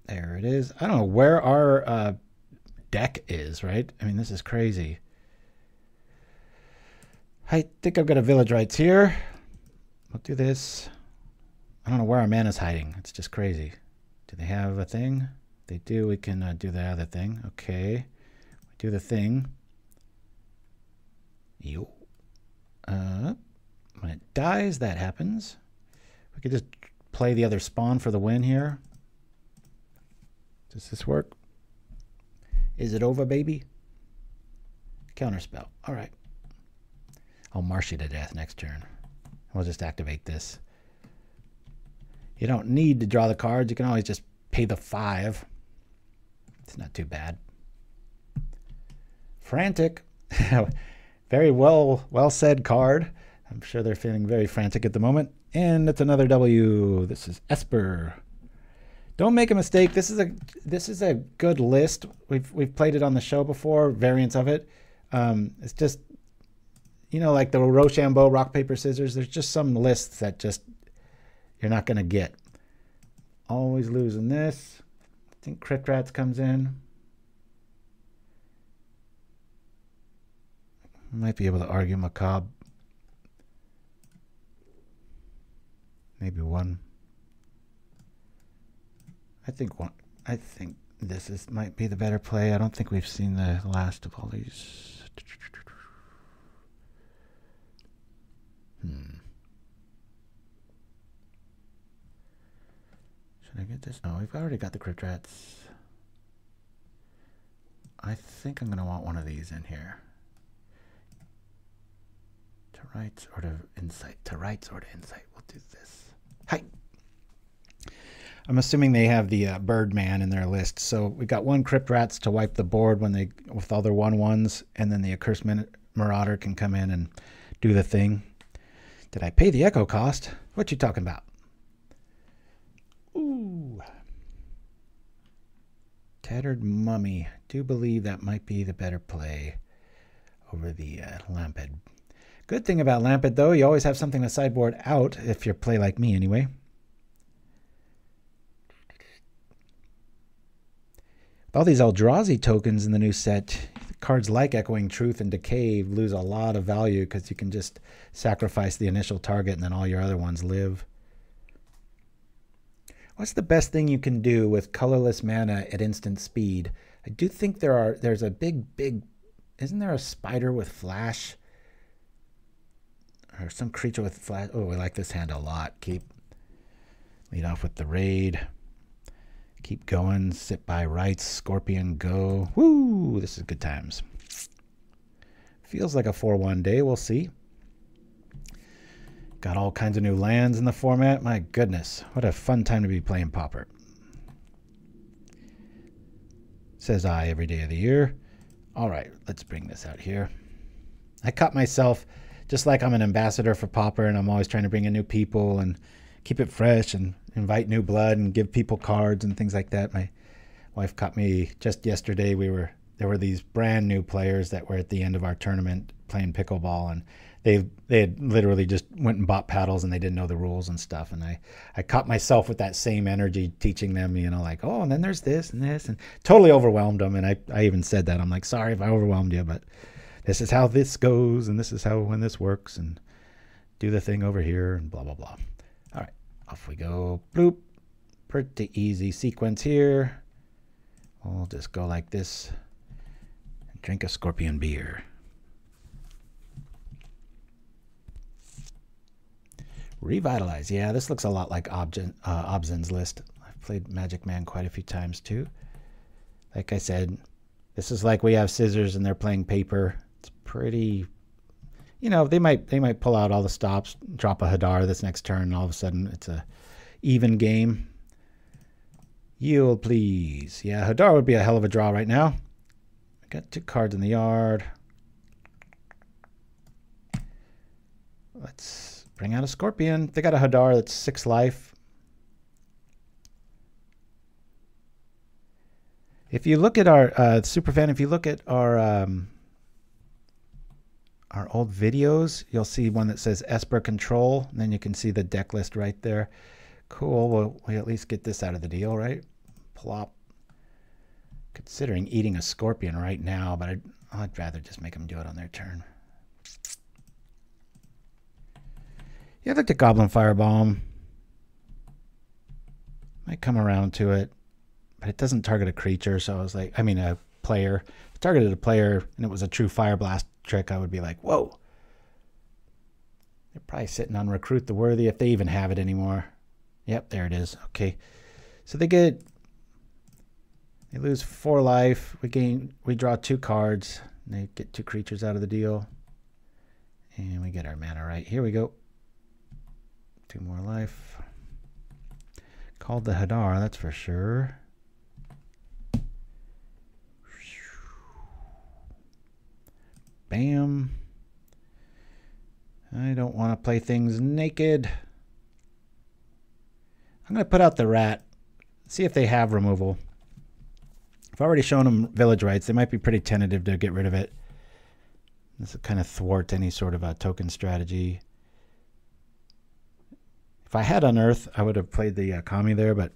There it is. I don't know where our deck is, right? I mean, this is crazy. I think I've got a Village Rites here. We'll do this. I don't know where our mana's hiding. It's just crazy. Do they have a thing? They do. We can do the other thing. Okay. We do the thing. Yo. When it dies, that happens. We could just play the other spawn for the win here. Does this work? Is it over, baby? Counterspell. All right. I'll marsh you to death next turn. We'll just activate this. You don't need to draw the cards. You can always just pay the 5. It's not too bad. Frantic. Very well said card. I'm sure they're feeling very frantic at the moment. And it's another W. This is Esper. Don't make a mistake. This is a good list. We've played it on the show before, variants of it. It's just, you know, like the Rochambeau, rock, paper, scissors. There's just some lists that just you're not going to get. Always losing this. I think Crypt Rats comes in. Might be able to argue Macabre. Maybe one. I think this might be the better play. I don't think we've seen the last of all these. Should I get this? No, we've already got the Crypt Rats. I think I'm going to want one of these in here. To rights or to insight? To rights or to insight? We'll do this. Hi. I'm assuming they have the Birdman in their list. So we got one Crypt Rats to wipe the board when they with all their 1/1s, and then the Accursed Marauder can come in and do the thing. Did I pay the echo cost? What you talking about? Ooh. Tattered Mummy. Do believe that might be the better play over the Lampad. Good thing about Lampad, though, you always have something to sideboard out, if you play like me anyway. With all these Eldrazi tokens in the new set, cards like Echoing Truth and Decay lose a lot of value because you can just sacrifice the initial target and then all your other ones live. What's the best thing you can do with colorless mana at instant speed? I do think there's a big, isn't there a spider with flash? Or some creature with flash. Oh, we like this hand a lot. Lead off with the raid. Keep going. Sit by Rites. Scorpion, go. Woo! This is good times. Feels like a 4-1 day. We'll see. Got all kinds of new lands in the format. My goodness. What a fun time to be playing Pauper. Says I every day of the year. All right, let's bring this out here. I caught myself, just like I'm an ambassador for Pauper, and I'm always trying to bring in new people and keep it fresh and invite new blood and give people cards and things like that. My wife caught me just yesterday. There were these brand new players that were at the end of our tournament playing pickleball, and they had literally just went and bought paddles and they didn't know the rules and stuff. And I caught myself with that same energy teaching them, you know, like, oh, and then there's this and this, and totally overwhelmed them. And I even said that. I'm like, sorry if I overwhelmed you, but this is how this goes, and this is how when this works, and do the thing over here, and blah, blah, blah. All right, off we go. Bloop. Pretty easy sequence here. We'll just go like this and drink a scorpion beer. Revitalize. Yeah, this looks a lot like Obzen's list. I've played Magic Man quite a few times too. Like I said, this is like we have scissors and they're playing paper. It's pretty, you know, they might pull out all the stops, drop a Hadar this next turn, and all of a sudden it's a even game. Yield, please. Yeah, Hadar would be a hell of a draw right now. I got 2 cards in the yard. Let's bring out a Scorpion. They got a Hadar that's 6 life. If you look at our Superfan, if you look at our old videos, you'll see one that says Esper Control, and then you can see the deck list right there. Cool. Well, we at least get this out of the deal, right? Plop. Considering eating a Scorpion right now, but I'd rather just make them do it on their turn. Yeah, I looked at Goblin Firebomb. Might come around to it, but it doesn't target a creature, so I was like, I mean a player. If it targeted a player and it was a true Fire Blast trick, I would be like, whoa. They're probably sitting on Recruit the Worthy if they even have it anymore. Yep, there it is. Okay. So they lose 4 life. We draw 2 cards. And they get 2 creatures out of the deal. And we get our mana right. Here we go. 2 more life. Called the Hadar, that's for sure. Bam. I don't want to play things naked. I'm going to put out the rat. See if they have removal. I've already shown them Village Rites. They might be pretty tentative to get rid of it. This will kind of thwart any sort of a token strategy. If I had Unearth, I would have played the Kami there, but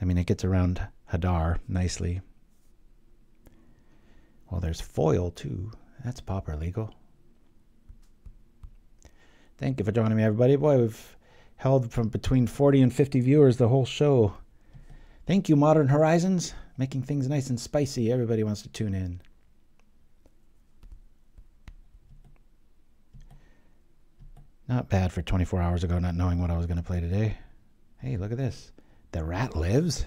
I mean, it gets around Hadar nicely. Well, there's foil too. That's Pauper legal. Thank you for joining me, everybody. Boy, we've held from between 40 and 50 viewers the whole show. Thank you, Modern Horizons, making things nice and spicy. Everybody wants to tune in. Not bad for 24 hours ago, not knowing what I was going to play today. Hey, look at this. The rat lives?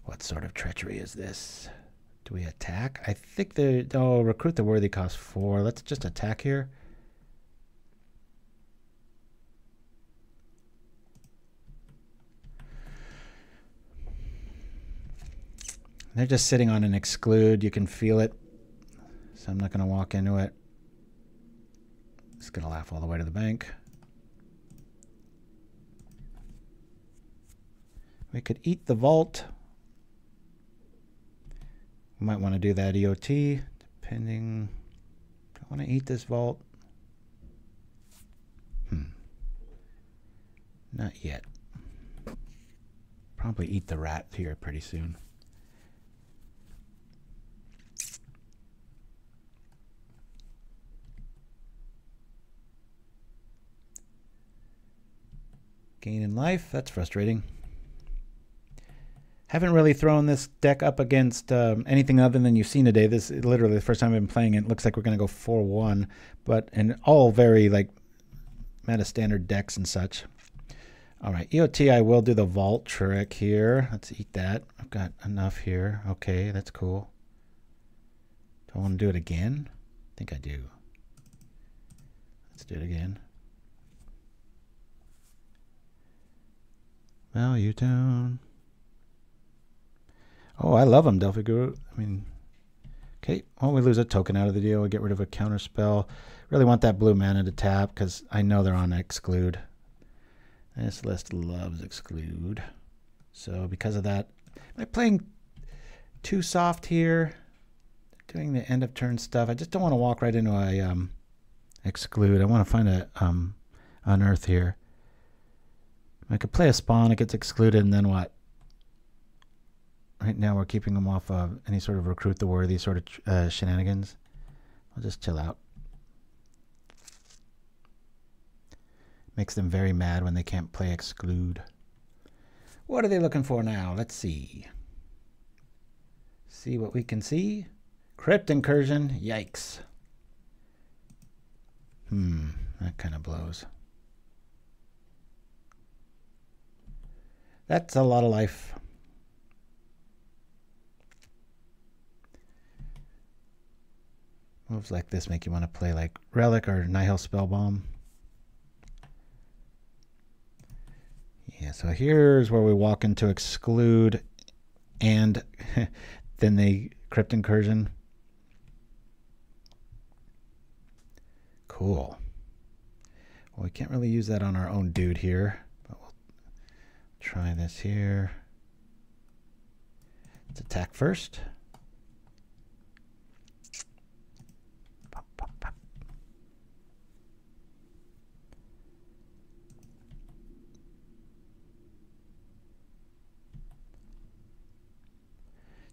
What sort of treachery is this? Do we attack? I think Recruit the Worthy costs 4. Let's just attack here. They're just sitting on an exclude. You can feel it. So I'm not going to walk into it. Just going to laugh all the way to the bank. We could eat the vault. We might want to do that EOT, depending. Do I want to eat this vault? Not yet. Probably eat the rat here pretty soon. Gain in life, that's frustrating. Haven't really thrown this deck up against anything other than you've seen today. This is literally the first time I've been playing it. It looks like we're going to go 4-1, but in all very like meta standard decks and such. All right, EOT, I will do the vault trick here. Let's eat that. I've got enough here. Okay, that's cool. Do I want to do it again? I think I do. Let's do it again. Value Tone. Oh, I love them, Delphi Guru. I mean, okay, well, we lose a token out of the deal. We get rid of a counter spell. Really want that blue mana to tap because I know they're on exclude. This list loves exclude. So because of that, am I playing too soft here? Doing the end of turn stuff. I just don't want to walk right into a exclude. I want to find a Unearth here. I could play a spawn, it gets excluded, and then what? Right now we're keeping them off of any sort of recruit the worthy sort of shenanigans. I'll just chill out. Makes them very mad when they can't play exclude. What are they looking for now? Let's see. See what we can see. Crypt Incursion. Yikes. That kind of blows. That's a lot of life. Moves like this make you want to play like Relic or Nihil Spellbomb. Yeah, so here's where we walk into exclude and then the Crypt Incursion. Cool. Well, we can't really use that on our own dude here, but we'll try this here. Let's attack first. Pop, pop, pop.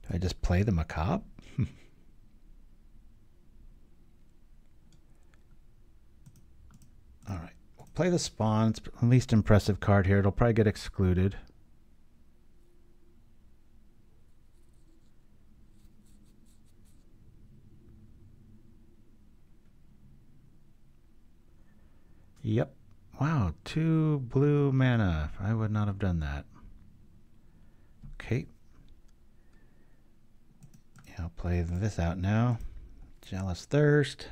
Do I just play the Macabre? All right, we'll play the Spawn. It's the least impressive card here. It'll probably get excluded. Yep. Wow, 2 blue mana. I would not have done that. Okay. Yeah, I'll play this out now. Jealous Thirst.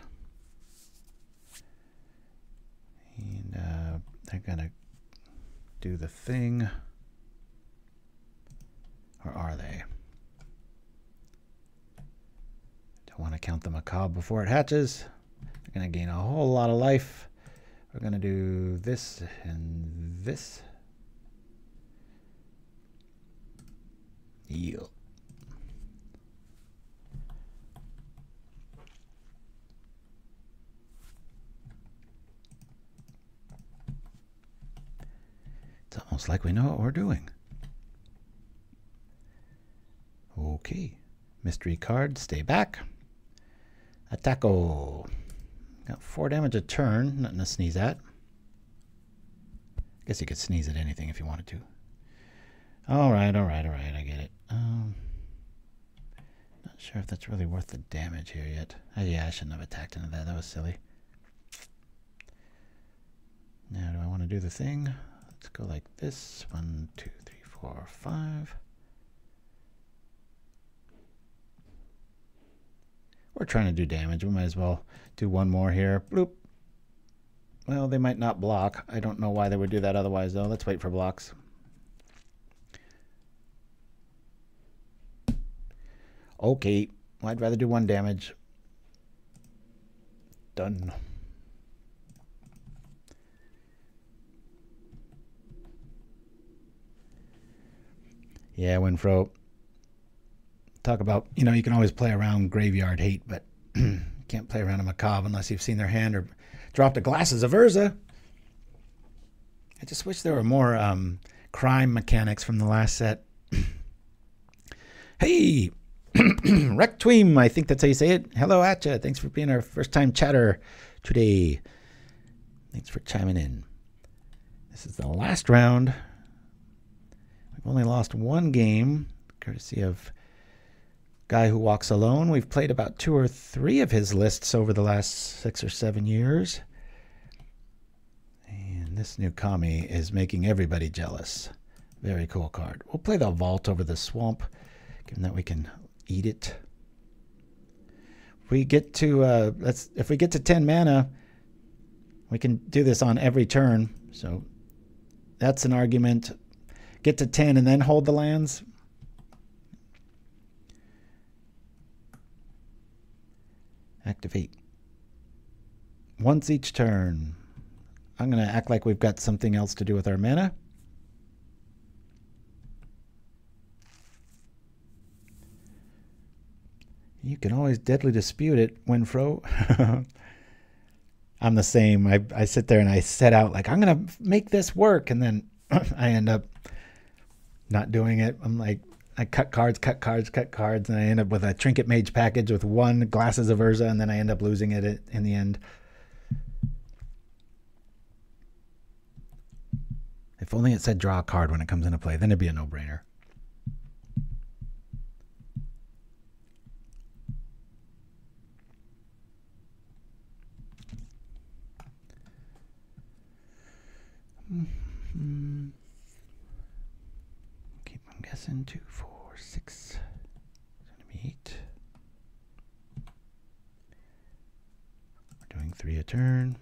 And they're going to do the thing. Or are they? Don't want to count the Macabre before it hatches. They're going to gain a whole lot of life. We're going to do this and this. Yield. It's almost like we know what we're doing. Okay. Mystery card, stay back. Attacko. Got 4 damage a turn, nothing to sneeze at. Guess you could sneeze at anything if you wanted to. Alright, I get it. Not sure if that's really worth the damage here yet. Yeah, I shouldn't have attacked into that, that was silly. Now, do I want to do the thing? Let's go like this. 1, 2, 3, 4, 5. We're trying to do damage. We might as well do one more here. Bloop. Well, they might not block. I don't know why they would do that otherwise, though. Let's wait for blocks. Okay. Well, I'd rather do 1 damage. Done. Yeah, Winfro. Talk about, you know, you can always play around graveyard hate, but can't play around a Macabre unless you've seen their hand or dropped a Glasses of Urza. I just wish there were more crime mechanics from the last set. Hey, Rectweem, I think that's how you say it. Hello, Atcha. Thanks for being our first-time chatter today. Thanks for chiming in. This is the last round. We've only lost 1 game, courtesy of Guy Who Walks Alone. We've played about 2 or 3 of his lists over the last 6 or 7 years. And This new Kami is making everybody jealous. Very cool card. We'll play the Vault over the Swamp, given that we can eat it. If we get to if we get to 10 mana, we can do this on every turn. So that's an argument. Get to 10 and then hold the lands. Activate. Once each turn. I'm going to act like we've got something else to do with our mana. You can always deadly dispute it, Winfro. I'm the same. I sit there and I set out like, I'm going to make this work. And then I end up not doing it. I'm like, I cut cards. And I end up with a Trinket Mage package with 1 Glasses of Urza. And then I end up losing it in the end. If only it said draw a card when it comes into play, then it'd be a no-brainer. Keep on guessing. 2, 4, 6, 7, 8. We're doing 3 a turn.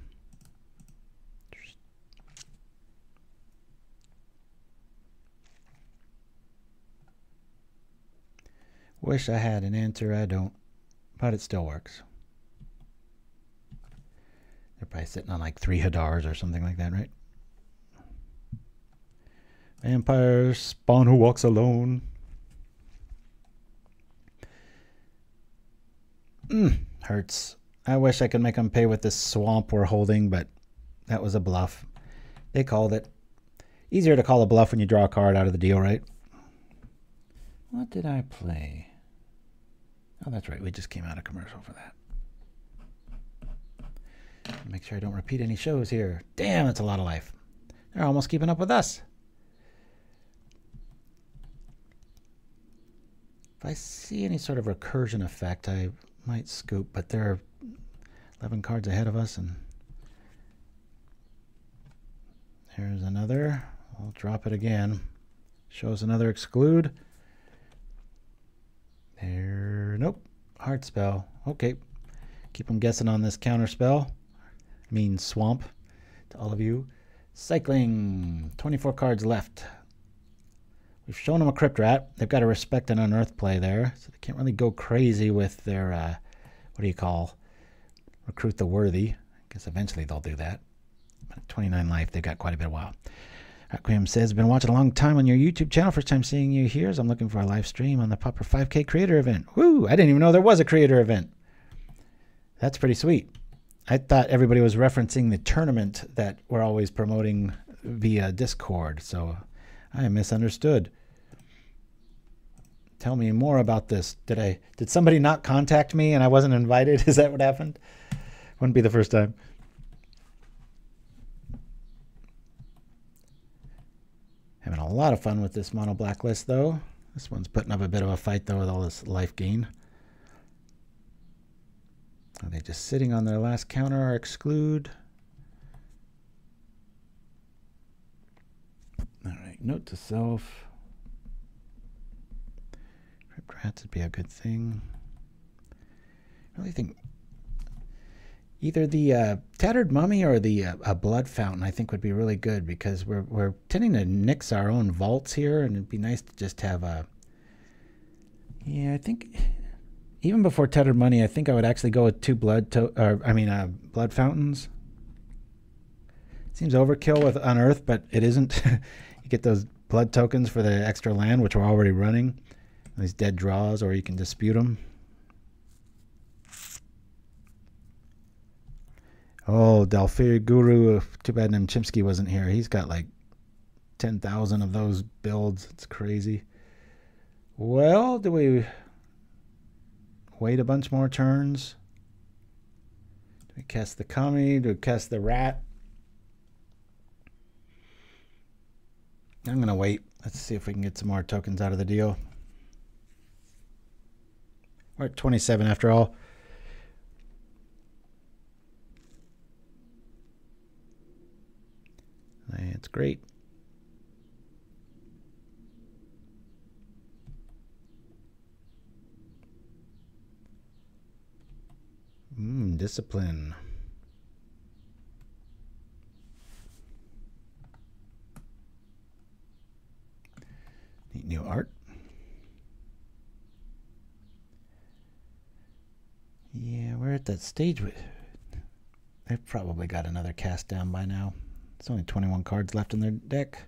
Wish I had an answer. I don't, but it still works. They're probably sitting on like 3 Hadars or something like that, right? Vampire Spawn Who Walks Alone. Hurts. I wish I could make them pay with this swamp we're holding, but that was a bluff. They called it. Easier to call a bluff when you draw a card out of the deal, right? What did I play? Oh, that's right. We just came out of commercial for that. Make sure I don't repeat any shows here. Damn, that's a lot of life. They're almost keeping up with us. If I see any sort of recursion effect, I might scoop, but they're 11 cards ahead of us, and here's another. I'll drop it again. Shows another exclude. There, nope. Hard spell. Okay. Keep them guessing on this counter spell. I mean swamp to all of you. Cycling. 24 cards left. We've shown them a Crypt Rat. They've got to respect an Unearth play there, so they can't really go crazy with their, what do you call, recruit the worthy. I guess eventually they'll do that. But at 29 life, they've got quite a bit of while. Requiem says, been watching a long time on your YouTube channel. First time seeing you here, so I'm looking for a live stream on the Pauper 5K creator event. Woo! I didn't even know there was a creator event. That's pretty sweet. I thought everybody was referencing the tournament that we're always promoting via Discord, so I misunderstood. Tell me more about this. Did somebody not contact me and I wasn't invited? Is that what happened? Wouldn't be the first time. Having a lot of fun with this mono black list, though. This one's putting up a bit of a fight, though, with all this life gain. Are they just sitting on their last counter or exclude? All right, note to self. Crypt Rats would be a good thing. I really think either the Tattered Mummy or the Blood Fountain, I think, would be really good, because we're tending to nix our own vaults here, and it'd be nice to just have a... Yeah, I think even before Tattered Mummy, I think I would actually go with 2 Blood Fountains. Seems overkill with Unearth, but it isn't. You get those blood tokens for the extra land, which we're already running. These dead draws, or you can dispute them. Oh, Dalfir Guru. Too bad Chimpskey wasn't here. He's got like 10,000 of those builds. It's crazy. Well, do we wait a bunch more turns? Do we cast the Kami? Do we cast the Rat? I'm going to wait. Let's see if we can get some more tokens out of the deal. We're at 27 after all. It's great. Discipline. Neat new art. Yeah, we're at that stage with. They've probably got another cast down by now. There's only 21 cards left in their deck.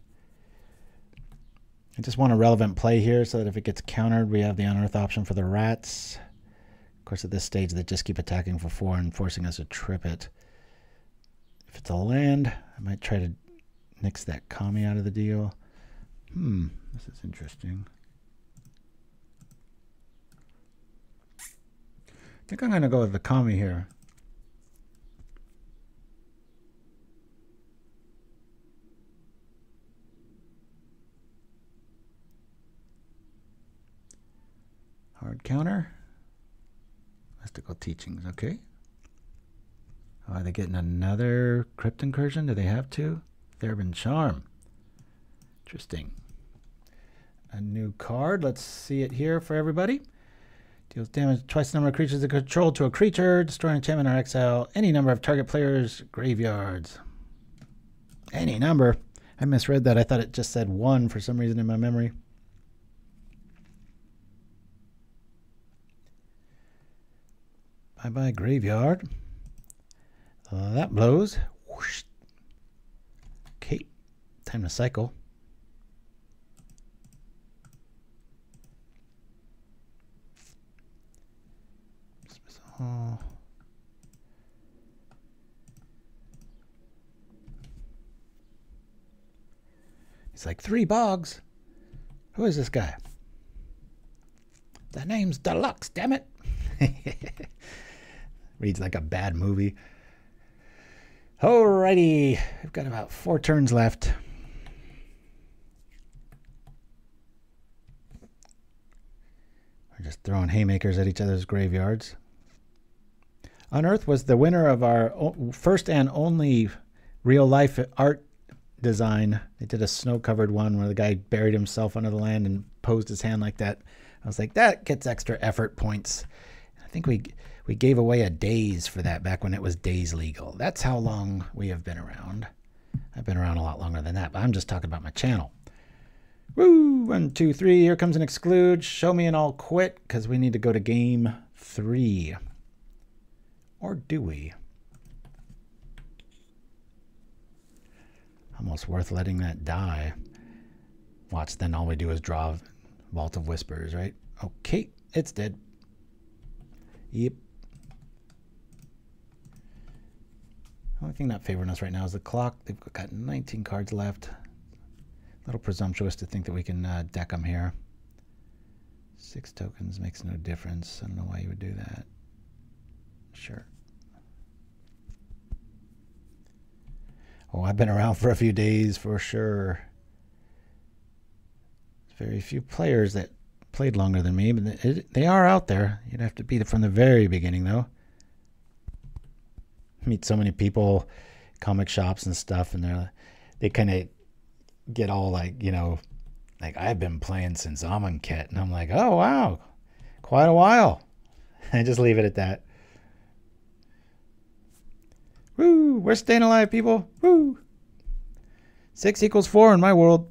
I just want a relevant play here so that if it gets countered, we have the Unearth option for the rats. Of course, at this stage, they just keep attacking for 4 and forcing us to trip it. If it's a land, I might try to nix that Kami out of the deal. This is interesting. I think I'm going to go with the Kami here. Hard counter. Mystical Teachings, okay. Oh, are they getting another Crypt Incursion? Do they have to? Therbin Charm. Interesting. A new card. Let's see it here for everybody. Deals damage twice the number of creatures that control to a creature, destroy an enchantment or exile any number of target players' graveyards. Any number. I misread that. I thought it just said 1 for some reason in my memory. Bye-bye, graveyard. That blows. Whoosh. Okay, time to cycle. He's like, 3 bogs. Who is this guy? The name's Deluxe, damn it. Reads like a bad movie. Alrighty, we've got about 4 turns left. We're just throwing haymakers at each other's graveyards. Unearth was the winner of our first and only real-life art design. They did a snow-covered one where the guy buried himself under the land and posed his hand like that. I was like, that gets extra effort points. I think we gave away a days for that back when it was days legal. That's how long we have been around. I've been around a lot longer than that, but I'm just talking about my channel. Woo! 1, 2, 3. Here comes an exclude. Show me and I'll quit because we need to go to game 3. Or do we? Almost worth letting that die. Watch, then all we do is draw Vault of Whispers, right? Okay, it's dead. Yep. The only thing not favoring us right now is the clock. They've got 19 cards left. A little presumptuous to think that we can deck them here. 6 tokens makes no difference. I don't know why you would do that. Sure. Oh, I've been around for a few days for sure. Very few players that played longer than me, but they are out there. You'd have to be from the very beginning, though. Meet so many people, comic shops and stuff, and they kind of get all like, you know, like I've been playing since Amonkhet, and I'm like, oh wow, quite a while. I just leave it at that. Woo! We're staying alive, people. Woo! 6 equals 4 in my world.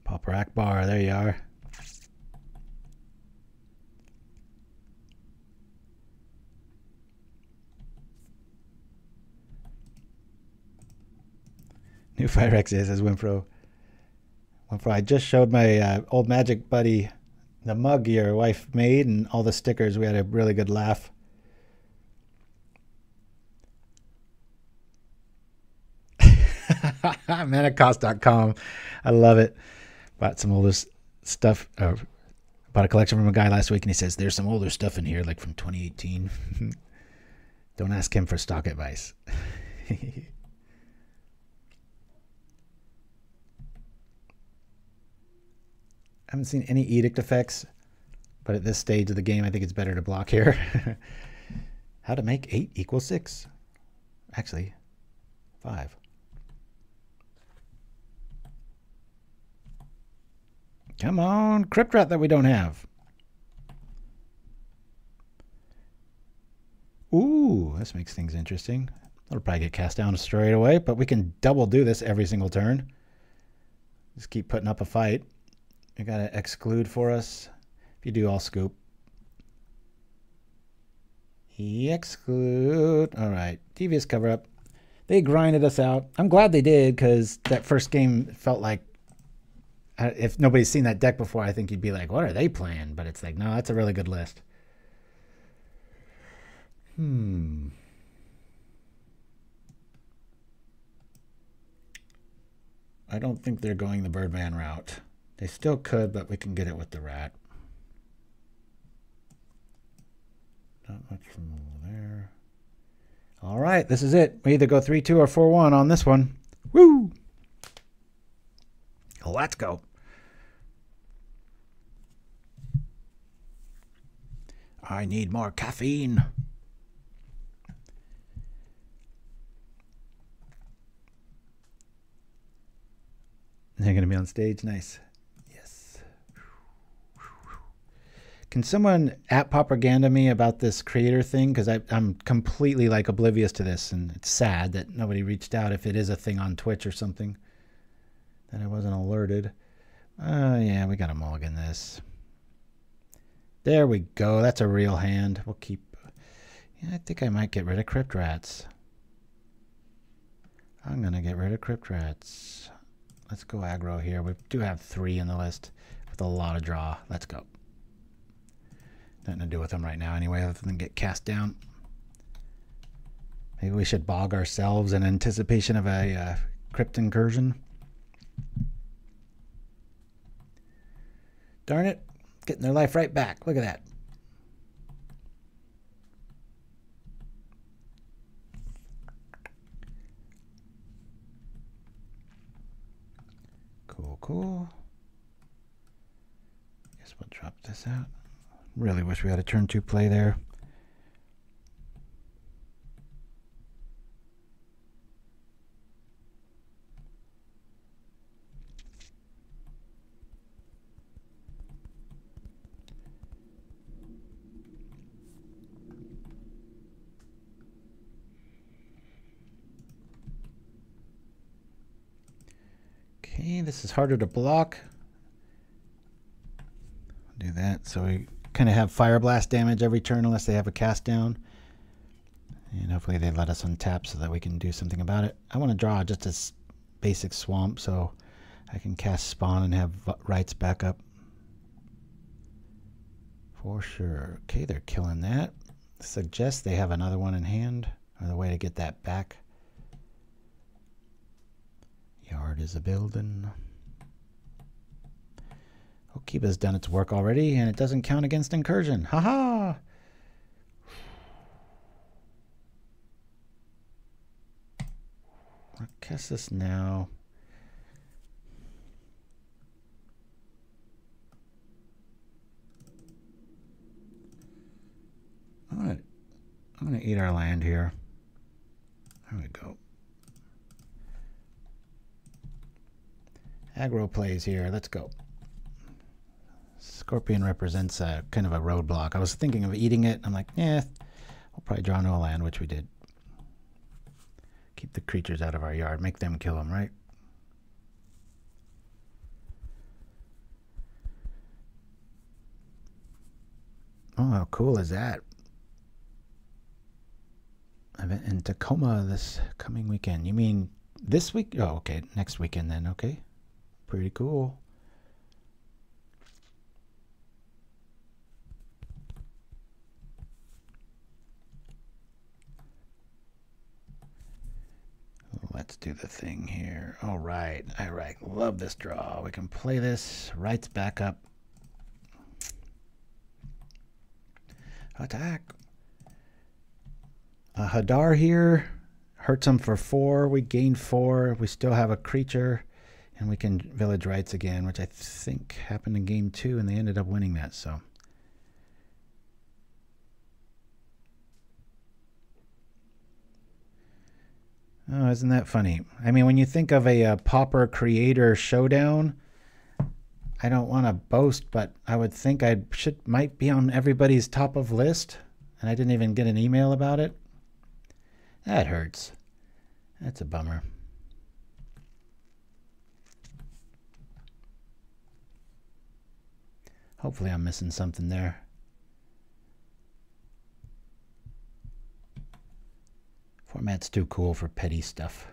Pauper Akbar, there you are. New Fire X says Winfro. Winfro, I just showed my old Magic buddy the mug your wife made and all the stickers. We had a really good laugh. Manacost.com. I love it. Bought some older stuff. Bought a collection from a guy last week and he says there's some older stuff in here like from 2018. Don't ask him for stock advice. I haven't seen any edict effects, but at this stage of the game, I think it's better to block here. How to make 8 equal 6. Actually, 5. Come on, Crypt Rat that we don't have. Ooh, this makes things interesting. That'll probably get cast down straight away, but we can double do this every single turn. Just keep putting up a fight. You got to exclude for us. If you do, I'll scoop. Exclude. All right, devious cover up. They grinded us out. I'm glad they did, because that first game felt like, if nobody's seen that deck before, I think you'd be like, what are they playing? But it's like, no, that's a really good list. I don't think they're going the Birdman route. They still could, but we can get it with the rat. Not much from over there. All right, this is it. We either go 3-2 or 4-1 on this one. Woo! Let's go. I need more caffeine. They're going to be on stage. Nice. Yes. Can someone at propaganda me about this creator thing? Because I'm completely like oblivious to this, and it's sad that nobody reached out if it is a thing on Twitch or something. That I wasn't alerted. Yeah, we got to mulligan this. There we go. That's a real hand. We'll keep... Yeah, I think I might get rid of Crypt Rats. I'm going to get rid of Crypt Rats. Let's go aggro here. We do have 3 in the list with a lot of draw. Let's go. Nothing to do with them right now anyway, other than get cast down. Maybe we should bog ourselves in anticipation of a crypt incursion. Darn it. Getting their life right back. Look at that. Cool. Guess we'll drop this out. Really wish we had a turn 2 play there. Okay, this is harder to block. Do that so we kind of have fire blast damage every turn unless they have a cast down. And hopefully they let us untap so that we can do something about it. I want to draw just a basic swamp so I can cast spawn and have rights back up. For sure. Okay, they're killing that. Suggests they have another one in hand, or the way to get that back. Yard is a building. Okiba's done its work already, and it doesn't count against incursion. Haha! I'll cast this now. I'm gonna eat our land here. There we go. Aggro plays here. Let's go. Scorpion represents a kind of a roadblock. I was thinking of eating it. I'm like, yeah, we'll probably draw no land, which we did. Keep the creatures out of our yard. Make them kill them, right? Oh, how cool is that? Event in Tacoma this coming weekend. You mean this week? Oh, okay. Next weekend then. Okay. Pretty cool. Let's do the thing here. All right. All right. Love this draw. We can play this. Rights back up. Attack. Hadar here. Hurts them for 4. We gain 4. We still have a creature. And we can Village Rites again, which I think happened in game 2, and they ended up winning that, so. Oh, isn't that funny? I mean, when you think of a Pauper Creator Showdown, I don't want to boast, but I would think might be on everybody's top of list, and I didn't even get an email about it. That hurts. That's a bummer. Hopefully I'm missing something there. Format's too cool for petty stuff.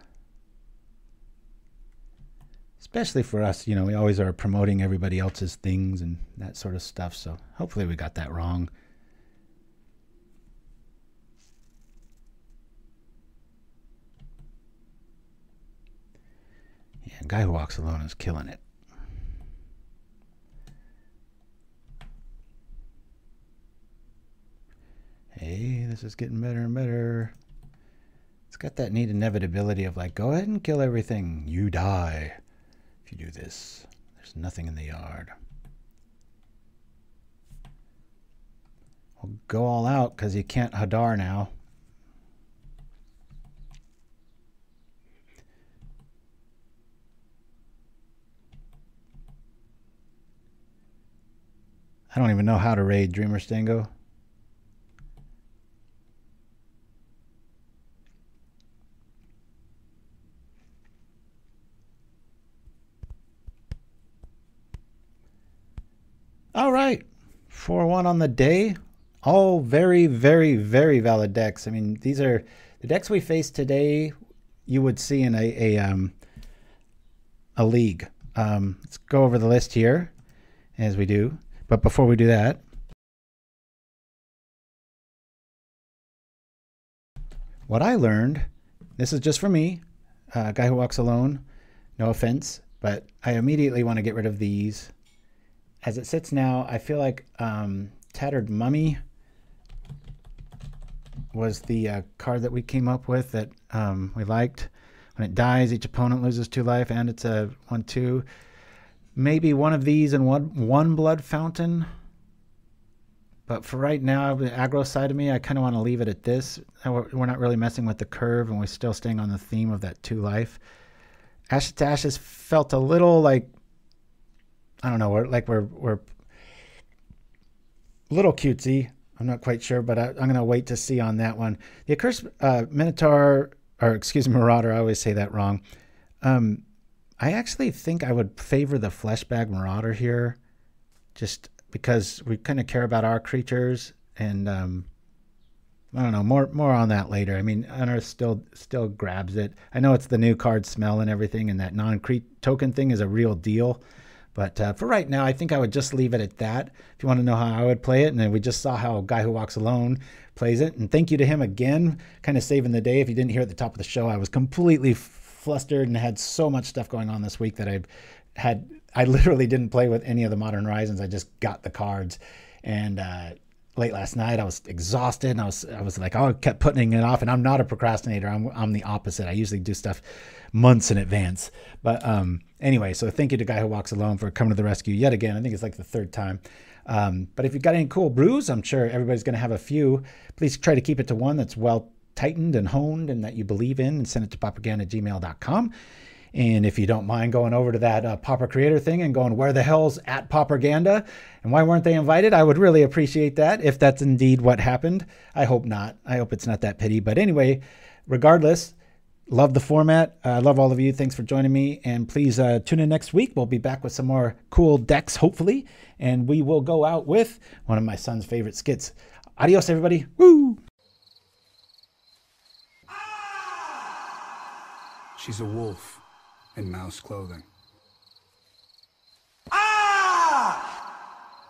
Especially for us, you know, we always are promoting everybody else's things and that sort of stuff, so hopefully we got that wrong. Yeah, Guy Who Walks Alone is killing it. Hey, this is getting better and better. It's got that neat inevitability of like, go ahead and kill everything. You die if you do this. There's nothing in the yard. Well, go all out because you can't Hadar now. I don't even know how to raid Dreamer Stango. All right, 4-1 on the day. All very, very, very valid decks. I mean, these are the decks we faced today. You would see in a league. Let's go over the list here, as we do. But before we do that, what I learned, this is just for me, Guy Who Walks Alone. No offense, but I immediately want to get rid of these. As it sits now, I feel like Tattered Mummy was the card that we came up with that we liked. When it dies, each opponent loses 2 life, and it's a 1/2. Maybe one of these and one Blood Fountain. But for right now, the aggro side of me, I kind of want to leave it at this. We're not really messing with the curve, and we're still staying on the theme of that 2 life. Ashes to Ashes felt a little like, I don't know, we're a little cutesy. I'm not quite sure, but I'm going to wait to see on that one. The Accursed Marauder, I always say that wrong. I actually think I would favor the Fleshbag Marauder here, just because we kind of care about our creatures, and I don't know, more on that later. I mean, Unearth still grabs it. I know it's the new card smell and everything, and that non-creep token thing is a real deal. But for right now, I think I would just leave it at that. If you want to know how I would play it, and then we just saw how Guy Who Walks Alone plays it. And thank you to him again, kind of saving the day. If you didn't hear at the top of the show, I was completely flustered and had so much stuff going on this week that I literally didn't play with any of the Modern Horizons. I just got the cards. And late last night, I was exhausted, and I was like, I kept putting it off. And I'm not a procrastinator. I'm the opposite. I usually do stuff months in advance. But anyway, so thank you to Guy Who Walks Alone for coming to the rescue yet again. I think it's like the 3rd time. But if you've got any cool brews, I'm sure everybody's going to have a few. Please try to keep it to one that's well tightened and honed and that you believe in, and send it to pauperganda@gmail.com. And if you don't mind going over to that Pauper Creator thing and going, where the hell's at pauperganda? And why weren't they invited? I would really appreciate that if that's indeed what happened. I hope not. I hope it's not that pity. But anyway, regardless, love the format. I love all of you. Thanks for joining me. And please tune in next week. We'll be back with some more cool decks, hopefully. And we will go out with one of my son's favorite skits. Adios, everybody. Woo! She's a wolf in mouse clothing.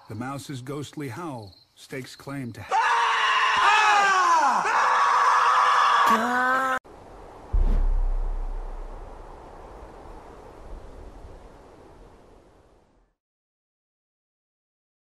The mouse's ghostly howl stakes claim to